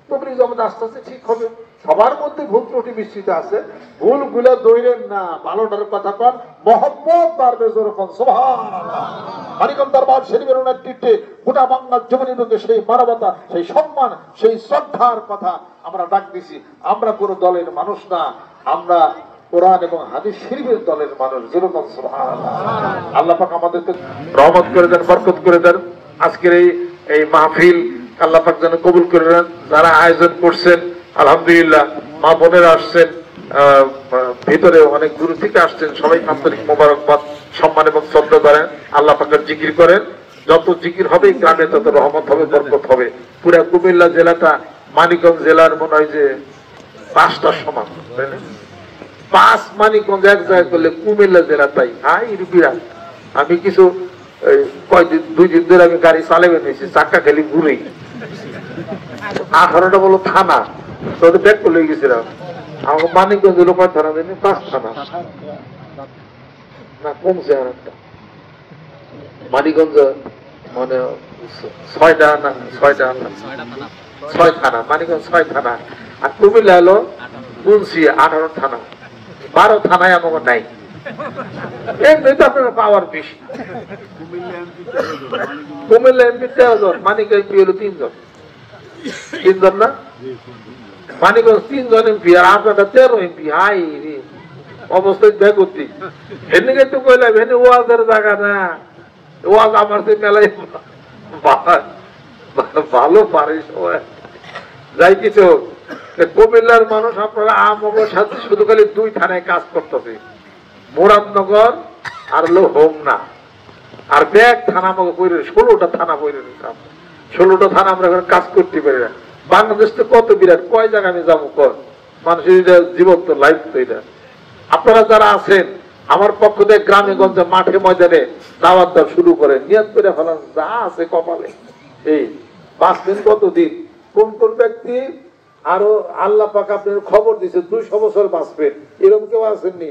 তবলিগ জামাত আস্তে আস্তে ঠিক হবে। সবার মধ্যে ভুল ত্রুটি মিশ্রিত আছে, ভুল গুলা দৌড়েন না, ভালোটার কথা কন, মহব্বত বাড়বে, যেরকম সুবহানাল্লাহ। মানিকগঞ্জ দরবার শরীফের নেতৃত্বে গোটা বাংলার জমিনের মধ্যে সেই মানবতা, সেই সম্মান, সেই শ্রদ্ধার কথা আমরা ডাক দিছি। আমরা কোন দলের মানুষ না, আমরা কোরআন এবং হাদিস শরীফের দলের মানুষ, যেরকম সুবহানাল্লাহ। আল্লাহ পাক আমাদেরকে রহমত করে দেন, বরকত করে দেন। আজকের এই মাহফিল আল্লাহ পাক যেন কবুল করে নেন। যারা আয়োজন করছেন আলহামদুলিল্লাহ, মা বোনেরা আসছেন, ভিতরে অনেক দূর থেকে আসছেন, সবাই আন্তরিক মোবারকবাদ, সম্মান এবং শ্রদ্ধা করেন। আল্লাহ পাকের জিকির করেন, যত জিকির হবে গ্রামে তত রহমত হবে, বরকত হবে। পুরা কুমিল্লা জেলাটা মানিকগঞ্জ জেলার মনে হয় যে 5টা সমান, 5 মানিকগঞ্জ এক জায়গায় করলে কুমিল্লা জেলা তাই হাই বিরাট। আমি কিছু কয়দিন 2 দিন ধরে আমি গাড়ি চালাবে নিয়েছি, চাক্কা খালি ঘুরেই 18টা বলো থানা, তোদের ব্যাগ করে লয়ে গেছিলাম। আমাকে মানিকগঞ্জ লোপার থানা দেয়নি, 5 থানা না, কমছে আর একটা। মানিকগঞ্জ মানে 6 থানা, মানিকগঞ্জ 6 থানা, আর কুমিল্লা হলো মুন্সি 18 থানা, 12 থানায় আমাকে নাই। এমনিতে আপনার পাওয়ার বেশি। কুমিল্লা এমপি 13 জন, মানিকগঞ্জ এমপি হলো 3 জন, 3 জন না? মানিকগঞ্জ 3 জন এমপি আর আপনারা 13 এমপি। হাই রে অবস্থায় ব্যাগতি। এদিকে তো কইলাম এনে ওয়াজের জায়গা না, ওয়াজ আমার সে মেলায় ভালো পারে সবাই। যাই কিছু কুমিল্লার মানুষ আপনারা আমাদের সাথে শুধু খালি 2 থানায় কাজ করতেছে, মুরাদনগর আর হোমনা, আর ব্যাগ থানা আমাকে 16টা থানা বইরে নিতাম। 16টা থানা আমরা এখন কাজ করতে পারি না। বাংলাদেশ তো কত বিরাট, কয় জায়গায় আমি যাবো কর, মানুষের জীবন তো লাইফ তো এটা। আপনারা যারা আছেন আমার পক্ষ থেকে গ্রামে গঞ্জে মাঠে ময়দানে দাওয়াত দাওয়া শুরু করে নিয়ত করে ফেলান, যা আছে কপালে। এই বাঁচবেন কতদিন, কোন কোন ব্যক্তি আরো আল্লাহ পাক আপনার খবর দিচ্ছে 200 বছর বাঁচবেন, এরকম কেউ আসেননি?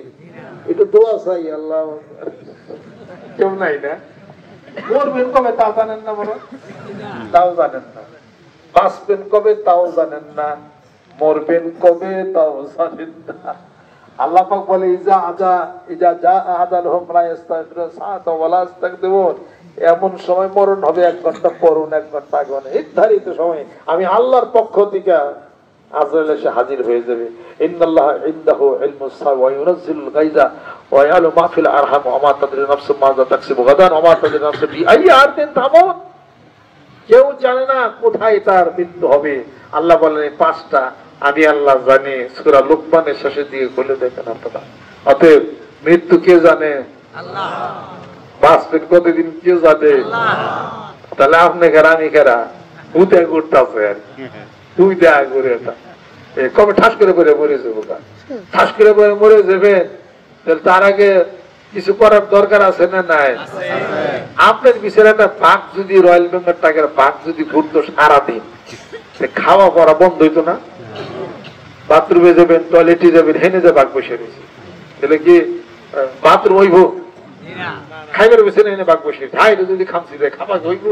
একটু দোয়া চাই আল্লাহ, কেউ নাই না? মরবেন কবে তা জানেন না, মনে তাও জানেন না, বাঁচবেন কবে তাও জানেন না, মরবেন কবে তাও জানেন না। আল্লাহ পাক বলে এমন সময় মরণ হবে 1 ঘন্টা পরুন 1 ঘন্টা আগে, নির্ধারিত সময় আমি আল্লাহর পক্ষ থেকে আজরাইল এসে হাজির হয়ে যাবে। ইন্নাল্লাহা ইনদাহু ইলমুস সাআ ওয়া ইউনাজ্জিলুল গায়যা ওয়া ইয়ালামু মা ফিল আরহাম ওয়া মা তাদরি নাফসুম মাযা তাকসিবু গাদান ওয়া মা তাদরি নাফসুম বিআইয়ি আরদিন তামুত। কেউ জানে না কোথায় তার মৃত্যু হবে। আল্লাহ বলেন 5টা আমি আল্লাহ জানি, সূরা লুকমানের শেষের দিকে বলে দেখেন আপনারা। অতএব মৃত্যু কে জানে? আল্লাহ। বাঁচবেন কতদিন কে জানে? আল্লাহ। তাহলে আপনি কারা আমি কারা? ভূতে ঘুরতেছে আর তুই দেয়া করে এটা কবে ঠাস করে পরে মরে যাবো, ঠাস করে পরে মরে যাবে, তাহলে তার আগে কিছু করার দরকার আছে না নাই? আপনার পিছনে একটা বাঘ যদি রয়্যাল বেঙ্গল টাকার বাঘ যদি ঘুরতো সারাদিন, খাওয়া পড়া বন্ধ হইতো না? বাথরুমে যাবেন, টয়লেটে যাবেন, হেনে যে বাঘ বসে রয়েছে, তাহলে কি বাথরুম হইব? খাইবার পিছনে এনে বাঘ বসে খাইলে যদি খামছি যায় খাবার হইব?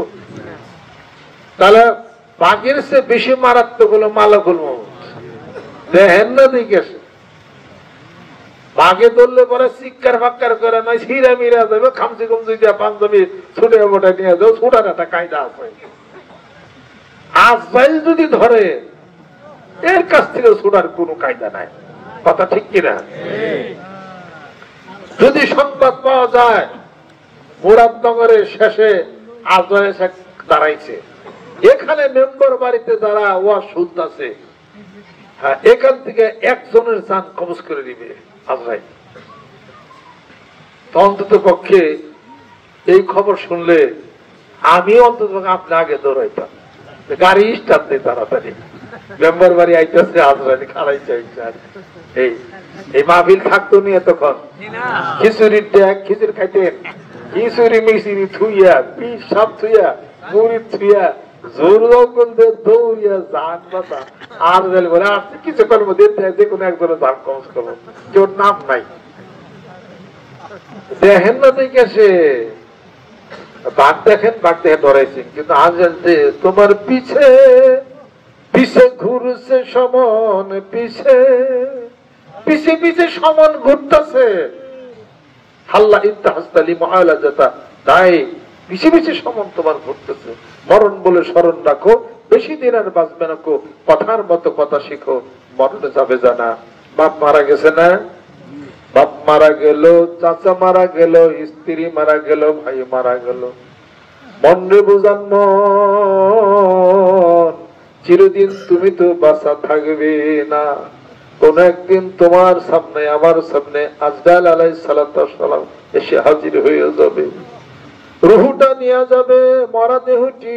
তাহলে বাঘের সে বেশি মারাত্মক হলো মালাকুল মউত। দেখেন না দেখেছে বাঘে ধরলে পরে চিৎকার ফাক্কার করে নয়, ছিঁড়া মিরা যাবে, খামচি কমচি দিয়ে পাঞ্জাবি ছুটে মোটা নিয়ে যাও, ছুটার একটা কায়দা আছে। আজরাইল যদি ধরে এর কাছ থেকে ছুটার কোনো কায়দা নাই, কথা ঠিক কিনা? যদি সংবাদ পাওয়া যায় মুরাদনগরের শেষে আজরাইল দাঁড়াইছে, এখানে মেম্বার বাড়িতে যারা ওয়াজ শুনতেছে, হ্যাঁ, এখান থেকে একজনের জান কবজ করে দিবে আজরাইল। অন্তত পক্ষে এই খবর শুনলে আমি অন্তত আপনি আগে দৌড়াইতাম, গাড়ি স্টার্ট দেয় তাড়াতাড়ি, মেম্বার বাড়ি আইতেছে আজরাইল খাড়াই চাইছে। এই মাহফিল থাকতো নিয়ে তখন খিচুড়ির ড্যাগ, খিচুড়ি খাইতেন, খিচুড়ি মিচুড়ি থুইয়া, পিস সব থুইয়া, মুড়ি থুইয়া, জোর দৌড়িয়া জান বাতা আর বলে আসছে কিছুক্ষণের মধ্যে যে কোনো একজনের জান কবজ করবো, কেউ নাম নাই। দেখেন না দেখেছে বাঘ, দেখেন বাঘ দেখে ধরাইছে, কিন্তু আজ তোমার পিছে পিছে ঘুরছে সমন, পিছে পিছে পিছে সমন ঘুরতেছে। হাল্লা ইন্তাহাস্তালি মহালা যেটা তাই পিছে পিছে সমন তোমার ঘুরতেছে। মরণ বলে স্মরণ রাখো, বেশি দিন আর বাঁচবে না কো, কথার মতো কথা শিখো, মরণে যাবে জানা। বাপ মারা গেছে না, বাপ মারা গেল, চাচা মারা গেল, স্ত্রী মারা গেল, ভাই মারা গেল, মন রে বুঝান মন, চিরদিন তুমি তো বাঁচা থাকবে না। কোন একদিন তোমার সামনে আমার সামনে আজরাইল আলাইহিস সালাতু ওয়াস সালাম এসে হাজির হয়ে যাবে, রুহুটা নিয়ে যাবে, মরা দেহটি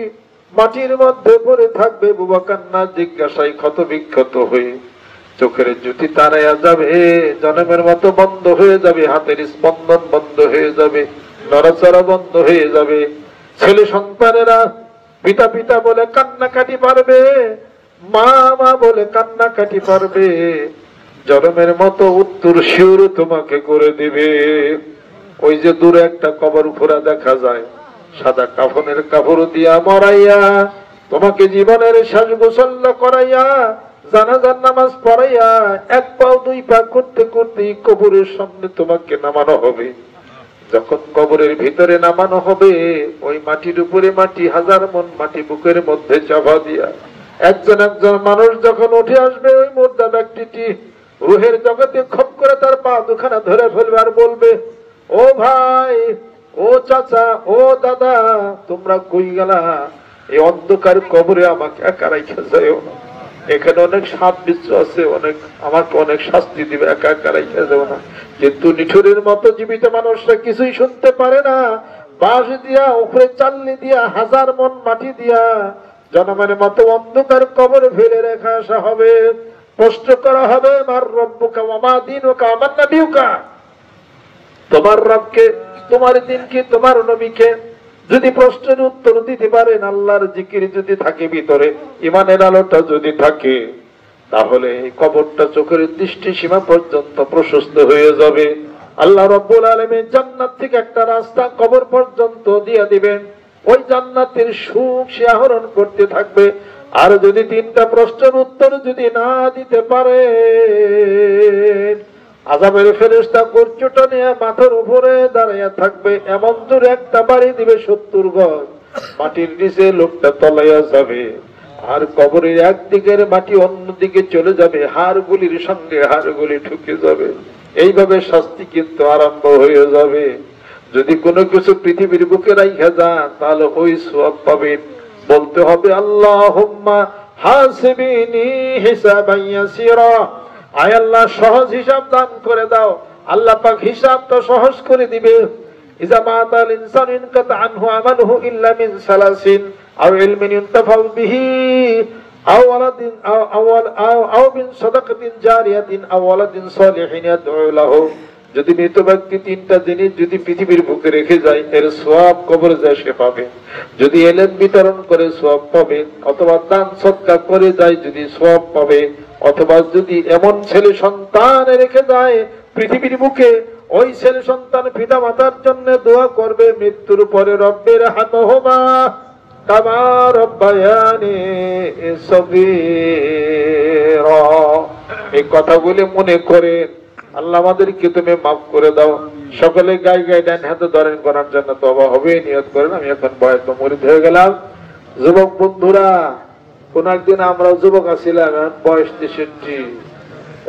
মাটির মধ্যে পড়ে থাকবে, বুবা কান্না জিজ্ঞাসায় ক্ষত বিক্ষত হয়ে চোখের জ্যোতি তারাইয়া যাবে, জনমের মতো বন্ধ হয়ে যাবে, হাতের স্পন্দন বন্ধ হয়ে যাবে, নড়াচড়া বন্ধ হয়ে যাবে। ছেলে সন্তানেরা পিতা পিতা বলে কান্নাকাটি পারবে, মা মা বলে কান্নাকাটি পারবে, জনমের মতো উত্তর শিওর তোমাকে করে দিবে। ওই যে দূরে একটা কবর ফোড়া দেখা যায়, সাদা কাফনের কাপড় দিয়া মরাইয়া, তোমাকে জীবনের শেষ গোসল করাইয়া, জানাজার নামাজ পড়াইয়া, 1 পা 2 পা করতে করতে কবরের সামনে তোমাকে নামানো হবে। যখন কবরের ভিতরে নামানো হবে, ওই মাটির উপরে মাটি, 1000 মন মাটি বুকের মধ্যে চাপা দিয়া একজন একজন মানুষ যখন উঠে আসবে, ওই মুর্দা ব্যক্তিটি রুহের জগতে খপ করে তার পা দুখানা ধরে ফেলবে আর বলবে, ও ভাই, ও চাচা, ও দাদা, তোমরা কই গেলা? এই অন্ধকার কবরে আমাকে একা রাইখা যাইও না, এখানে অনেক সাপ বিচ্ছু আছে, অনেক আমাকে অনেক শাস্তি দিবে, একা একা রাইখা দেবো না। কিন্তু নিঠুরের মতো জীবিত মানুষরা কিছুই শুনতে পারে না। বাঁশ দিয়া উপরে চালনি দিয়া 1000 মন মাটি দিয়া জনমের মতো অন্ধকার কবরে ফেলে রেখে আসা হবে। প্রশ্ন করা হবে, মার রব্বুকা ওয়া মা দীনুকা ওয়া মান নাবিয়ুকা, তোমার রবকে, তোমার দিন কি, তোমার নবীকে। যদি প্রশ্নের উত্তর দিতে পারেন, আল্লাহর জিকির যদি থাকে ভিতরে, ইমানের আলোটা যদি থাকে, তাহলে এই কবরটা চোখের দৃষ্টি সীমা পর্যন্ত প্রশস্ত হয়ে যাবে। আল্লাহ রাব্বুল আলামিন জান্নাত থেকে একটা রাস্তা কবর পর্যন্ত দিয়ে দিবেন। ওই জান্নাতের সুখ সে আহরণ করতে থাকবে। আর যদি 3টা প্রশ্নের উত্তর যদি না দিতে পারে, আযাবের ফেরেশতা গর্জটা নিয়ে মাথার উপরে দাঁড়িয়ে থাকবে। এমন জোরে একটা বাড়ি দিবে 70 গজ, মাটির নিচে লোকটা তলাইয়া যাবে। আর কবরের একদিকের মাটি অন্যদিকে চলে যাবে, হাড়গুলির সঙ্গে হাড়গুলি ঢুকে যাবে। এইভাবে শাস্তি কিন্তু আরম্ভ হয়ে যাবে। যদি কোনো কিছু পৃথিবীর বুকে রাইখা যান, তাহলে ওই সওয়াব পাবেন। বলতে হবে, আল্লাহুম্মা হাসিবিনি হিসাবান ইয়াসিরা, আয় আল্লাহ সহজ হিসাব দান করে দাও। আল্লাহ পাক হিসাব তো সহজ করে দিবে। ইজা মাতাল ইনসান ইনকাতা আনহু আমালুহু ইল্লা মিন সালাসিন আও ইলমিন ইনতাফাউ বিহি আও ওয়ালাদিন আও বিন সাদাকাতিন জারিয়াতিন আও ওয়ালাদিন সালিহিন ইয়াদউ লাহু। যদি মৃত ব্যক্তি 3টা জিনিস যদি পৃথিবীর বুকে রেখে যায়, এর সওয়াব কবরে যায় সে পাবে। যদি ইলম বিতরণ করে সওয়াব পাবে, অথবা দান সদকা করে যায় যদি সওয়াব পাবে, অথবা যদি এমন ছেলে সন্তান রেখে যায় পৃথিবীর বুকে, ওই ছেলে সন্তান পিতা মাতার জন্য দোয়া করবে মৃত্যুর পরে, রব্বির হামহুমা কামা রব্বায়ানি সগীরা। এই কথাগুলি মনে করেন, আল্লাহ আমাদেরকে তুমি মাফ করে দাও। সকলে গায়ে গায়ে ডান হাতে ধরেন, করার জন্য তওবা হবে, নিয়ত করেন। আমি এখন বয়স মুরিদ হয়ে গেলাম। যুবক বন্ধুরা, কোন একদিন আমরা যুবক আছিলাম, বয়স 63।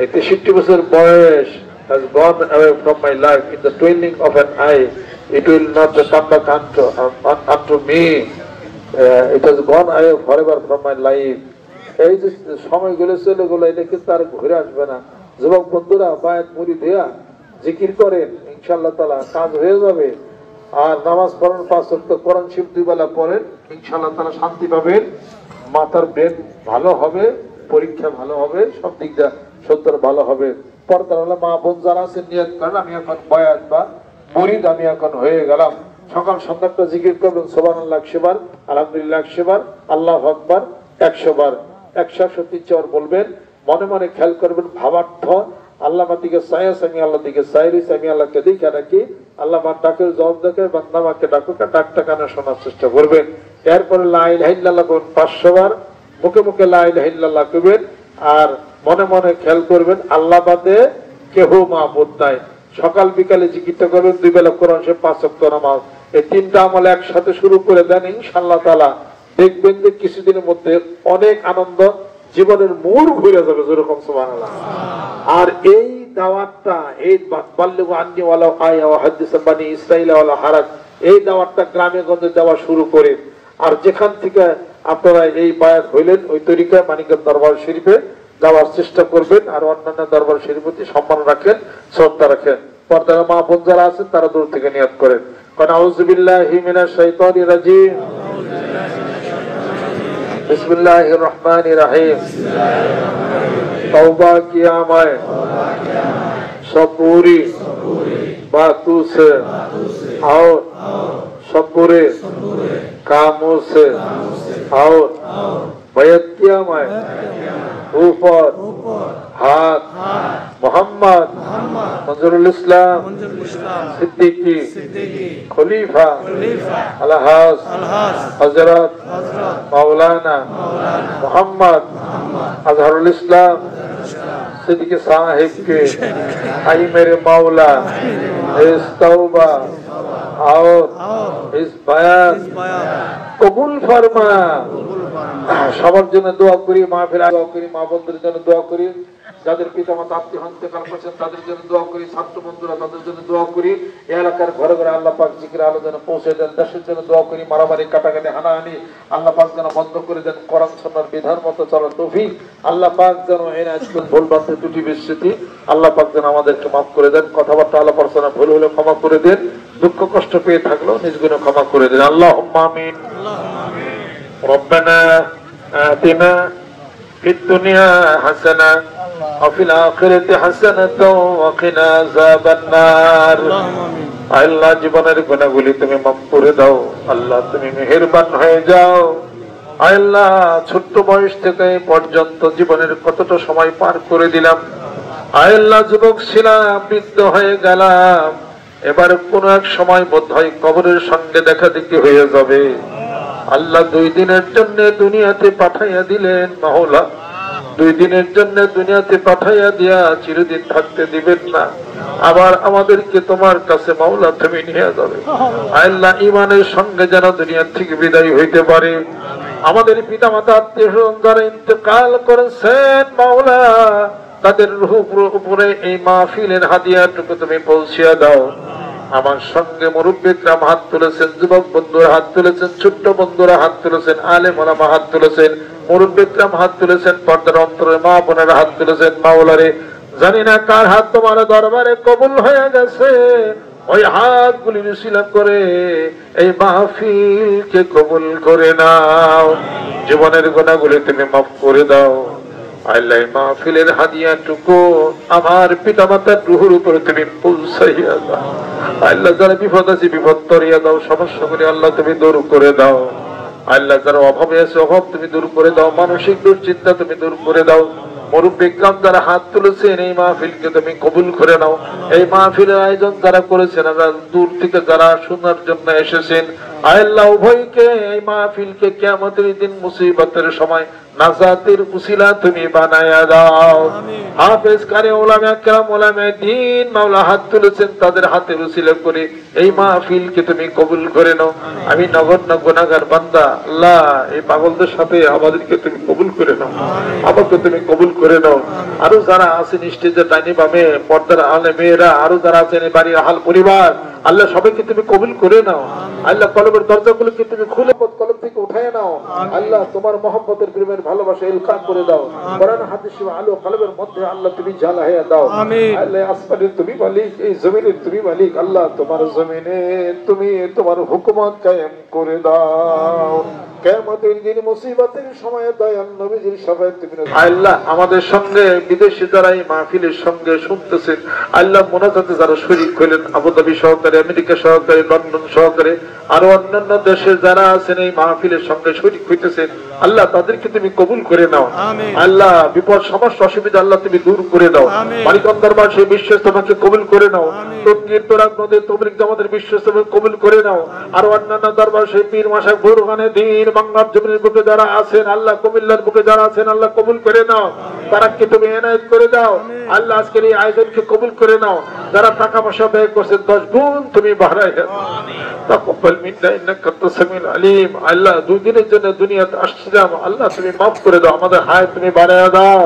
এই 63 বছর বয়স has gone away from my life in the twinkling of an eye. It will not come back unto me. It has gone away forever from my life. এই যে সময়গুলো চলে গেল, এটা কিন্তু আর ঘুরে আসবে না। যুবক বন্ধুরা, বায়াত মুরিদ হইয়া জিকির করেন, ইনশাআল্লাহ তাআলা কাজ হয়ে যাবে। আর নামাজ পড়েন, 5 ওয়াক্ত কোরআন শরীফ 2 বেলা পড়েন, ইনশাআল্লাহ তাআলা শান্তি পাবেন। মাথার ব্রেন ভালো হবে, পরীক্ষা ভালো হবে, সব দিক দিয়ে সত্তর ভালো হবে। পর্দার হলে মা বোন যারা আছেন নিয়ত করেন, আমি এখন বায়াত বা মুরিদ আমি এখন হয়ে গেলাম। সকাল সন্ধ্যাটা জিকির করবেন, সুবহানাল্লাহ 100 বার, আলহামদুলিল্লাহ 100 বার, আল্লাহু আকবার 100 বার, 133 বার বলবেন। মনে মনে খেয়াল করবেন ভাবার্থ, আল্লাহ দিকে চাই আছে, আমি আল্লাহ দিকে চাইছি, আমি আল্লাহকে দেখে রাখি। আল্লাহ আমার ডাকের জবাব দেখে, বান্দা আমাকে ডাকুক, ডাকটা কানে শোনার চেষ্টা করবেন। এরপরে লা ইলাহা ইল্লাল্লাহ বলুন 500 বার, মুখে মুখে লা ইলাহা ইল্লাল্লাহ কইবেন। আর মনে মনে খেয়াল করবেন আল্লাহ বাদে কেহ মাবুদ নাই। সকাল বিকালে জিকিরটা করবেন, 2 বেলা কোরআন শরীফ, 5 ওয়াক্ত নামাজ। এই 3টা আমল একসাথে শুরু করে দেন, ইনশাআল্লাহ তাআলা দেখবেন যে কিছুদিনের মধ্যে অনেক আনন্দ, জীবনের মোড় ঘুরে যাবে, যেরকম সুবহানাল্লাহ। আর এই দাওয়াতটা, এই বাল্লিগু আন্নী ওয়ালাউ আয়া ওয়া হাদিসা বানি ইসরাঈল ওয়ালা হারাজ, এই দাওয়াতটা গ্রামে গঞ্জে দেওয়া শুরু করে, আর যেখান থেকে আপনারা এই বায়াত হইলেন ওই তরিকা মানিকগঞ্জ দরবার শরীফে যাওয়ার চেষ্টা করবেন। আর অন্যান্য দরবার শরীফের প্রতি সম্মান রাখেন, শ্রদ্ধা রাখেন। পর্দার মা বোন যারা আছেন তারা দূর থেকে নিয়ত করেন, কারণ আউযু বিল্লাহি মিনাশ শাইতানির রাজিম, বিসমিল্লাহির রহমানির রহিম। तौबा किया मैं सब पूरी बातों से और सब पूरे कामों से और बैत किया मैं ऊपर हाथ मोहम्मद मंजरुल इस्लाम सिद्दीकी खलीफा अलहाज हजरत मौलाना मोहम्मद अजहरुल इस्लाम सिद्दीकी साहिब के आई मेरे मौला इस तौबा और इस बयान कबूल फरमा। সবার জন্য দোয়া করি, মাহফিলে দোয়া করি, মা বোনদের জন্য দোয়া করি। যাদের পিতামাতা আত্মীয় ইন্তেকাল করেছেন তাদের জন্য দোয়া করি, ছাত্র বন্ধুরা তাদের জন্য দোয়া করি, এলাকার ঘরে ঘরে আল্লাহ পাক জিকির আলো যেন পৌঁছে দেন, দেশের জন্য দোয়া করি, মারামারি কাটাকাটি হানাহানি আল্লাহ পাক যেন বন্ধ করে দেন, কোরআন সুন্নাহর বিধান মতো চলার তৌফিক আল্লাহ পাক যেন এনে আজকে ভুল বাঁধতে ত্রুটি বিস্মৃতি আল্লাহ পাক যেন আমাদেরকে মাফ করে দেন, কথাবার্তা আল্লাহ পার্সোনা ভুল হলে ক্ষমা করে দেন, দুঃখ কষ্ট পেয়ে থাকলেও নিজ গুণে ক্ষমা করে দেন। আল্লাহুম্মা আমিন। রব্বানা আতিনা ফিদ দুনিয়া হাসানা ওয়া ফিল আখিরাতি হাসানাতাও ওয়া কিনা আযাবান নার। আল্লাহ জীবনের গুনাহগুলি তুমি মাফ করে দাও, আল্লাহ তুমি মেহেরবান হয়ে যাও। আল্লাহ ছোট্ট বয়স থেকে পর্যন্ত জীবনের কতটা সময় পার করে দিলাম, আল্লাহ যুবক ছিলাম, বৃদ্ধ হয়ে গেলাম, এবার কোন এক সময় বোধহয় কবরের সঙ্গে দেখা দেখি হয়ে যাবে। আল্লাহ 2 দিনের জন্য দুনিয়াতে পাঠাইয়া দিলেন মাওলা, 2 দিনের জন্য দুনিয়াতে পাঠাইয়া দিয়া চিরদিন থাকতে দিবেন না, আবার আমাদেরকে তোমার কাছে মাওলা তুমি নিয়ে যাবে। আল্লাহ ইমানের সঙ্গে যেন দুনিয়া থেকে বিদায় হইতে পারে। আমাদের পিতা মাতা আত্মীয় স্বজন যারা ইন্তেকাল করেছেন মাওলা, তাদের রূহের উপরে এই মাহফিলের হাদিয়াটুকু তুমি পৌঁছিয়া দাও। আমার সঙ্গে মুরব্বিকরাম হাত তুলেছেন, যুবক বন্ধুরা হাত তুলেছেন, ছোট্ট বন্ধুরা হাত তুলেছেন, আলেম ওলামা হাত তুলেছেন, মুরব্বিকরাম হাত তুলেছেন, পর্দার অন্তরে মা বোনেরা হাত তুলেছেন। মাওলারে জানি না কার হাত তোমার দরবারে কবুল হয়ে গেছে, ওই হাতগুলি উসিলা করে এই মাহফিলকে কবুল করে নাও, জীবনের গুনাহগুলি তুমি মাফ করে দাও। আল্লাহ মাহফিলের হাদিয়াটুকু আমার পিতামাতার রুহের উপরে তুমি পৌঁছাইয়া দাও। আল্লাহ যারা বিপদ আছে বিপদ তরিয়া দাও, সমস্যা করে আল্লাহ তুমি দূর করে দাও। আল্লাহ যারা অভাবে আছে অভাব তুমি দূর করে দাও, মানসিক দুশ্চিন্তা তুমি দূর করে দাও। মুরব্বিকরাম যারা হাত তুলেছেন এই মাহফিলকে তুমি কবুল করে নাও। এই মাহফিলের আয়োজন যারা করেছেন, দূর থেকে যারা শোনার জন্য এসেছেন, আল্লাহ উভয়কে এই মাহফিলকে কিয়ামতের দিন মুসিবতের সময় নাজাতের উসিলা তুমি বানায়া দাও। হাফেজ কারি উলামা কেরাম উলামায়ে দ্বীন মাওলা হাত তুলেছেন, তাদের হাতের উসিলা করে এই মাহফিলকে তুমি কবুল করে নাও। আমি নগণ্য গুনাহগার বান্দা, আল্লাহ এই পাগলদের সাথে আমাদেরকে তুমি কবুল করে নাও, আমাকে তুমি কবুল করে নাও। আরো যারা আছেন স্টেজে ডাইনি বামে, পর্দার আলে মেয়েরা, আরো যারা আছেন এই বাড়ির আহাল পরিবার, আল্লাহ সবাইকে তুমি কবুল করে নাও। আল্লাহ কলবের দরজাগুলোকে তুমি খুলে কলব থেকে উঠায় নাও। আল্লাহ তোমার মহব্বতের প্রেমের ভালোবাসা ইলকাম করে দাও। কোরআন হাদিসের আলো কলবের মধ্যে আল্লাহ তুমি জ্বালাইয়া দাও। আল্লাহ আসমানের তুমি মালিক, এই জমিনের তুমি মালিক, আল্লাহ তোমার জমিনে তুমি তোমার হুকুমত কায়েম করে দাও। কিয়ামতের দিন মুসিবতের সময় দয়াল নবীজির সবাই তুমি আল্লাহ আমাদের সঙ্গে বিদেশে যারা এই মাহফিলের সঙ্গে শুনতেছেন, আল্লাহ মুনাজাতে যারা শরীক হলেন, আবুধাবি সহকারে, আমেরিকা সহকারে, লন্ডন সহকারে, আরো অন্যান্য দেশে যারা আছেন এই মাহফিলের সঙ্গে শরীক হইতেছেন, আল্লাহ তাদেরকে তুমি কবুল করে নাও। আল্লাহ বিপদ সমস্যা অসুবিধা আল্লাহ তুমি দূর করে দাও। মালিকান দরবার সেই বিশ্বাস তোমাকে কবুল করে নাও। তকদির তোরাক নদীর তবরিক আমাদের বিশ্বাস তুমি কবুল করে নাও। আরো অন্যান্য দরবার সেই পীর মাশায়েখ বুরহানে দ্বীন বাংলার জমিনের বুকে যারা আছেন, আল্লাহ কুমিল্লার বুকে যারা আছেন, আল্লাহ কবুল করে নাও। তারাকে তুমি এনায়েত করে দাও। আল্লাহ আজকের এই আয়োজনকে কবুল করে নাও। যারা টাকা পয়সা ব্যয় করছেন 10 গুণ তুমি বাড়াইয়া দাও। তাকাব্বাল মিন্না ইন্নাকা আনতাস সামিউল আলিম। আল্লাহ 2 দিনের জন্য দুনিয়াতে আসছিলাম, আল্লাহ তুমি মাফ করে দাও, আমাদের হায়াত তুমি বাড়াইয়া দাও,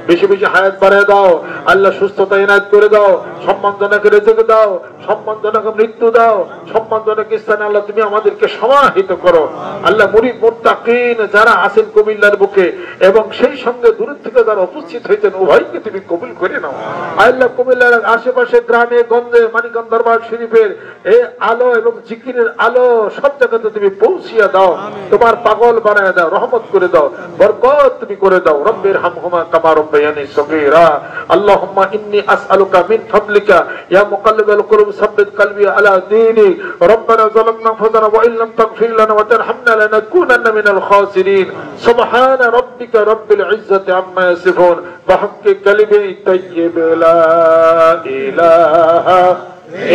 বেশি বেশি হায়াত বাড়াইয়া দাও। আল্লাহ সুস্থতা এনায়েত করে দাও, সম্মানজনক রিজিক দাও, সম্মানজনক মৃত্যু দাও, সম্মানজনক স্থানে আল্লাহ তুমি আমাদেরকে সমাহিত করো। আল্লাহ মুরিদ মুত্তাকিন যারা আছেন কুমিল্লার বুকে এবং সেই সঙ্গে দূর থেকে যারা উপস্থিত হয়েছেন, উভয়কে তুমি কবুল করে নাও। আল্লাহ কুমিল্লার আশেপাশে গ্রামে গঞ্জে মানিকগঞ্জ দরবার শরীফের এই আলো এবং জিকিরের আলো সব জায়গাতে তুমি পৌঁছিয়া দাও, তোমার পাগল বানায় দাও, রহমত করে দাও, বরকত তুমি করে দাও। রব্বির হামহুমা কামা রাব্বায়ানি সগীরা। আল্লাহুম্মা ইন্নী আসআলুকা মিন ফাদলিকা ইয়া মুকাল্লিবাল কুলুব সাব্বিত কলবি আলা দীনিক। রব্বানা যালামনা আনফুসানা ওয়া ইল্লাম তাগফির লানা ওয়া তারহামনা লানাকুনান্না মিনাল খাসিরিন। সুবহানা রাব্বিকা রাব্বিল ইজ্জাতি আম্মা ইয়াসিফুন ওয়া হাক্কি কালিমি তাইয়্যিব লা ইলাহা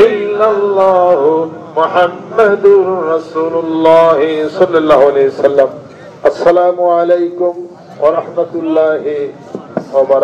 ইল্লাল্লাহু মুহাম্মাদুর রাসূলুল্লাহ সাল্লাল্লাহু আলাইহি ওয়াসাল্লাম। আসসালামু আলাইকুম ওয়া রাহমাতুল্লাহি ওয়া বারাকাতুহু।